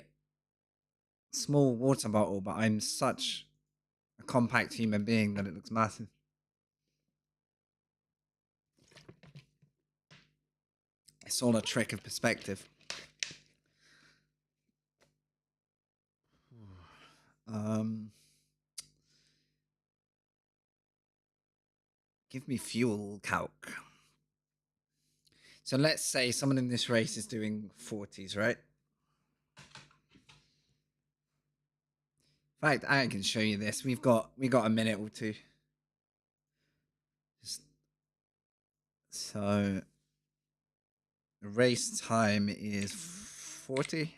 small water bottle, but I'm such a compact human being that it looks massive. It's all a trick of perspective. Give me fuel calc. So let's say someone in this race is doing 40s, right? In fact, I can show you this. We got a minute or two. So the race time is 40.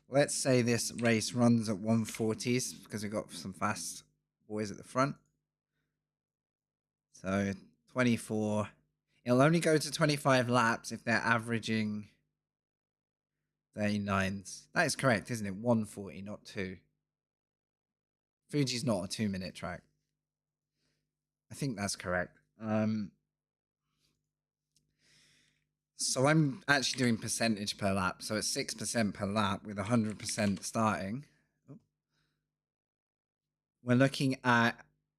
Let's say this race runs at 140s because we've got some fast boys at the front. So 24. It'll only go to 25 laps if they're averaging 39s. That is correct, isn't it? 140, not 2. Fuji's not a 2-minute track. I think that's correct. So I'm actually doing percentage per lap. So it's 6% per lap with 100% starting. We're looking at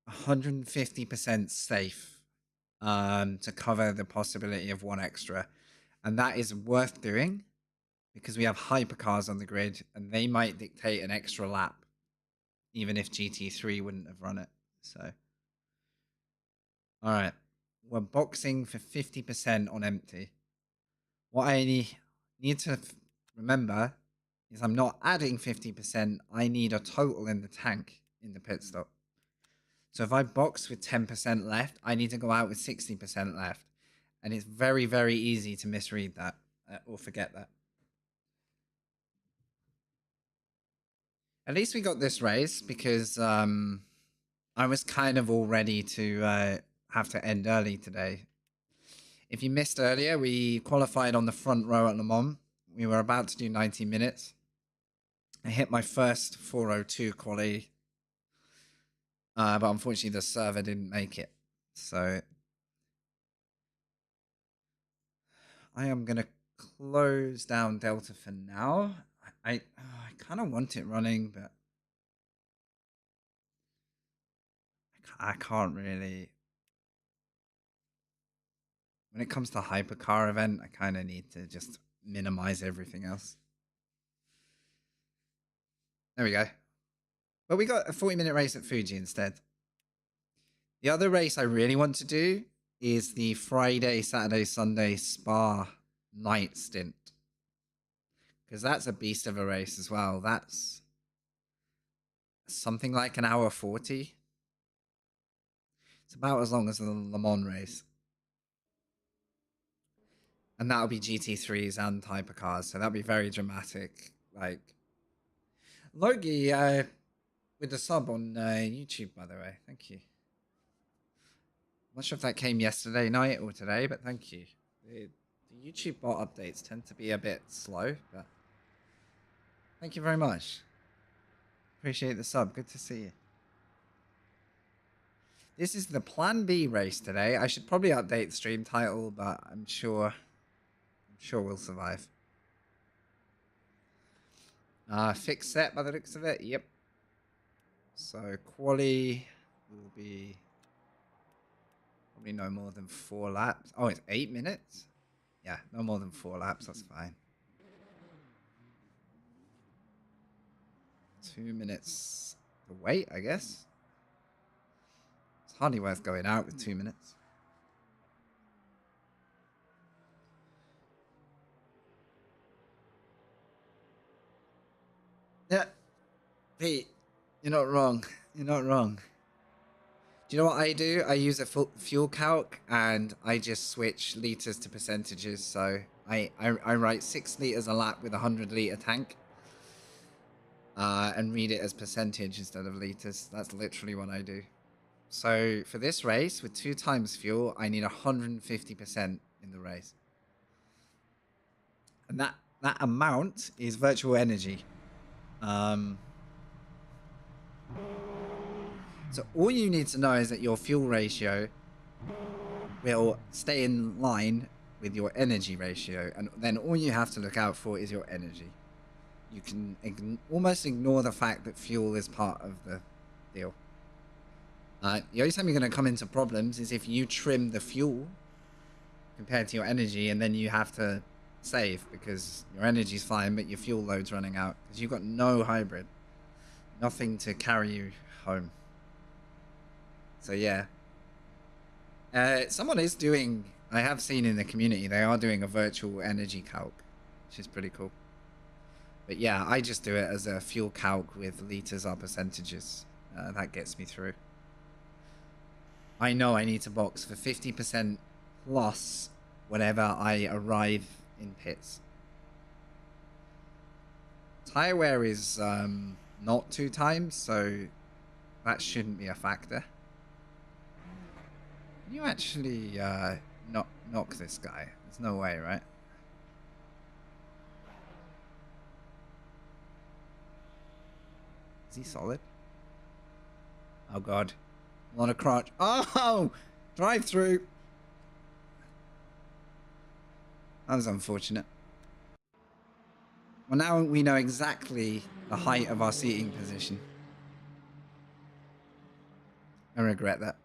150% safe to cover the possibility of 1 extra. And that is worth doing because we have hypercars on the grid and they might dictate an extra lap even if GT3 wouldn't have run it. So, all right. We're boxing for 50% on empty. What I need to remember is I'm not adding 50%. I need a total in the tank in the pit stop. So if I box with 10% left, I need to go out with 60% left. And it's very, very easy to misread that or forget that. At least we got this race because I was kind of all ready to have to end early today. If you missed earlier, we qualified on the front row at Le Mans. We were about to do 90 minutes. I hit my first 402 quali, but unfortunately the server didn't make it. So I am going to close down Delta for now. I kind of want it running, but I can't really. When it comes to hypercar event, I kind of need to just minimize everything else. There we go. But we got a 40-minute race at Fuji instead. The other race I really want to do is the Friday, Saturday, Sunday Spa night stint. Because that's a beast of a race as well. That's something like 1 hour 40. It's about as long as the Le Mans race. And that'll be GT3s and hypercars. So that'll be very dramatic. Like, Logie, with the sub on YouTube, by the way. Thank you. I'm not sure if that came yesterday night or today, but thank you. The YouTube bot updates tend to be a bit slow, but thank you very much. Appreciate the sub. Good to see you. This is the Plan B race today. I should probably update the stream title, but I'm sure we'll survive. Fixed set by the looks of it. Yep. So quali will be probably no more than 4 laps. Oh, it's 8 minutes? Yeah, no more than 4 laps. That's fine. 2 minutes to wait, I guess. It's hardly worth going out with 2 minutes. Yeah. Pete, you're not wrong. You're not wrong. Do you know what I do? I use a fuel calc and I just switch liters to percentages. So I write 6 liters a lap with a 100-liter tank. And read it as percentage instead of liters. That's literally what I do. So for this race, with 2 times fuel, I need 150% in the race. And that amount is virtual energy. So all you need to know is that your fuel ratio will stay in line with your energy ratio. And then all you have to look out for is your energy. You can almost ignore the fact that fuel is part of the deal. The only time you're going to come into problems is if you trim the fuel compared to your energy, and then you have to save because your energy's fine, but your fuel load's running out because you've got no hybrid, nothing to carry you home. So yeah, someone is doing. I have seen in the community they are doing a virtual energy calc, which is pretty cool. But yeah, I just do it as a fuel calc with liters or percentages. That gets me through. I know I need to box for 50% plus whenever I arrive in pits. Tire wear is not 2 times, so that shouldn't be a factor. Can you actually knock this guy? There's no way, right? Is he solid? Oh god. A lot of crotch. Oh! Drive through! That was unfortunate. Well, now we know exactly the height of our seating position. I regret that.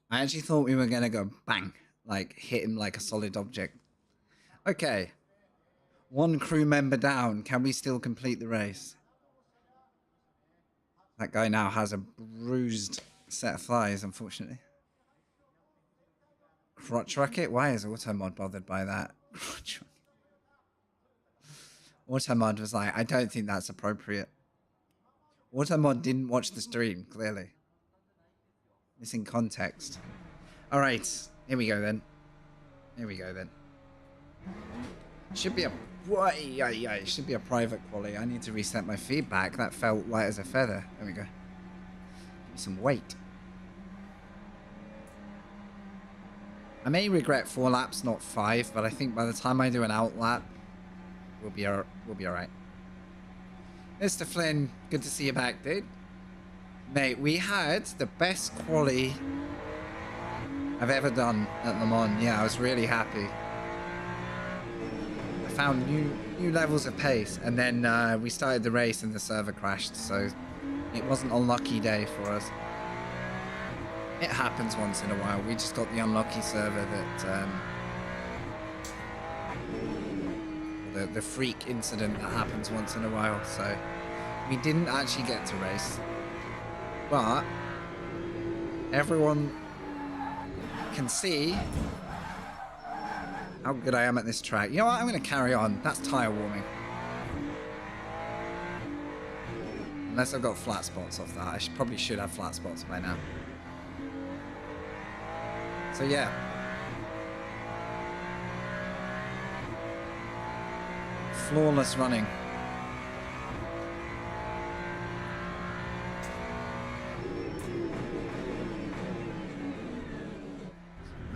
I actually thought we were going to go bang. Like, hit him like a solid object. Okay. 1 crew member down. Can we still complete the race? That guy now has a bruised set of thighs, unfortunately. Crotch rocket? Why is Automod bothered by that? Crotch rocket. Automod was like, I don't think that's appropriate. Automod didn't watch the stream, clearly. Missing context. Alright, here we go then. Here we go then. Should be a... It should be a private quali. I need to reset my feedback. That felt light as a feather. There we go. Give me some weight. I may regret 4 laps, not 5, but I think by the time I do an out lap, we'll be alright. Mr. Flynn, good to see you back, dude. Mate, we had the best quali I've ever done at Le Mans. Yeah, I was really happy. I found new levels of pace, and then we started the race and the server crashed, so it wasn't a lucky day for us. It happens once in a while. We just got the unlucky server that... the freak incident that happens once in a while, so we didn't actually get to race. But everyone can see how good I am at this track. You know what? I'm going to carry on. That's tire warming. Unless I've got flat spots off that. I probably should have flat spots by now. So yeah. Flawless running.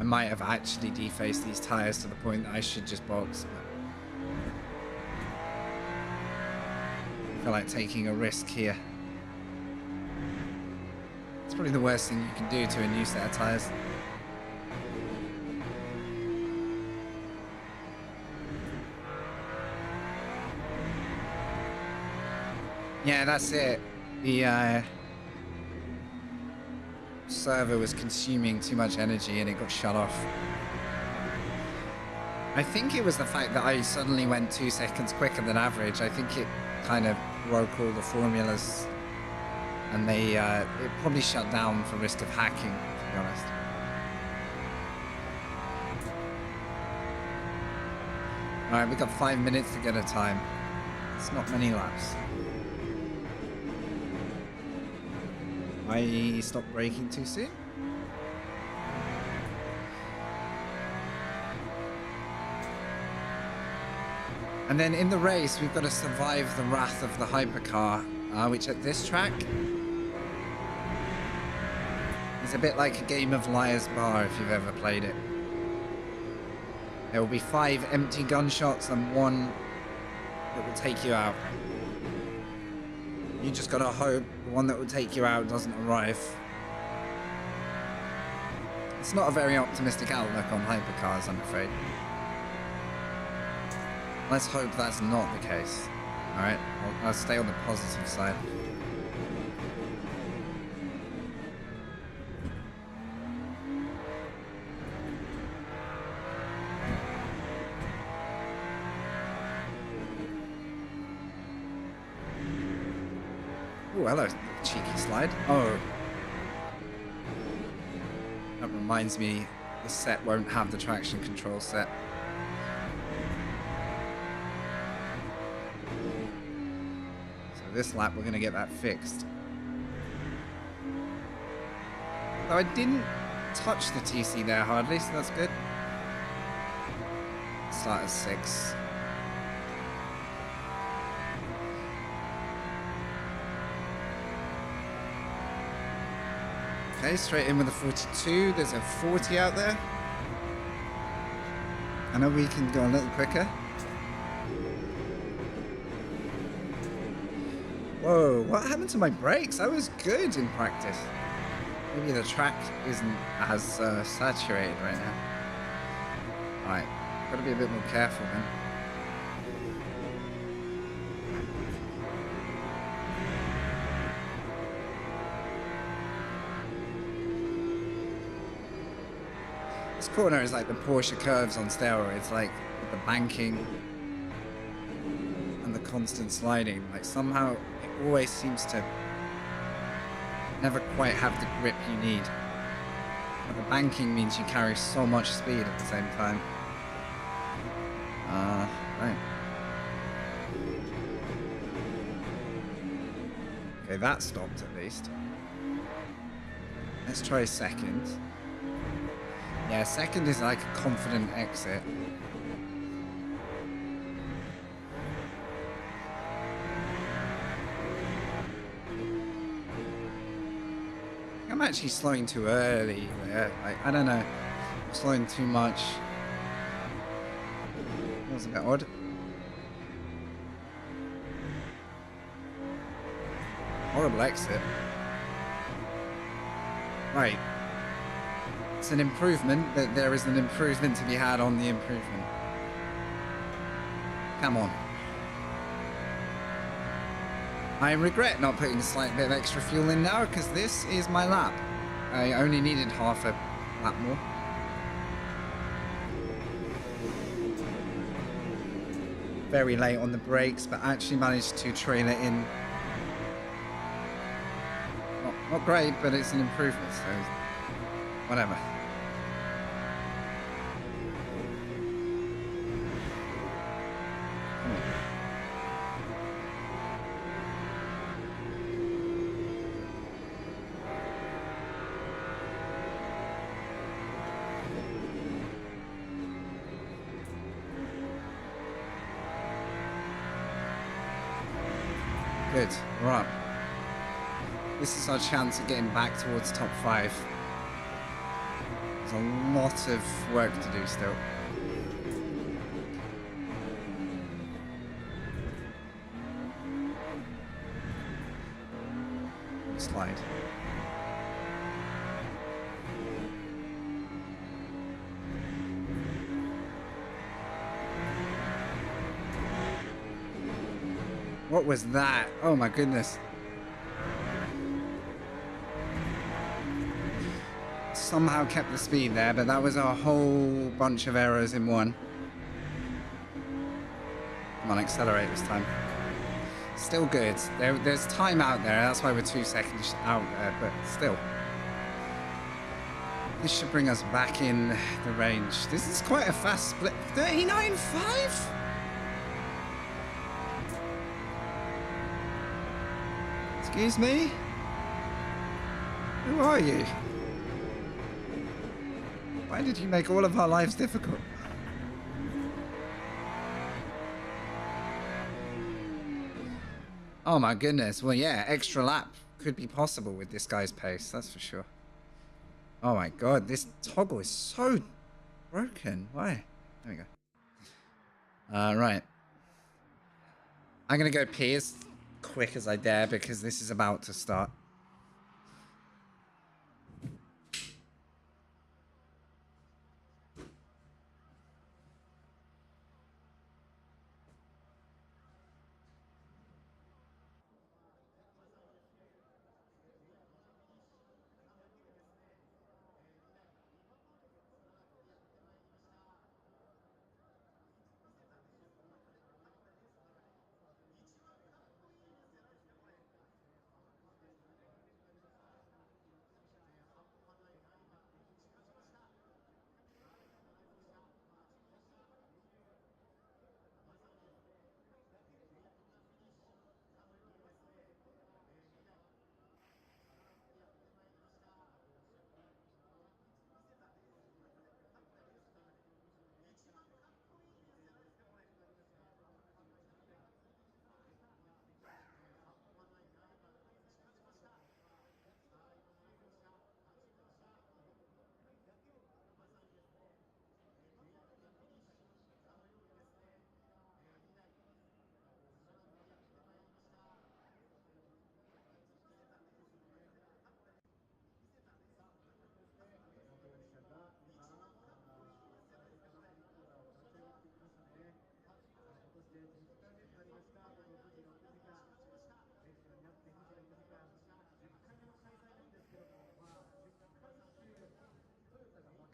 My might have actually defaced these tires to the point that I should just box. I feel like taking a risk here. It's probably the worst thing you can do to a new set of tires. Yeah, that's it. The server was consuming too much energy and it got shut off. I think it was the fact that I suddenly went 2 seconds quicker than average. I think it kind of broke all the formulas, and they it probably shut down for risk of hacking, to be honest. Alright, we've got 5 minutes to get a time. It's not many laps. I stopped braking too soon. And then in the race, we've got to survive the wrath of the hypercar, which at this track is a bit like a game of Liar's Bar if you've ever played it. There will be 5 empty gunshots and 1 that will take you out. You just gotta hope the one that will take you out doesn't arrive. It's not a very optimistic outlook on hypercars, I'm afraid. Let's hope that's not the case. Alright, I'll stay on the positive side. Oh, hello, cheeky slide. Oh. That reminds me, this set won't have the traction control set. So this lap, we're going to get that fixed. Though I didn't touch the TC there hardly, so that's good. Start at 6. Okay, straight in with the 42. There's a 40 out there. I know we can go a little quicker. Whoa, what happened to my brakes? I was good in practice. Maybe the track isn't as saturated right now. Alright, gotta be a bit more careful then. This corner is like the Porsche curves on steroids, like with the banking and the constant sliding. Like somehow it always seems to never quite have the grip you need. But the banking means you carry so much speed at the same time. Right. Okay, that stopped at least. Let's try second. Yeah, second is like a confident exit. I'm actually slowing too early there. I don't know. I'm slowing too much. Feels a bit odd. Horrible exit. Right. It's an improvement, but there is an improvement to be had on the improvement. Come on. I regret not putting a slight bit of extra fuel in now, because this is my lap. I only needed half a lap more. Very late on the brakes, but actually managed to trail it in. Not great, but it's an improvement, so whatever. Good, we're up. This is our chance of getting back towards top 5. There's a lot of work to do still. Slide. What was that? Oh my goodness. Somehow kept the speed there, but that was a whole bunch of errors in one. Come on, accelerate this time. Still good. There's time out there. That's why we're 2 seconds out there, but still. This should bring us back in the range. This is quite a fast split. 39.5? Excuse me? Who are you? Why did you make all of our lives difficult? Oh my goodness. Well, yeah, extra lap could be possible with this guy's pace, that's for sure. Oh my god, this toggle is so broken. Why? There we go. Right. I'm gonna go pee as quick as I dare because this is about to start.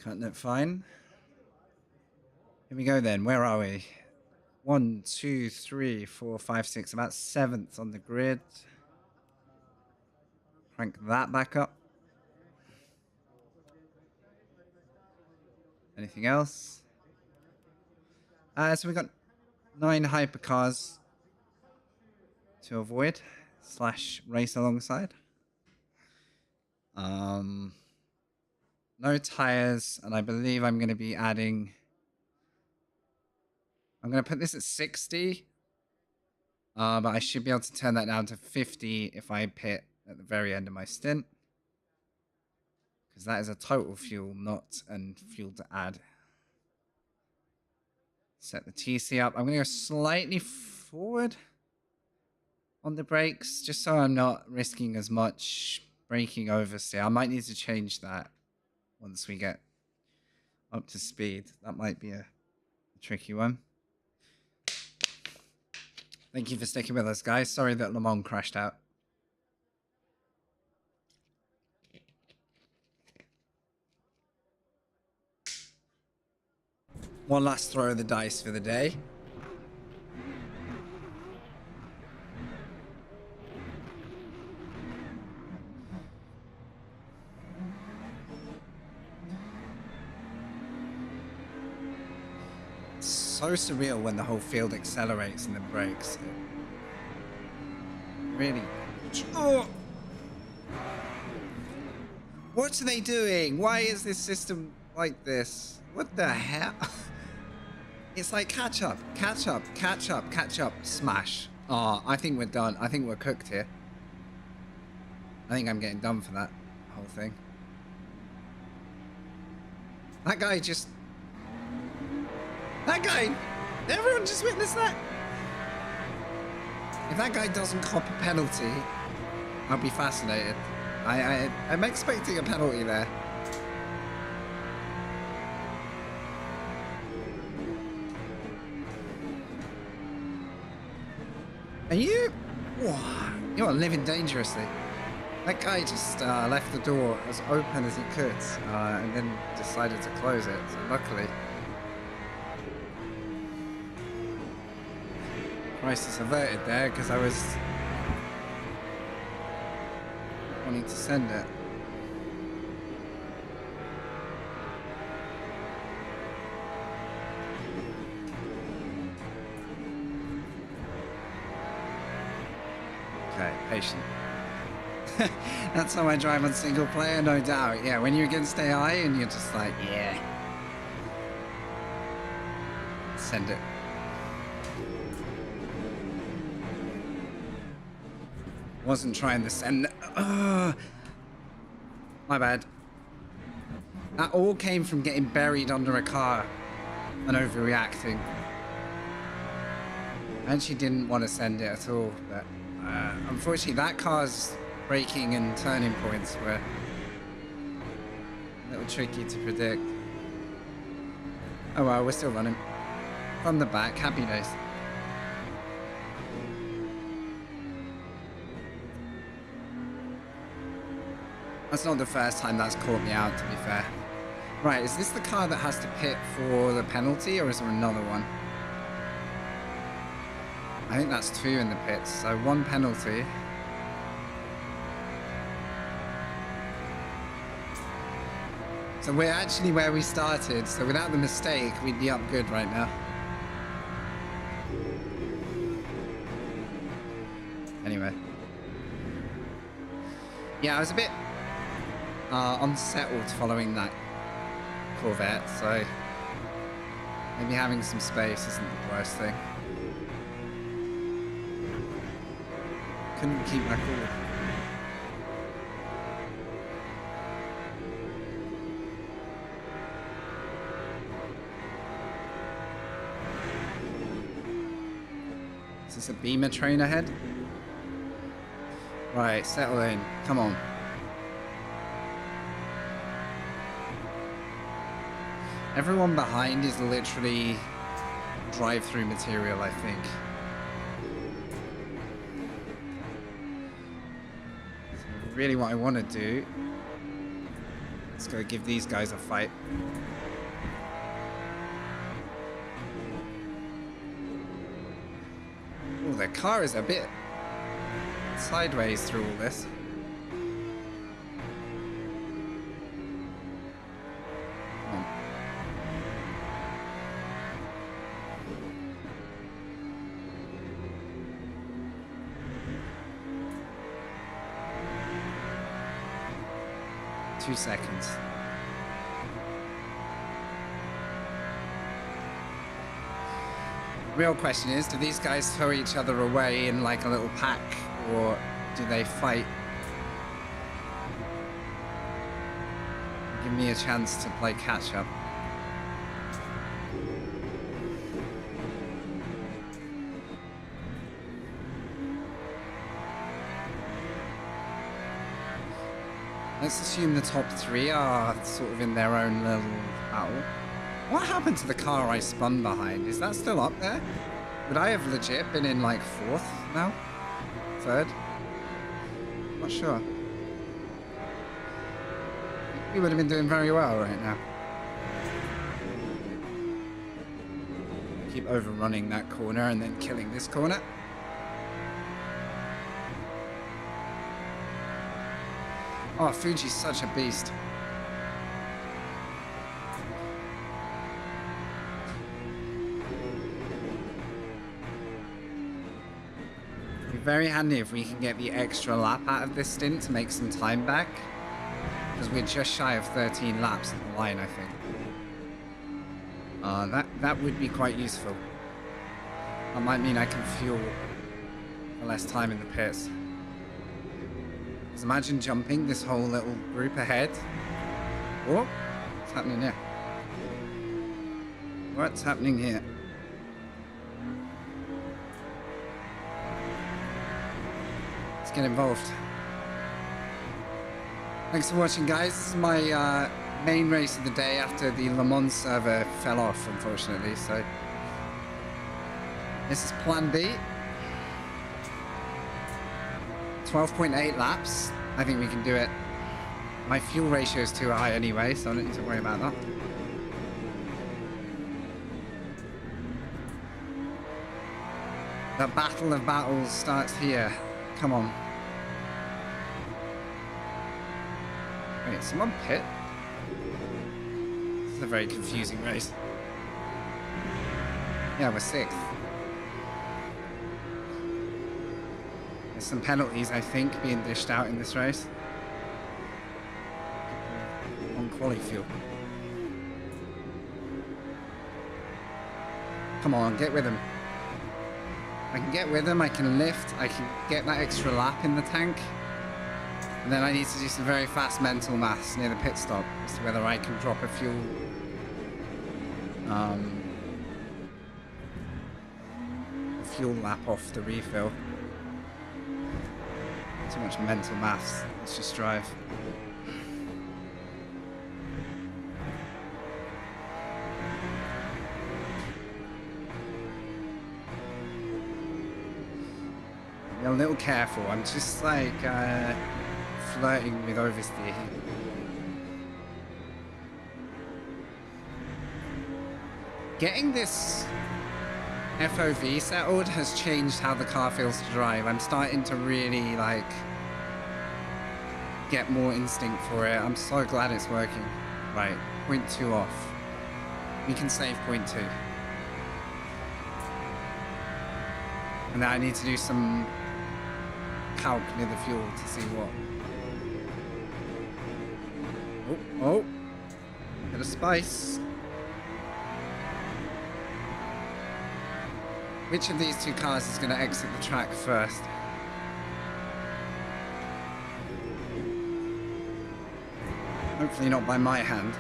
Cutting it fine. Here we go then. Where are we? 1, 2, 3, 4, 5, 6. About 7th on the grid. Crank that back up. Anything else? So we got 9 hypercars to avoid / race alongside. No tires, and I believe I'm going to be adding. I'm going to put this at 60, but I should be able to turn that down to 50 if I pit at the very end of my stint, because that is a total fuel, not an fuel to add. Set the TC up. I'm going to go slightly forward on the brakes, just so I'm not risking as much braking oversteer. I might need to change that once we get up to speed. That might be a tricky one. Thank you for sticking with us, guys. Sorry that Le Mans crashed out. One last throw of the dice for the day. So surreal when the whole field accelerates and then brakes. Really. Oh! What are they doing? Why is this system like this? What the hell? It's like catch up, catch up, catch up, catch up, smash. Oh, I think we're done. I think we're cooked here. I think I'm getting done for that whole thing. That guy just... That guy! Everyone just witnessed that? If that guy doesn't cop a penalty, I'll be fascinated. I'm expecting a penalty there. Are you... Whoa, you're living dangerously. That guy just left the door as open as he could and then decided to close it, so luckily. Crisis averted there because I was wanting to send it. Okay, patient. That's how I drive on single player, no doubt. Yeah, when you're against AI and you're just like, yeah. Send it. Wasn't trying to send... my bad. That all came from getting buried under a car and overreacting. I actually didn't want to send it at all, but unfortunately that car's braking and turning points were a little tricky to predict. Oh well, we're still running. From the back, happy days. That's not the first time that's caught me out, to be fair. Right, is this the car that has to pit for the penalty, or is there another one? I think that's 2 in the pits, so 1 penalty. So we're actually where we started, so without the mistake, we'd be up good right now. Anyway. Yeah, I was a bit unsettled following that Corvette, so maybe having some space isn't the worst thing. Couldn't keep my cool. Is this a Beamer train ahead? Right, settle in. Come on. Everyone behind is literally drive-through material, I think. So really what I want to do is go give these guys a fight. Oh, their car is a bit sideways through all this. Come on. Two seconds. Real question is, do these guys throw each other away in like a little pack, or do they fight? Give me a chance to play catch up. Let's assume the top 3 are sort of in their own little battle. What happened to the car I spun behind? Is that still up there? Would I have legit been in like 4th now? 3rd? Not sure. We would have been doing very well right now. Keep overrunning that corner and then killing this corner. Oh, Fuji's such a beast. It'd be very handy if we can get the extra lap out of this stint to make some time back. Because we're just shy of 13 laps at the line, I think. That would be quite useful. That might mean I can fuel for less time in the pits. Because imagine jumping this whole little group ahead. Oh, what's happening here? What's happening here? Let's get involved. Thanks for watching, guys. This is my main race of the day after the Le Mans server fell off, unfortunately. So this is plan B. 12.8 laps. I think we can do it. My fuel ratio is too high anyway, so I don't need to worry about that. The battle of battles starts here. Come on. Wait, someone pit? This is a very confusing race. Yeah, we're 6th. There's some penalties, I think, being dished out in this race. On quali fuel. Come on, get with him. I can get with him, I can lift, I can get that extra lap in the tank. And then I need to do some very fast mental maths near the pit stop as to whether I can drop a fuel lap off the refill. Too much mental maths. Let's just drive. Be a little careful. I'm just like flirting with oversteer. Getting this FOV settled has changed how the car feels to drive. I'm starting to really like get more instinct for it. I'm so glad it's working. Right, 0.2 off. We can save 0.2. And then I need to do some calc near the fuel to see what. Oh, bit of spice. Which of these two cars is going to exit the track first? Hopefully not by my hand.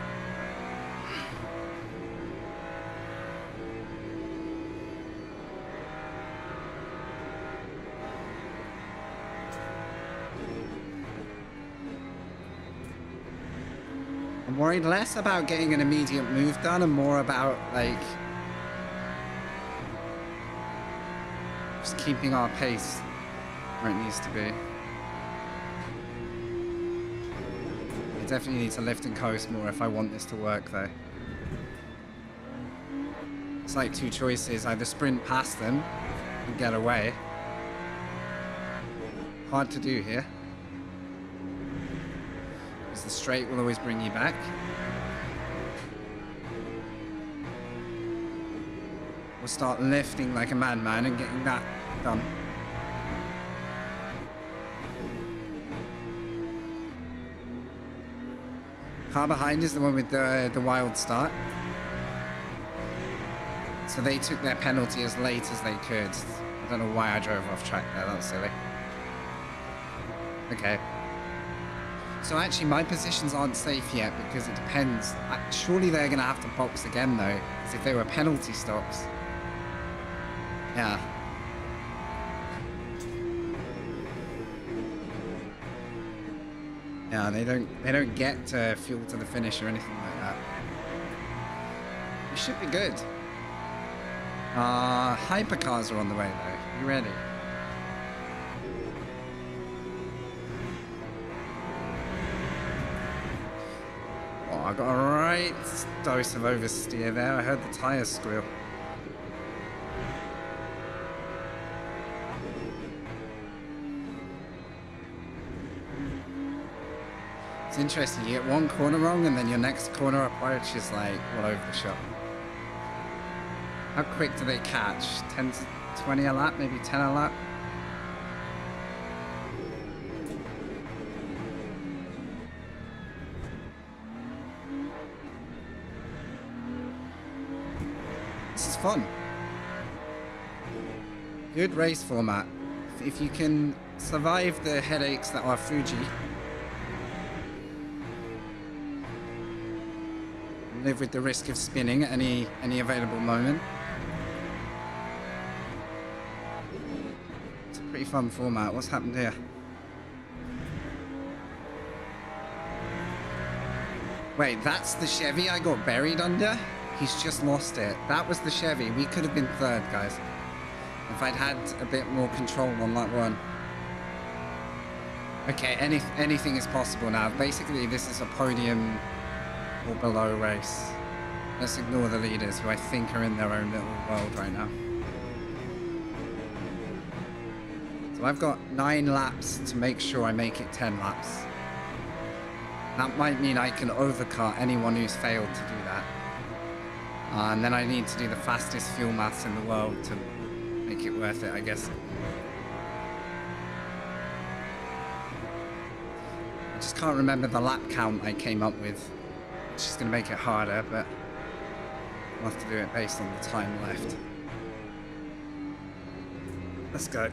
I'm worried less about getting an immediate move done and more about, like, just keeping our pace where it needs to be. I definitely need to lift and coast more if I want this to work, though. It's like two choices, either sprint past them and get away. Hard to do here. Because the straight will always bring you back. We'll start lifting like a madman and getting that done. Car behind is the one with the wild start. So they took their penalty as late as they could. I don't know why I drove off track there, that was silly. Okay. So actually my positions aren't safe yet because it depends. Surely they're going to have to box again though, because if they were penalty stops. Yeah. Yeah, they don't get to fuel to the finish or anything like that. It should be good. Hypercars are on the way though. You ready? Oh, I got a right dose of oversteer there. I heard the tires squeal. It's interesting, you get one corner wrong and then your next corner approach is like all over the shop. How quick do they catch? 10 to 20 a lap, maybe 10 a lap? This is fun. Good race format. If you can survive the headaches that are Fuji, live with the risk of spinning at any available moment. It's a pretty fun format. What's happened here? Wait, that's the Chevy I got buried under? He's just lost it. That was the Chevy. We could have been third, guys, if I'd had a bit more control on that one. Okay, anything is possible now. Basically, this is a podium or below race. Let's ignore the leaders, who I think are in their own little world right now. So I've got 9 laps to make sure I make it 10 laps. That might mean I can overcut anyone who's failed to do that. And then I need to do the fastest fuel maths in the world to make it worth it, I guess. I just can't remember the lap count I came up with, which is going to make it harder, but I'll have to do it based on the time left. Let's go.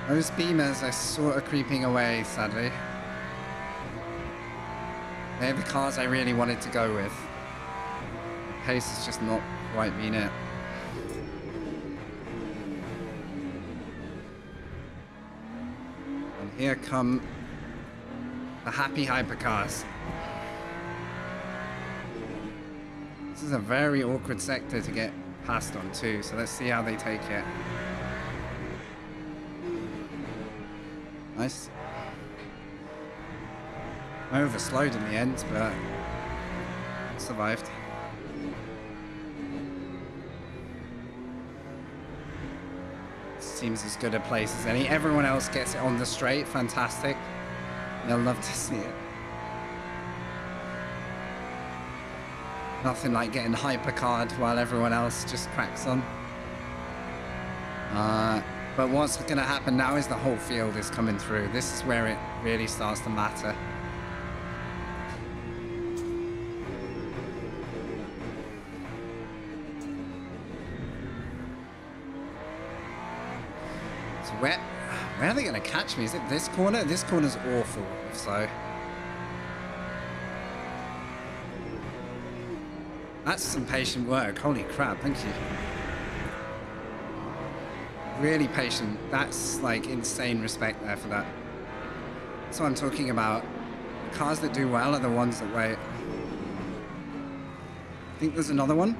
Those Beamers are sort of creeping away, sadly. They're the cars I really wanted to go with. The pace has just not quite been it. And here come the happy hypercars. This is a very awkward sector to get past on too, so let's see how they take it. Nice. I overslowed in the end, but survived. Seems as good a place as any. Everyone else gets it on the straight. Fantastic. They'll love to see it. Nothing like getting hypercarred while everyone else just cracks on. But what's going to happen now is the whole field is coming through. This is where it really starts to matter. So where are they going to catch me? Is it this corner? This corner's awful, if so. That's some patient work. Holy crap, thank you. Really patient. That's like insane respect there for that. That's what I'm talking about. The cars that do well are the ones that wait. I think there's another one.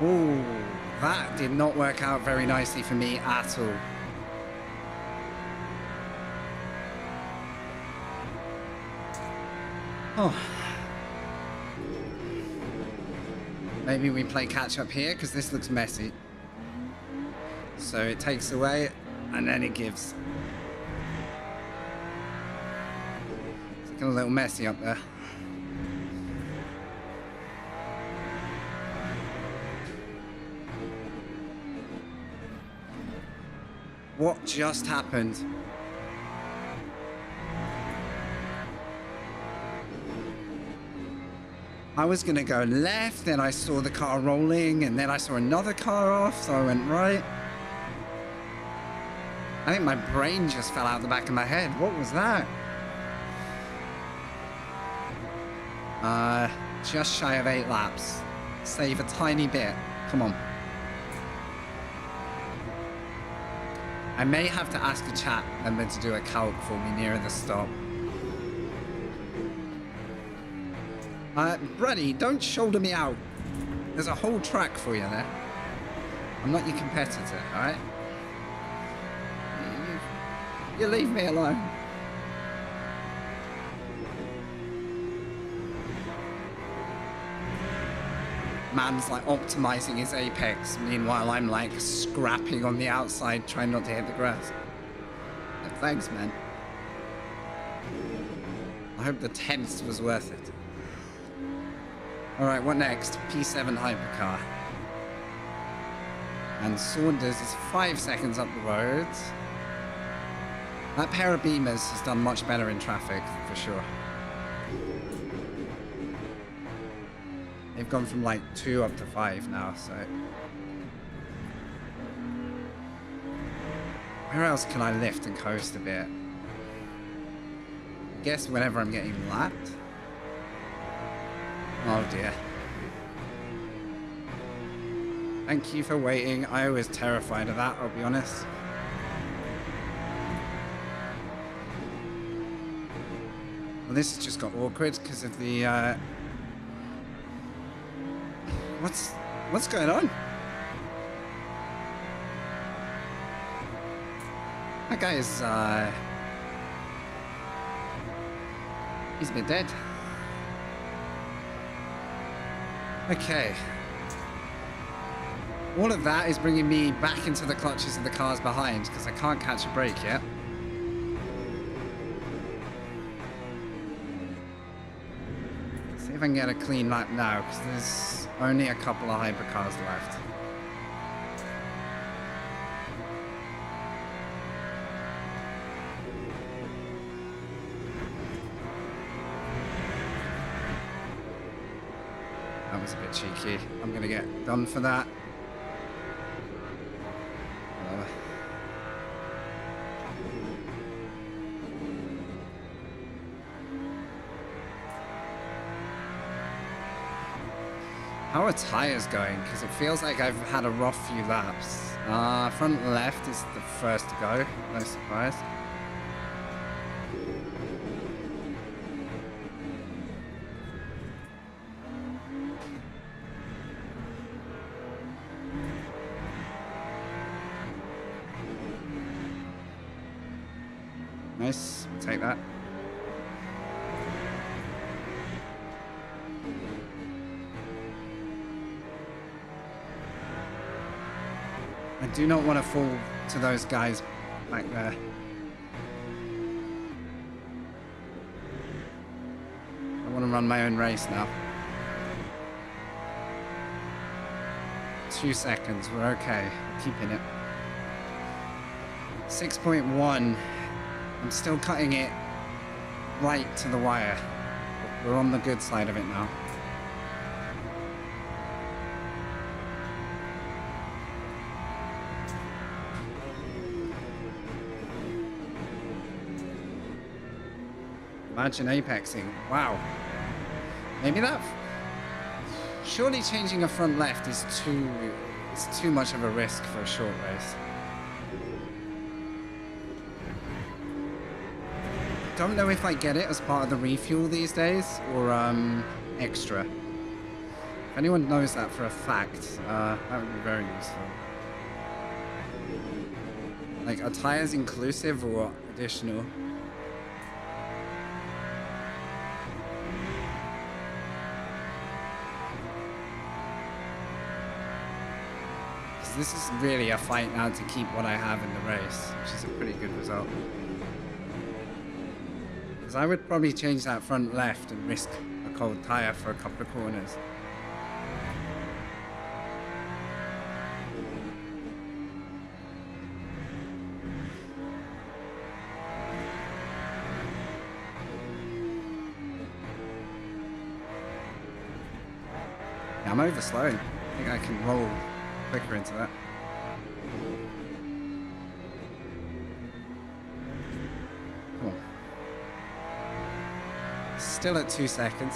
Oh, that did not work out very nicely for me at all. Oh. Maybe we play catch up here because this looks messy. So it takes away and then it gives. It's looking a little messy up there. What just happened? I was gonna go left, then I saw the car rolling, and then I saw another car off, so I went right. I think my brain just fell out the back of my head. What was that? Just shy of 8 laps. Save a tiny bit. Come on. I may have to ask a chat member to do a calc for me nearer the stop. Bruddy, don't shoulder me out. There's a whole track for you there. I'm not your competitor, alright? You leave me alone. Man's like optimizing his apex. Meanwhile, I'm like scrapping on the outside, trying not to hit the grass. Thanks, man. I hope the 10th was worth it. Alright, what next? P7 hypercar. And Saunders is 5 seconds up the road. That pair of Beamers has done much better in traffic, for sure. They've gone from like 2 up to 5 now, so... Where else can I lift and coast a bit? guess whenever I'm getting lapped. Oh dear. Thank you for waiting. I was terrified of that, I'll be honest. Well, this has just got awkward because of the what's going on? That guy is he's a bit dead. Okay. All of that is bringing me back into the clutches of the cars behind because I can't catch a break yet. See if I can get a clean lap now because there's only a couple of hypercars left. That was a bit cheeky. I'm going to get done for that. How are tires going? Because it feels like I've had a rough few laps. Front left is the first to go. No surprise. Nice. Take that. I do not want to fall to those guys back there. I want to run my own race now. 2 seconds, we're okay. We're keeping it. 6.1. I'm still cutting it right to the wire. We're on the good side of it now. Imagine apexing. Wow. Maybe that... Surely changing a front left is too much of a risk for a short race. Don't know if I get it as part of the refuel these days or extra. If anyone knows that for a fact, that would be very useful. Like, are tires inclusive or additional? This is really a fight now to keep what I have in the race, which is a pretty good result. Because I would probably change that front left and risk a cold tyre for a couple of corners. Yeah, I'm overslowing. I think I can roll quicker into that. Cool. Still at 2 seconds.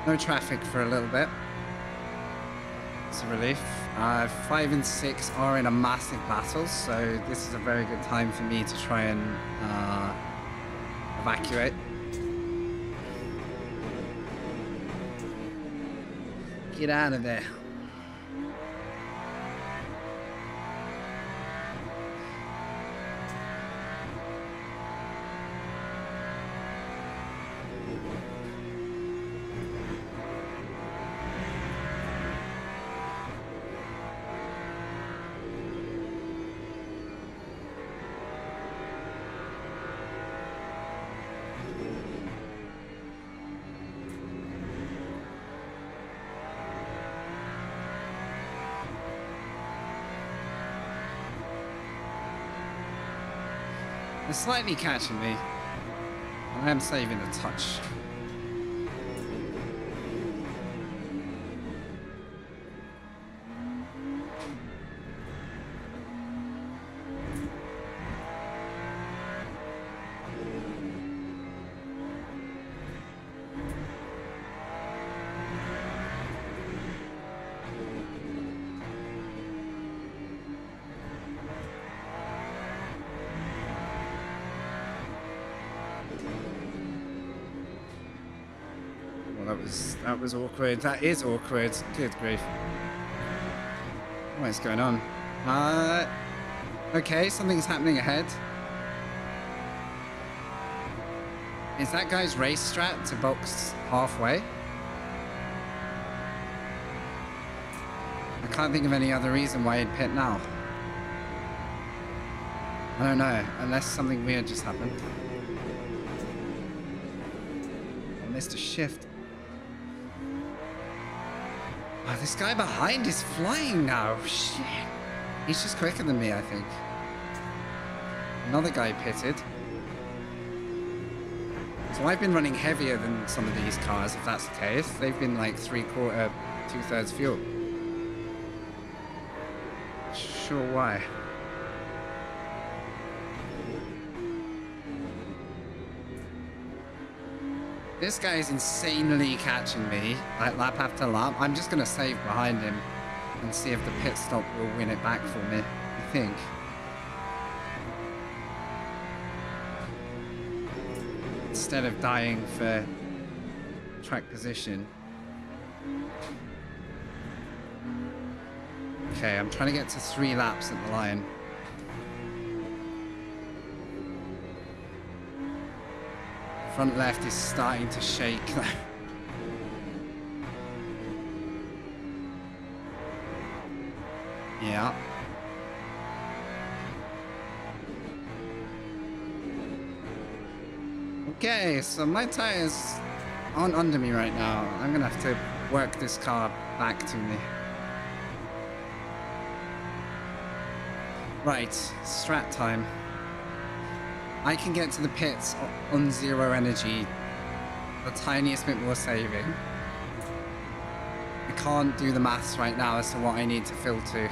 No traffic for a little bit. It's a relief. 5 and 6 are in a massive battle, so this is a very good time for me to try and evacuate. Get out of there. They're slightly catching me. I am saving a touch. that was awkward. That is awkward. Good grief. What is going on? Okay, something's happening ahead. Is that guy's race strat to box halfway? I can't think of any other reason why he'd pit now. I don't know, unless something weird just happened. I missed a shift. Oh, this guy behind is flying now. Shit. He's just quicker than me, I think. Another guy pitted. So I've been running heavier than some of these cars, if that's the case. They've been like 3/4, 2/3 fuel. Sure why. This guy is insanely catching me, like lap after lap. I'm just going to save behind him and see if the pit stop will win it back for me, I think. Instead of dying for track position. Okay, I'm trying to get to 3 laps at the line. Front left is starting to shake. Yeah. Okay, so my tires aren't under me right now. I'm gonna have to work this car back to me. Right, strat time. I can get to the pits on 0 energy, the tiniest bit more saving. I can't do the maths right now as to what I need to fill to.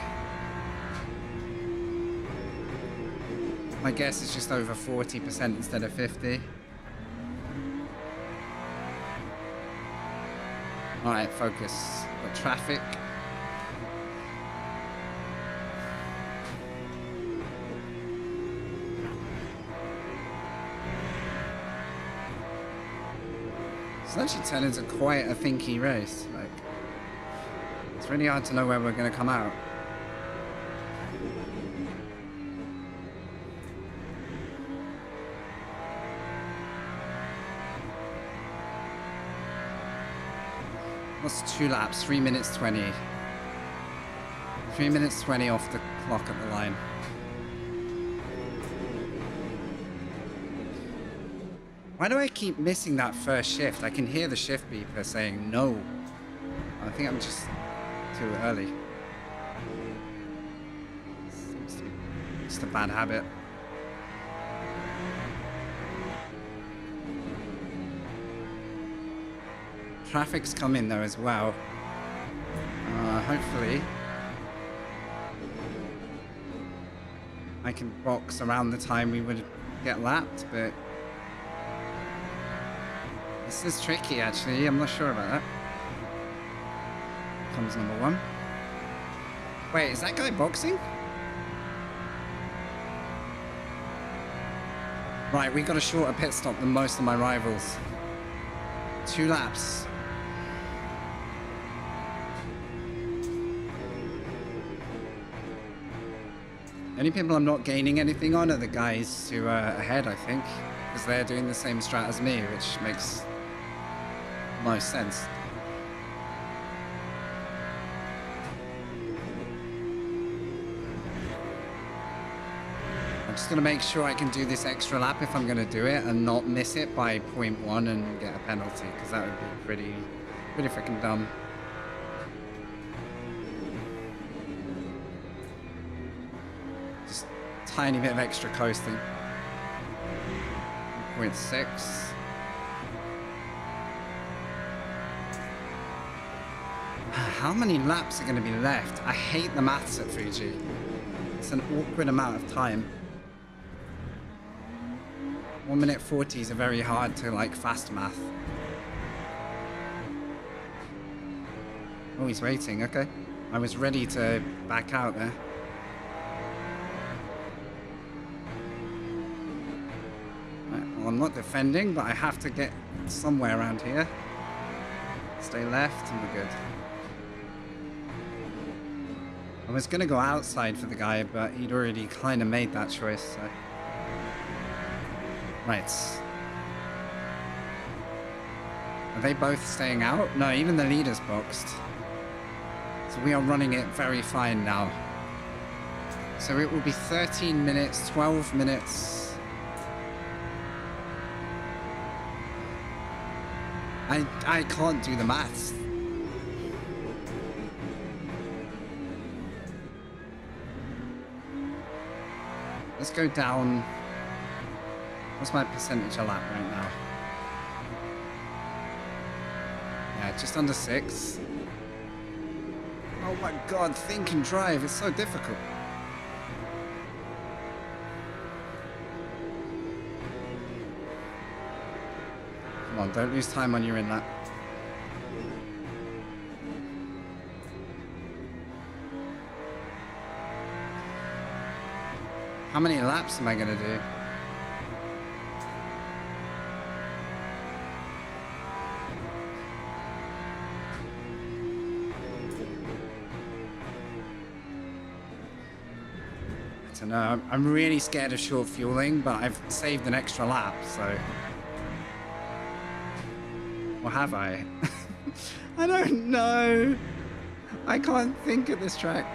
My guess is just over 40% instead of 50. Alright, focus. Got traffic. It's actually turned into quite a thinky race. Like, it's really hard to know where we're going to come out. What's 2 laps? 3 minutes 20. 3 minutes 20 off the clock at the line. Why do I keep missing that first shift? I can hear the shift beeper saying no. I think I'm just too early. Seems to be just a bad habit. Traffic's coming though as well. Hopefully I can box around the time we would get lapped, but this is tricky actually. I'm not sure about that. Comes number 1. Wait, is that guy boxing? Right, we got a shorter pit stop than most of my rivals. 2 laps. The only people I'm not gaining anything on are the guys who are ahead, I think, because they're doing the same strat as me, which makes most sense. I'm just going to make sure I can do this extra lap if I'm going to do it and not miss it by 0.1 and get a penalty, because that would be pretty freaking dumb. Tiny bit of extra coasting. 0.6. How many laps are going to be left? I hate the maths at Fuji. It's an awkward amount of time. 1 minute 40 is a very hard to like fast math. Oh, he's waiting. Okay. I was ready to back out there. I'm not defending, but I have to get somewhere around here. Stay left and we're good. I was going to go outside for the guy, but he'd already kind of made that choice, so... Right. Are they both staying out? No, even the leader's boxed. So we are running it very fine now. So it will be 13 minutes, 12 minutes. I can't do the maths. Let's go down. What's my percentage a lap right now? Yeah, just under 6. Oh my god, think and drive. It's so difficult. Come on, don't lose time when you're in that. How many laps am I going to do? I don't know. I'm really scared of short fueling, but I've saved an extra lap, so... Or have I? I don't know. I can't think of this track.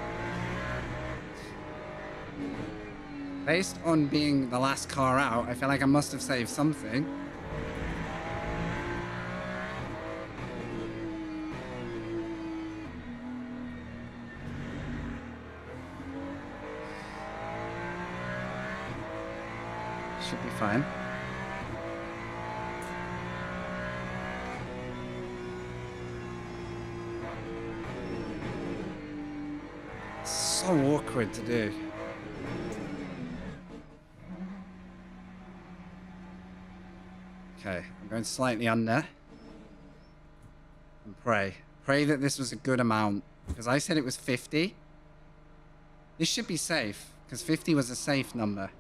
Based on being the last car out, I feel like I must have saved something. Should be fine. So awkward to do. Okay, I'm going slightly under. And pray. Pray that this was a good amount. Because I said it was 50. This should be safe. Because 50 was a safe number.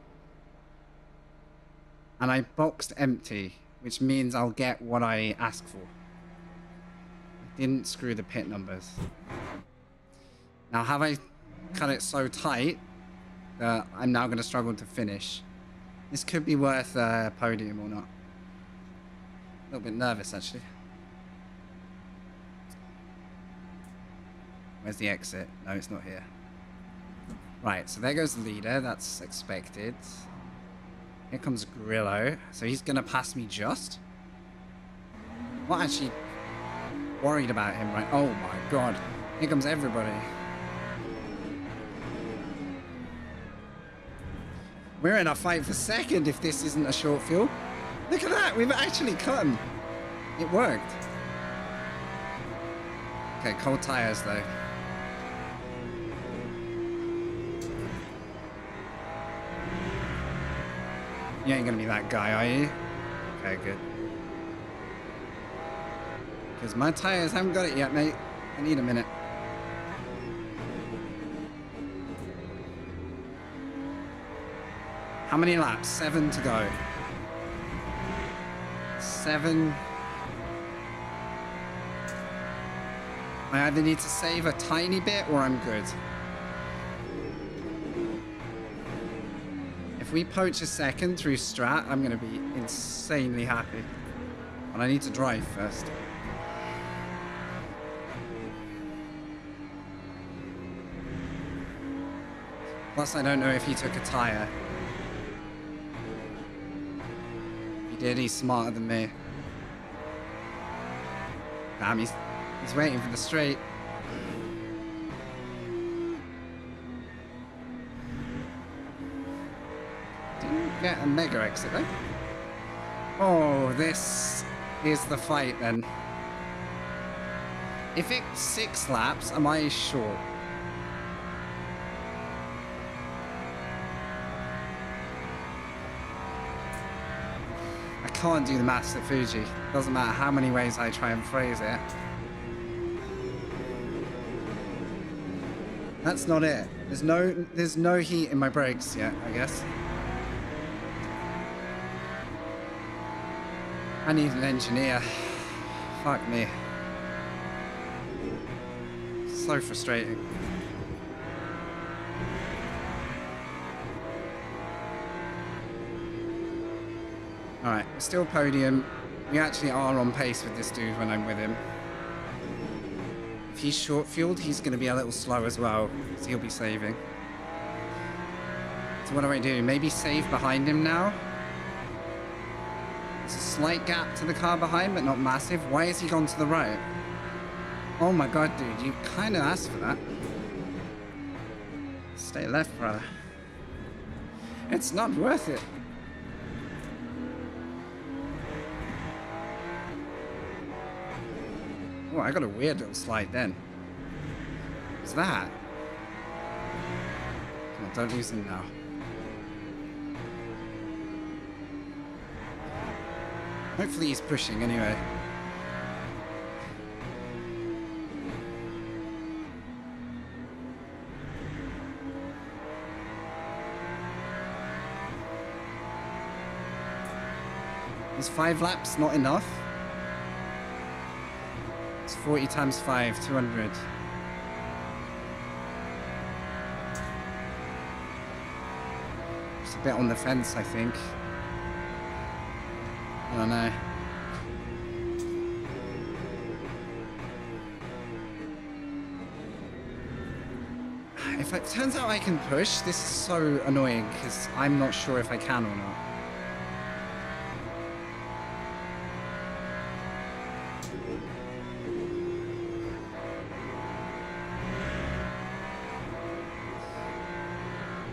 And I boxed empty. Which means I'll get what I asked for. I didn't screw the pit numbers. Now, have I cut it so tight that I'm now going to struggle to finish? This could be worth a podium or not. A little bit nervous, actually. Where's the exit? No, it's not here. Right, so there goes the leader. That's expected. Here comes Grillo. So he's going to pass me just? I'm not actually worried about him, right? Oh my god. Here comes everybody. We're in a fight for second if this isn't a short fuel. Look at that, we've actually cut him. It worked. Okay, cold tires though. You ain't gonna be that guy, are you? Okay, good. Because my tires haven't got it yet, mate. I need a minute. How many laps? 7 to go. 7. I either need to save a tiny bit or I'm good. If we poach a second through strat, I'm going to be insanely happy. But I need to drive first. Plus, I don't know if he took a tire. If he did, he's smarter than me. Damn, he's waiting for the straight. Didn't get a mega exit though. Oh, this is the fight then. If it's 6 laps, am I short? I can't do the maths at Fuji. Doesn't matter how many ways I try and phrase it. That's not it. There's no heat in my brakes yet, I guess. I need an engineer. Fuck me. So frustrating. Alright, still podium. We actually are on pace with this dude when I'm with him. If he's short-fueled, he's going to be a little slow as well, so he'll be saving. So what do I do? Maybe save behind him now? There's a slight gap to the car behind, but not massive. Why has he gone to the right? Oh my god, dude, you kind of asked for that. Stay left, brother. It's not worth it. Oh, I got a weird little slide then. What's that? Come on, don't lose him now. Hopefully he's pushing anyway. Is 5 laps not enough? It's 40 times 5, 200. Just a bit on the fence, I think. I don't know. If it turns out I can push, this is so annoying because I'm not sure if I can or not.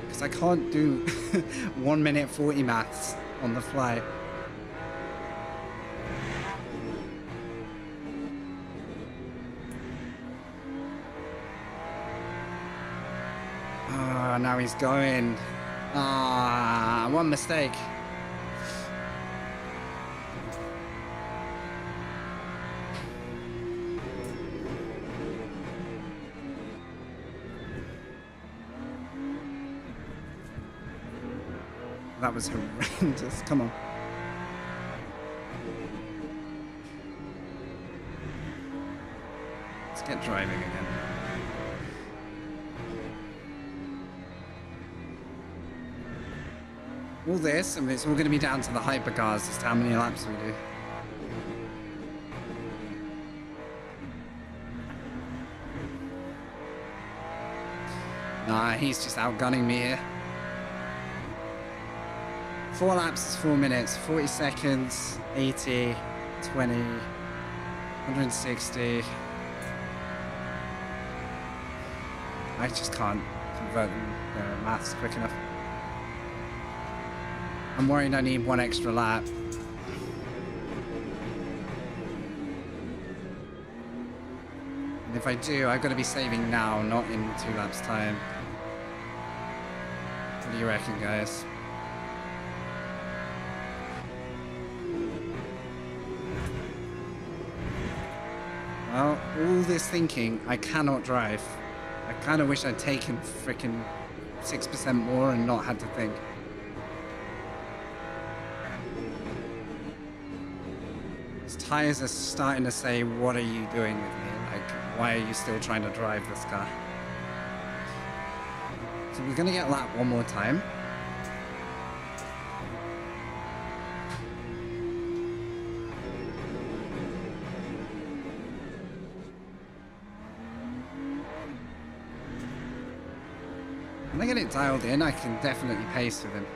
Because I can't do 1 minute 40 maths on the fly. Now he's going. One mistake. That was horrendous. Come on. Let's get driving again. All this, and it's all going to be down to the hypercars as to how many laps we do. Nah, he's just outgunning me here. 4 laps is 4 minutes, 40 seconds, 80, 20, 160. I just can't convert the maths quick enough. I'm worried I need 1 extra lap. And if I do, I've got to be saving now, not in 2 laps time. What do you reckon, guys? Well, all this thinking, I cannot drive. I kind of wish I'd taken frickin' 6% more and not had to think. Tires are starting to say, what are you doing with me? Like, why are you still trying to drive this car? So we're gonna get lap 1 more time. When I get it dialed in, I can definitely pace with him.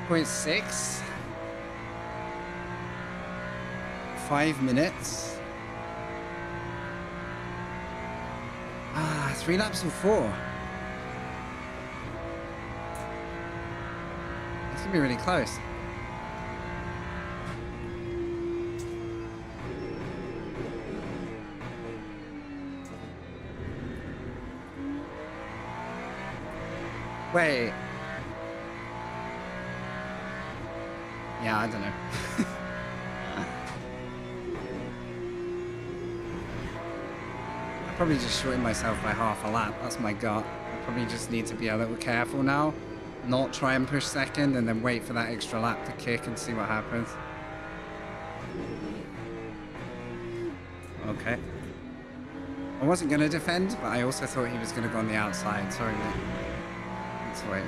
3.6. 5 minutes. 3 laps of 4. It's gonna be really close. Wait. Yeah, I don't know. I probably just shorted myself by half a lap. That's my gut. I probably just need to be a little careful now. Not try and push second and then wait for that extra lap to kick and see what happens. Okay. I wasn't going to defend, but I also thought he was going to go on the outside. Sorry, mate. Let's wait.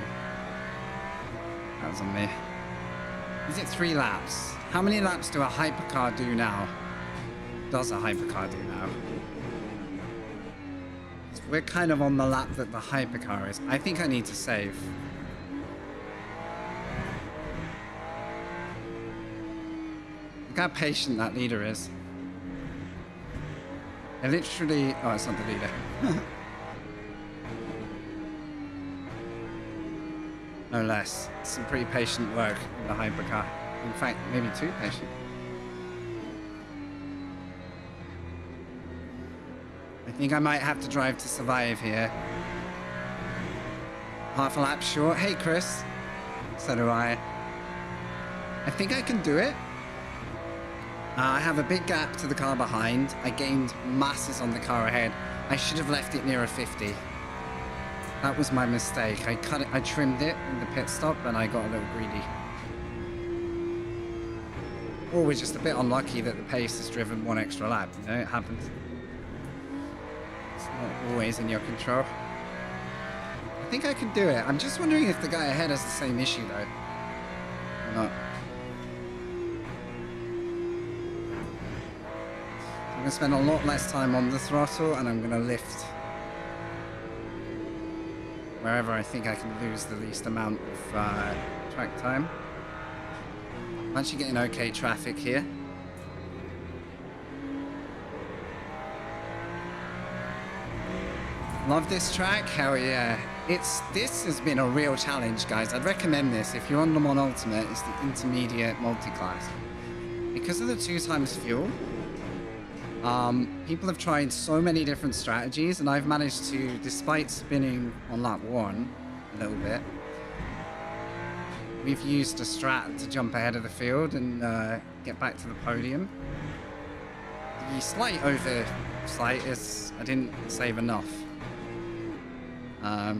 That was on me. Is it 3 laps? How many laps do a hypercar do now? Does a hypercar do now? So we're kind of on the lap that the hypercar is. I think I need to save. Look how patient that leader is. I literally... Oh, it's not the leader. No less. Some pretty patient work in the hypercar. In fact, maybe too patient. I think I might have to drive to survive here. Half a lap short. Hey, Chris. So do I. I think I can do it. I have a big gap to the car behind. I gained masses on the car ahead. I should have left it nearer 50. That was my mistake. I trimmed it in the pit stop and I got a little greedy. Or we're just a bit unlucky that the pace has driven 1 extra lap. You know, it happens. It's not always in your control. I think I can do it. I'm just wondering if the guy ahead has the same issue though. Or not. I'm going to spend a lot less time on the throttle and I'm going to lift wherever I think I can lose the least amount of track time. I'm actually getting okay traffic here. Love this track, hell yeah. This has been a real challenge, guys. I'd recommend this if you're on Le Mans Ultimate. It's the intermediate multi-class. Because of the 2x fuel, people have tried so many different strategies, and I've managed to, despite spinning on lap 1 a little bit, we've used a strat to jump ahead of the field and get back to the podium. The slight oversight is I didn't save enough.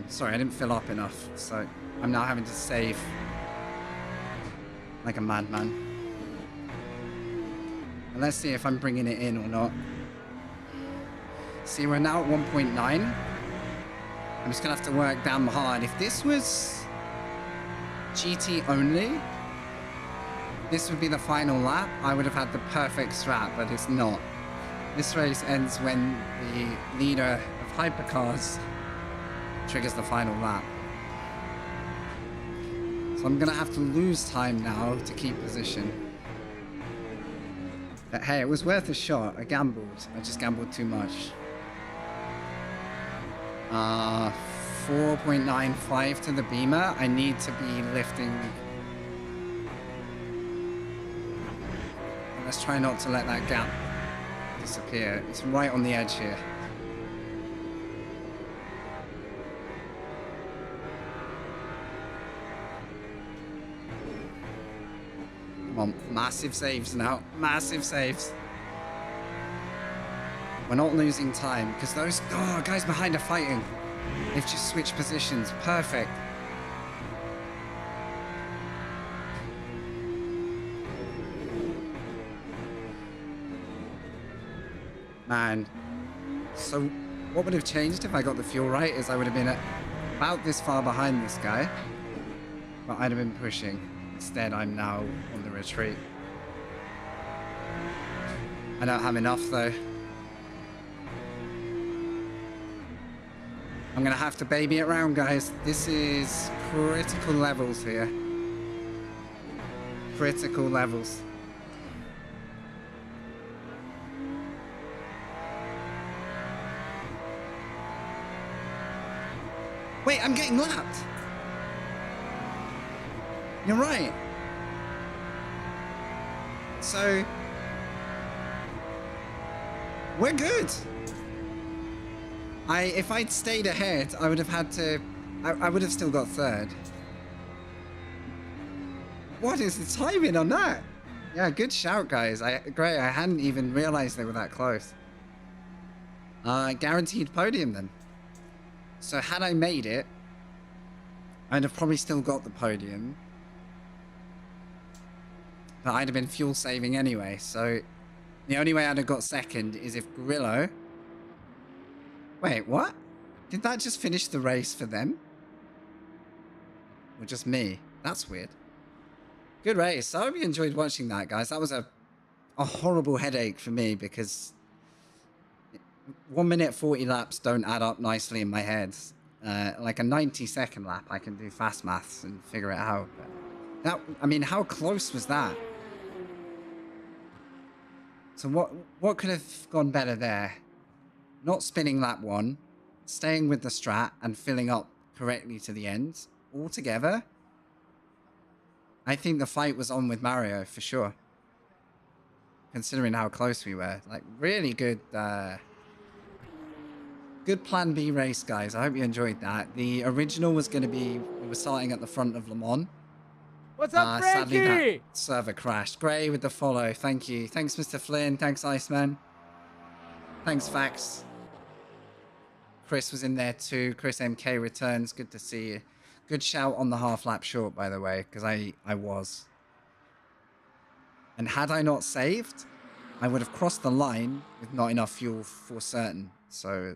Sorry, I didn't fill up enough, so I'm now having to save like a madman. And let's see if I'm bringing it in or not. See, we're now at 1.9. I'm just gonna have to work damn hard. If this was GT only, this would be the final lap. I would have had the perfect strat, but it's not. This race ends when the leader of hypercars triggers the final lap. So I'm gonna have to lose time now to keep position. But hey, it was worth a shot. I gambled. I just gambled too much. 4.95 to the Beamer. I need to be lifting. Let's try not to let that gap disappear. It's right on the edge here. Come on, massive saves now. Massive saves. We're not losing time because those guys behind are fighting. They've just switched positions. Perfect. Man. So what would have changed if I got the fuel right is I would have been about this far behind this guy, but I'd have been pushing. Instead, I'm now on the retreat. I don't have enough though. I'm gonna have to baby it around, guys. This is critical levels here. Critical levels. Wait, I'm getting lapped. You're right. So, we're good. If I'd stayed ahead, I would have had to, I would have still got third. What is the timing on that? Yeah, good shout, guys. Great. I hadn't even realized they were that close. Guaranteed podium then. So had I made it, I'd have probably still got the podium. But I'd have been fuel saving anyway. So the only way I'd have got second is if Grillo... Wait, what? Did that just finish the race for them? Or just me? That's weird. Good race. I hope you enjoyed watching that, guys. That was a horrible headache for me because 1 minute 40 laps don't add up nicely in my head. Like a 90-second lap, I can do fast maths and figure it out. But that, I mean, how close was that? So what could have gone better there? Not spinning lap 1, staying with the strat, and filling up correctly to the end. All together, I think the fight was on with Mario for sure. Considering how close we were. Like, really good, good plan B race, guys. I hope you enjoyed that. The original was going to be, we were starting at the front of Le Mans. What's up, Frankie? Sadly, that server crashed. Gray with the follow. Thank you. Thanks, Mr. Flynn. Thanks, Iceman. Thanks, Fax. Chris was in there too. Chris MK returns. Good to see you. Good shout on the half lap short, by the way, because I was. And had I not saved, I would have crossed the line with not enough fuel for certain. So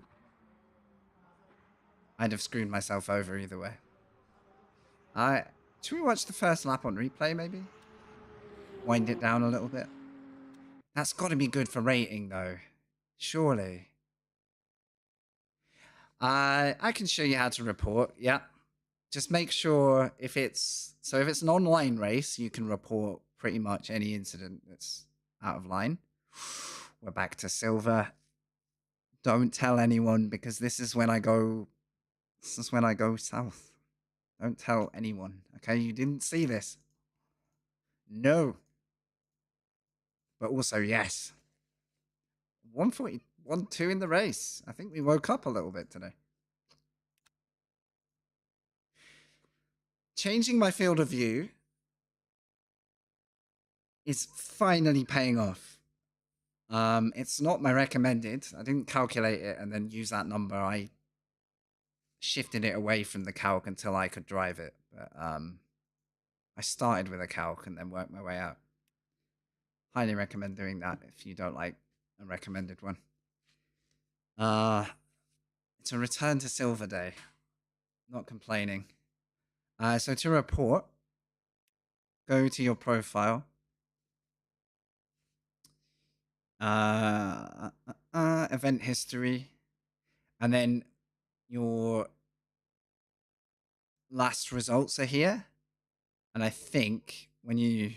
I'd have screwed myself over either way. Should we watch the first lap on replay, maybe? Wind it down a little bit. That's got to be good for rating, though. Surely. I can show you how to report. Yeah. Just make sure if it's an online race, you can report pretty much any incident that's out of line. We're back to silver. Don't tell anyone because this is when I go south. Don't tell anyone. Okay, you didn't see this. No. But also yes. 140, 1-2 in the race. I think we woke up a little bit today. Changing my field of view is finally paying off. It's not my recommended. I didn't calculate it and then use that number. I shifted it away from the calc until I could drive it. But I started with a calc and then worked my way out. Highly recommend doing that if you don't like a recommended one. It's a return to silver day. Not complaining. So to report, go to your profile. Event history. And then your last results are here. And I think when you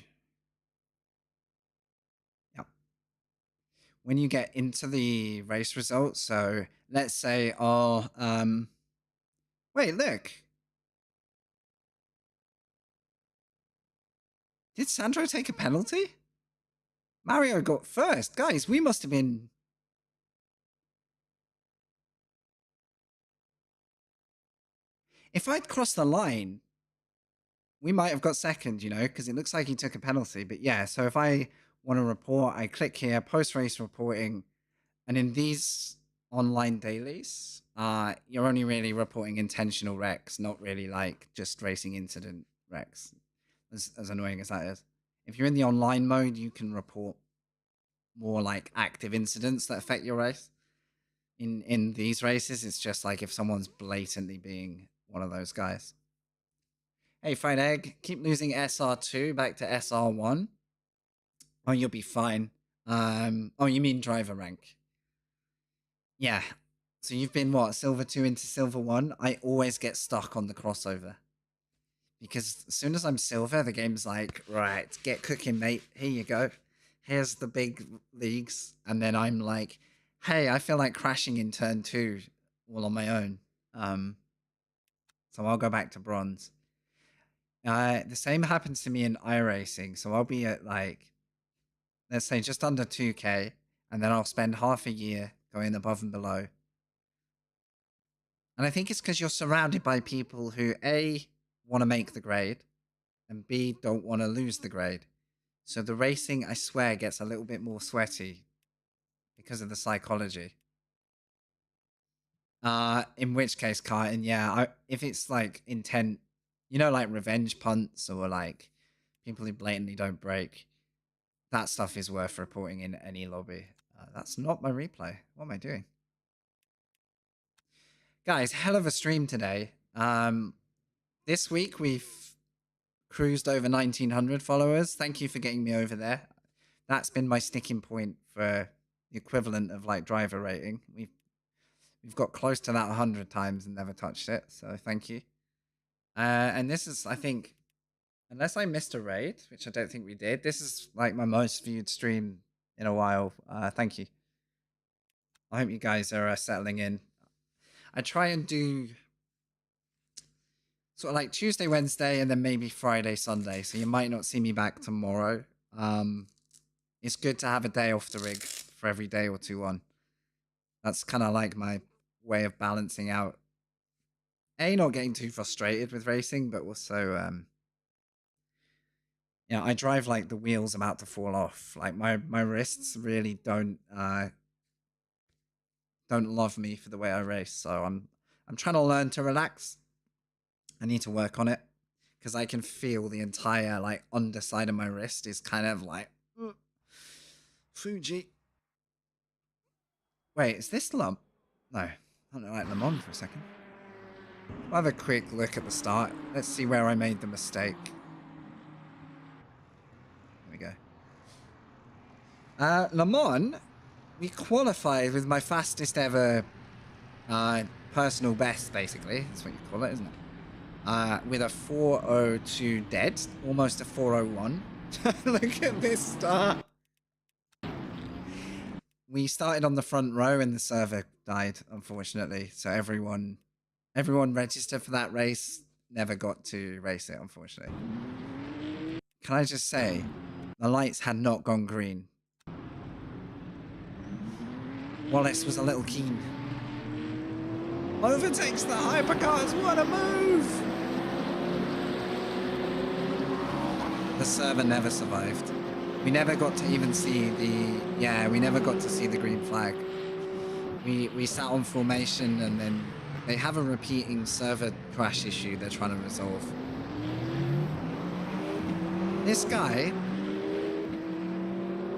get into the race results, so let's say, wait, look. Did Sandro take a penalty? Mario got first. Guys, we must have been... If I'd crossed the line, we might have got second, you know, because it looks like he took a penalty. But yeah, so if I want to report, I click here, post-race reporting, and in these online dailies, you're only really reporting intentional wrecks, not really like just racing incident wrecks, as annoying as that is. If you're in the online mode, you can report more like active incidents that affect your race. In these races, it's just like if someone's blatantly being one of those guys. Hey, Fried Egg, keep losing SR2 back to SR1. Oh, you'll be fine. Oh, you mean driver rank? Yeah. So you've been what, silver 2 into silver 1? I always get stuck on the crossover. Because as soon as I'm silver, the game's like, right, get cooking, mate. Here you go. Here's the big leagues. And then I'm like, hey, I feel like crashing in turn 2 all on my own. So I'll go back to bronze. The same happens to me in iRacing. So I'll be at like, let's say just under 2K. And then I'll spend half a year going above and below. And I think it's because you're surrounded by people who, A, want to make the grade, and B, don't want to lose the grade. So the racing, I swear, gets a little bit more sweaty because of the psychology. In which case, Carton, yeah, if it's like intent, like revenge punts or like people who blatantly don't brake, that stuff is worth reporting in any lobby. That's not my replay. What am I doing? Guys, hell of a stream today. This week we've cruised over 1,900 followers. Thank you for getting me over there. That's been my sticking point for the equivalent of like driver rating. We've got close to that 100 times and never touched it. So thank you. And this is, I think, unless I missed a raid, which I don't think we did, this is like my most viewed stream in a while. Thank you. I hope you guys are settling in. I try and do sort of like Tuesday, Wednesday, and then maybe Friday, Sunday. So you might not see me back tomorrow. It's good to have a day off the rig for every day or two on. That's kind of like my way of balancing out. Not getting too frustrated with racing, but also, I drive like the wheels about to fall off. Like my wrists really don't love me for the way I race. So I'm trying to learn to relax. I need to work on it because I can feel the entire like underside of my wrist is kind of like Fuji. Wait, is this lump? No, I don't know, like Le Mans for a second. I'll have a quick look at the start. Let's see where I made the mistake. There we go. Le Mans, we qualified with my fastest ever personal best, basically. That's what you call it, isn't it? With a 402 dead, almost a 401. Look at this start. We started on the front row and the server died, unfortunately. So everyone registered for that race, never got to race it, unfortunately. Can I just say, the lights had not gone green. Wallace was a little keen. Overtakes the hypercars, what a move! The server never survived. We never got to even see we never got to see the green flag. We sat on formation and then they have a repeating server crash issue they're trying to resolve. This guy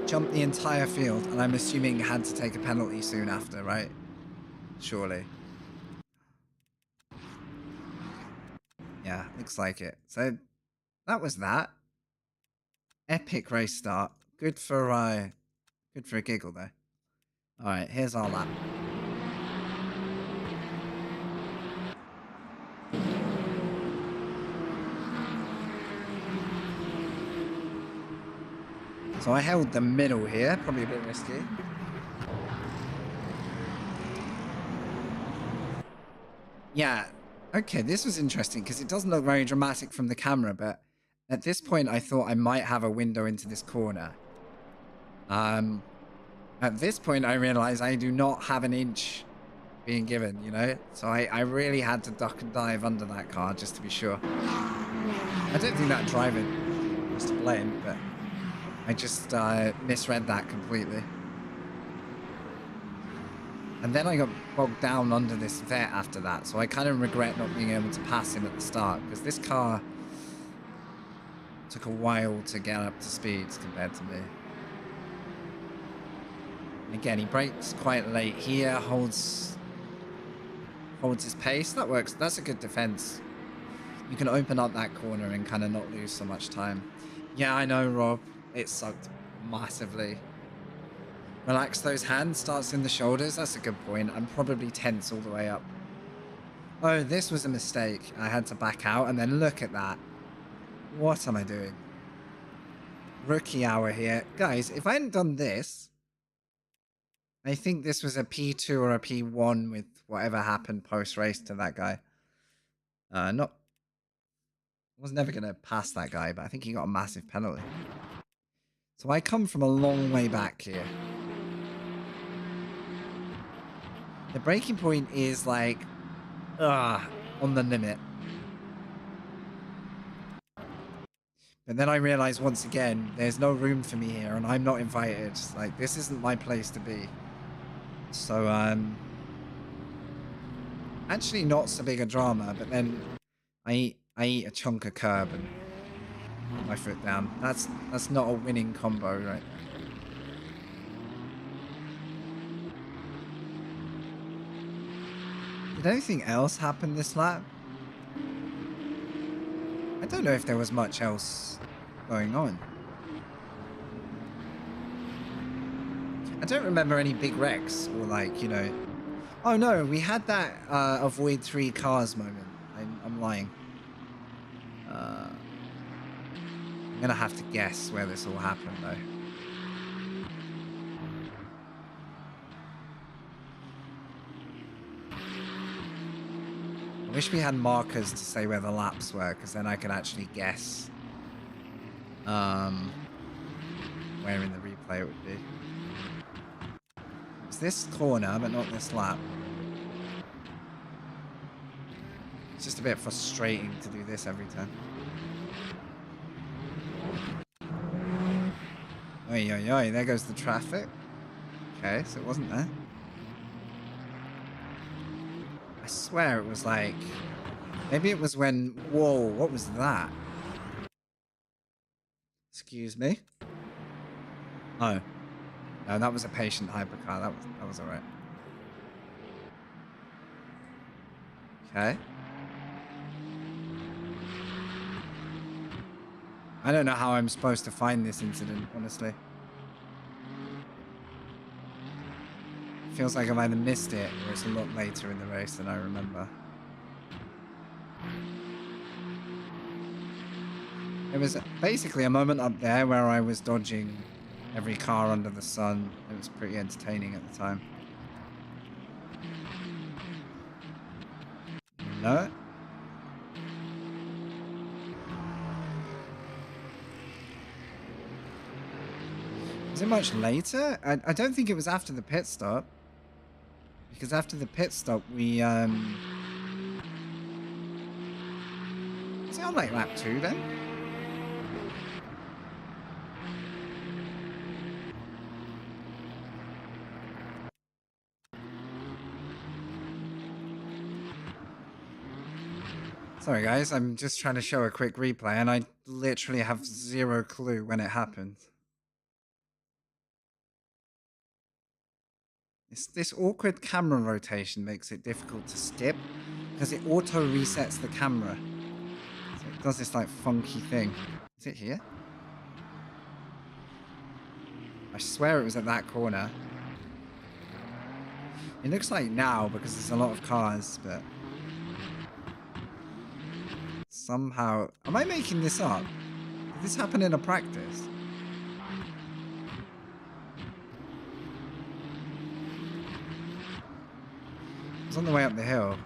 jumped the entire field and I'm assuming had to take a penalty soon after, right? Surely. Yeah, looks like it. So that was that. Epic race start. Good for a giggle though. Alright, here's our lap. So I held the middle here, probably a bit risky. Yeah, okay, this was interesting because it doesn't look very dramatic from the camera, but at this point I thought I might have a window into this corner. At this point I realized I do not have an inch being given, So I really had to duck and dive under that car just to be sure. I don't think that driver was to blame, but I just misread that completely. And then I got bogged down under this vet after that, so I kind of regret not being able to pass him at the start, because this car took a while to get up to speeds compared to me. And again, he brakes quite late here, holds his pace. That works. That's a good defense. You can open up that corner and kind of not lose so much time. Yeah, I know, Rob. It sucked massively. Relax those hands, starts in the shoulders. That's a good point. I'm probably tense all the way up. Oh, this was a mistake. I had to back out and then look at that. What am I doing? Rookie hour here. Guys, if I hadn't done this, I think this was a P2 or a P1 with whatever happened post-race to that guy. I was never going to pass that guy, but I think he got a massive penalty. So I come from a long way back here. The braking point is like, on the limit. But then I realized once again, there's no room for me here and I'm not invited. Like, this isn't my place to be. So, actually not so big a drama, but then I eat a chunk of curb and put my foot down. That's not a winning combo right there. Did anything else happen this lap? I don't know if there was much else going on. I don't remember any big wrecks or like, you know... Oh no, we had that avoid 3 cars moment. I'm lying. I'm gonna have to guess where this all happened though. I wish we had markers to say where the laps were, because then I could actually guess where in the replay it would be. It's this corner, but not this lap. It's just a bit frustrating to do this every time. Oi, oi, oi, there goes the traffic. Okay, so it wasn't there. I swear it was like... Maybe it was when... Whoa, what was that? Excuse me? Oh. No, that was a patient hypercar. That was alright. Okay. I don't know how I'm supposed to find this incident, honestly. Feels like I've either missed it or it's a lot later in the race than I remember. There was basically a moment up there where I was dodging every car under the sun. It was pretty entertaining at the time. No? Was it much later? I don't think it was after the pit stop. Because after the pit stop, we, was it on like lap 2 then? Sorry guys, I'm just trying to show a quick replay and I literally have zero clue when it happened. This awkward camera rotation makes it difficult to skip because it auto resets the camera. So it does this like funky thing. Is it here? I swear it was at that corner. It looks like now because there's a lot of cars, but somehow... Am I making this up? Did this happen in a practice? It's on the way up the hill.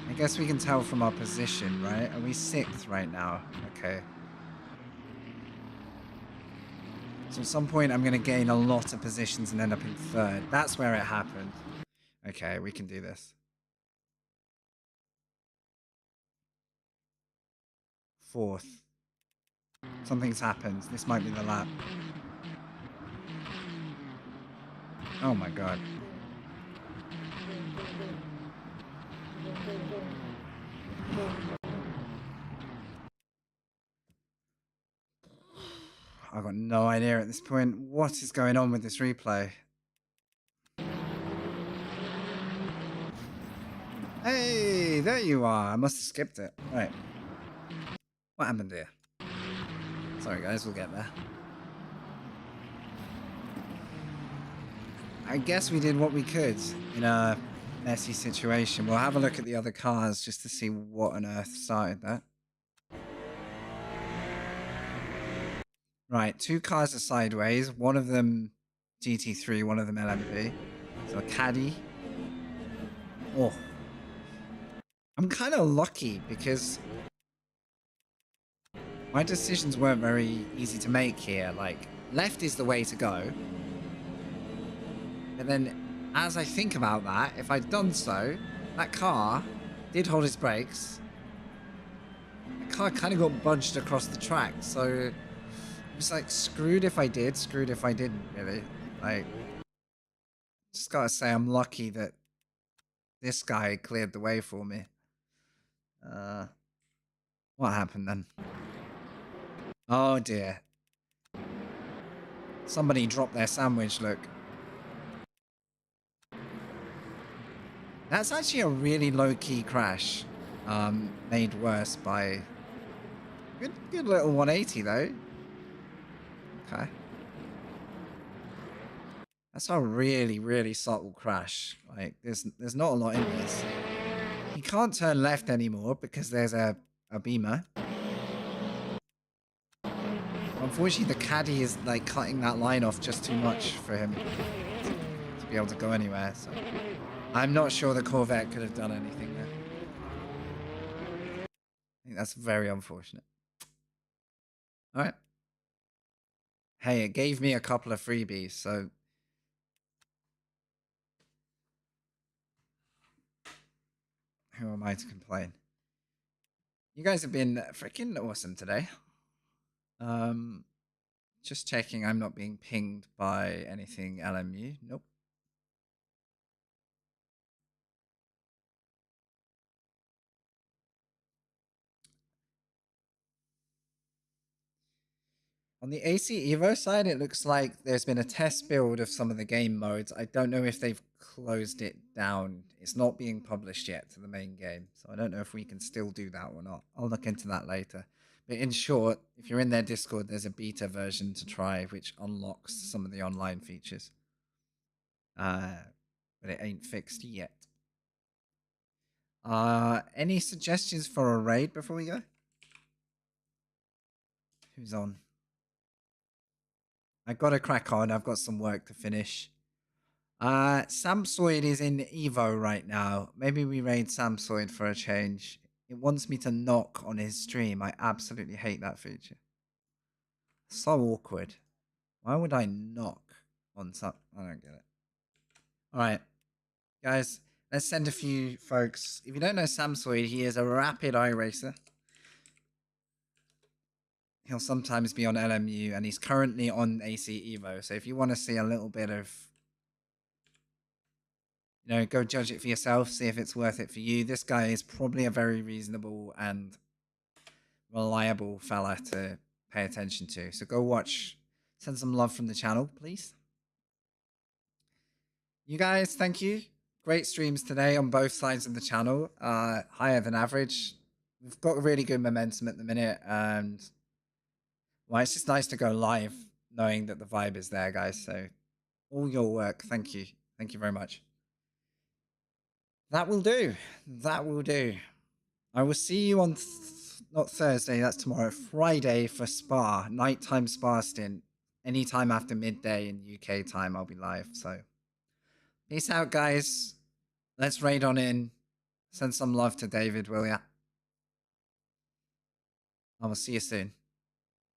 I guess we can tell from our position, right? Are we 6th right now? Okay. So at some point I'm going to gain a lot of positions and end up in 3rd. That's where it happened. Okay, we can do this. 4th. Something's happened. This might be the lap. Oh my god. I've got no idea at this point. What is going on with this replay? Hey, there you are. I must have skipped it. Right. What happened here? Sorry guys, we'll get there. I guess we did what we could in a messy situation. We'll have a look at the other cars just to see what on earth started that. Right, 2 cars are sideways. One of them GT3, one of them LMP. So a caddy. Oh. I'm kind of lucky because my decisions weren't very easy to make here. Like, left is the way to go. But then, as I think about that, if I'd done so, that car did hold its brakes. car kind of got bunched across the track, so it was like screwed if I did, screwed if I didn't, really. Like, just gotta say I'm lucky that this guy cleared the way for me. What happened then? Oh dear. Somebody dropped their sandwich, look. That's actually a really low-key crash. Made worse by... Good little 180, though. Okay. That's a really, really subtle crash. Like, there's not a lot in this. He can't turn left anymore because there's a beamer. Unfortunately, the caddy is, like, cutting that line off just too much for him to be able to go anywhere, so... I'm not sure the Corvette could have done anything there. I think that's very unfortunate. Alright. Hey, it gave me a couple of freebies, so... who am I to complain? You guys have been freaking awesome today. Just checking I'm not being pinged by anything LMU. Nope. On the AC Evo side, it looks like there's been a test build of some of the game modes. I don't know if they've closed it down. It's not being published yet to the main game, so I don't know if we can still do that or not. I'll look into that later. But in short, if you're in their Discord, there's a beta version to try, which unlocks some of the online features. But it ain't fixed yet. Any suggestions for a raid before we go? Who's on? I gotta crack on. I've got some work to finish. Samsoid is in Evo right now. Maybe we raid Samsoid for a change. It wants me to knock on his stream. I absolutely hate that feature. So awkward. Why would I knock on some... I don't get it. Alright. Guys, let's send a few folks. If you don't know Samsoid, he is a rapid iRacer. He'll sometimes be on LMU, and he's currently on AC Evo. So if you want to see a little bit of, you know, go judge it for yourself, see if it's worth it for you. This guy is probably a very reasonable and reliable fella to pay attention to. So go watch. Send some love from the channel, please. You guys, thank you. Great streams today on both sides of the channel. Higher than average. We've got really good momentum at the minute, and well, it's just nice to go live knowing that the vibe is there, guys. So all your work, thank you. Thank you very much. That will do. That will do. I will see you on, not Thursday, that's tomorrow, Friday for Spa, nighttime Spa stint. Anytime after midday in UK time, I'll be live. So peace out, guys. Let's raid on in. Send some love to David, will ya? I will see you soon.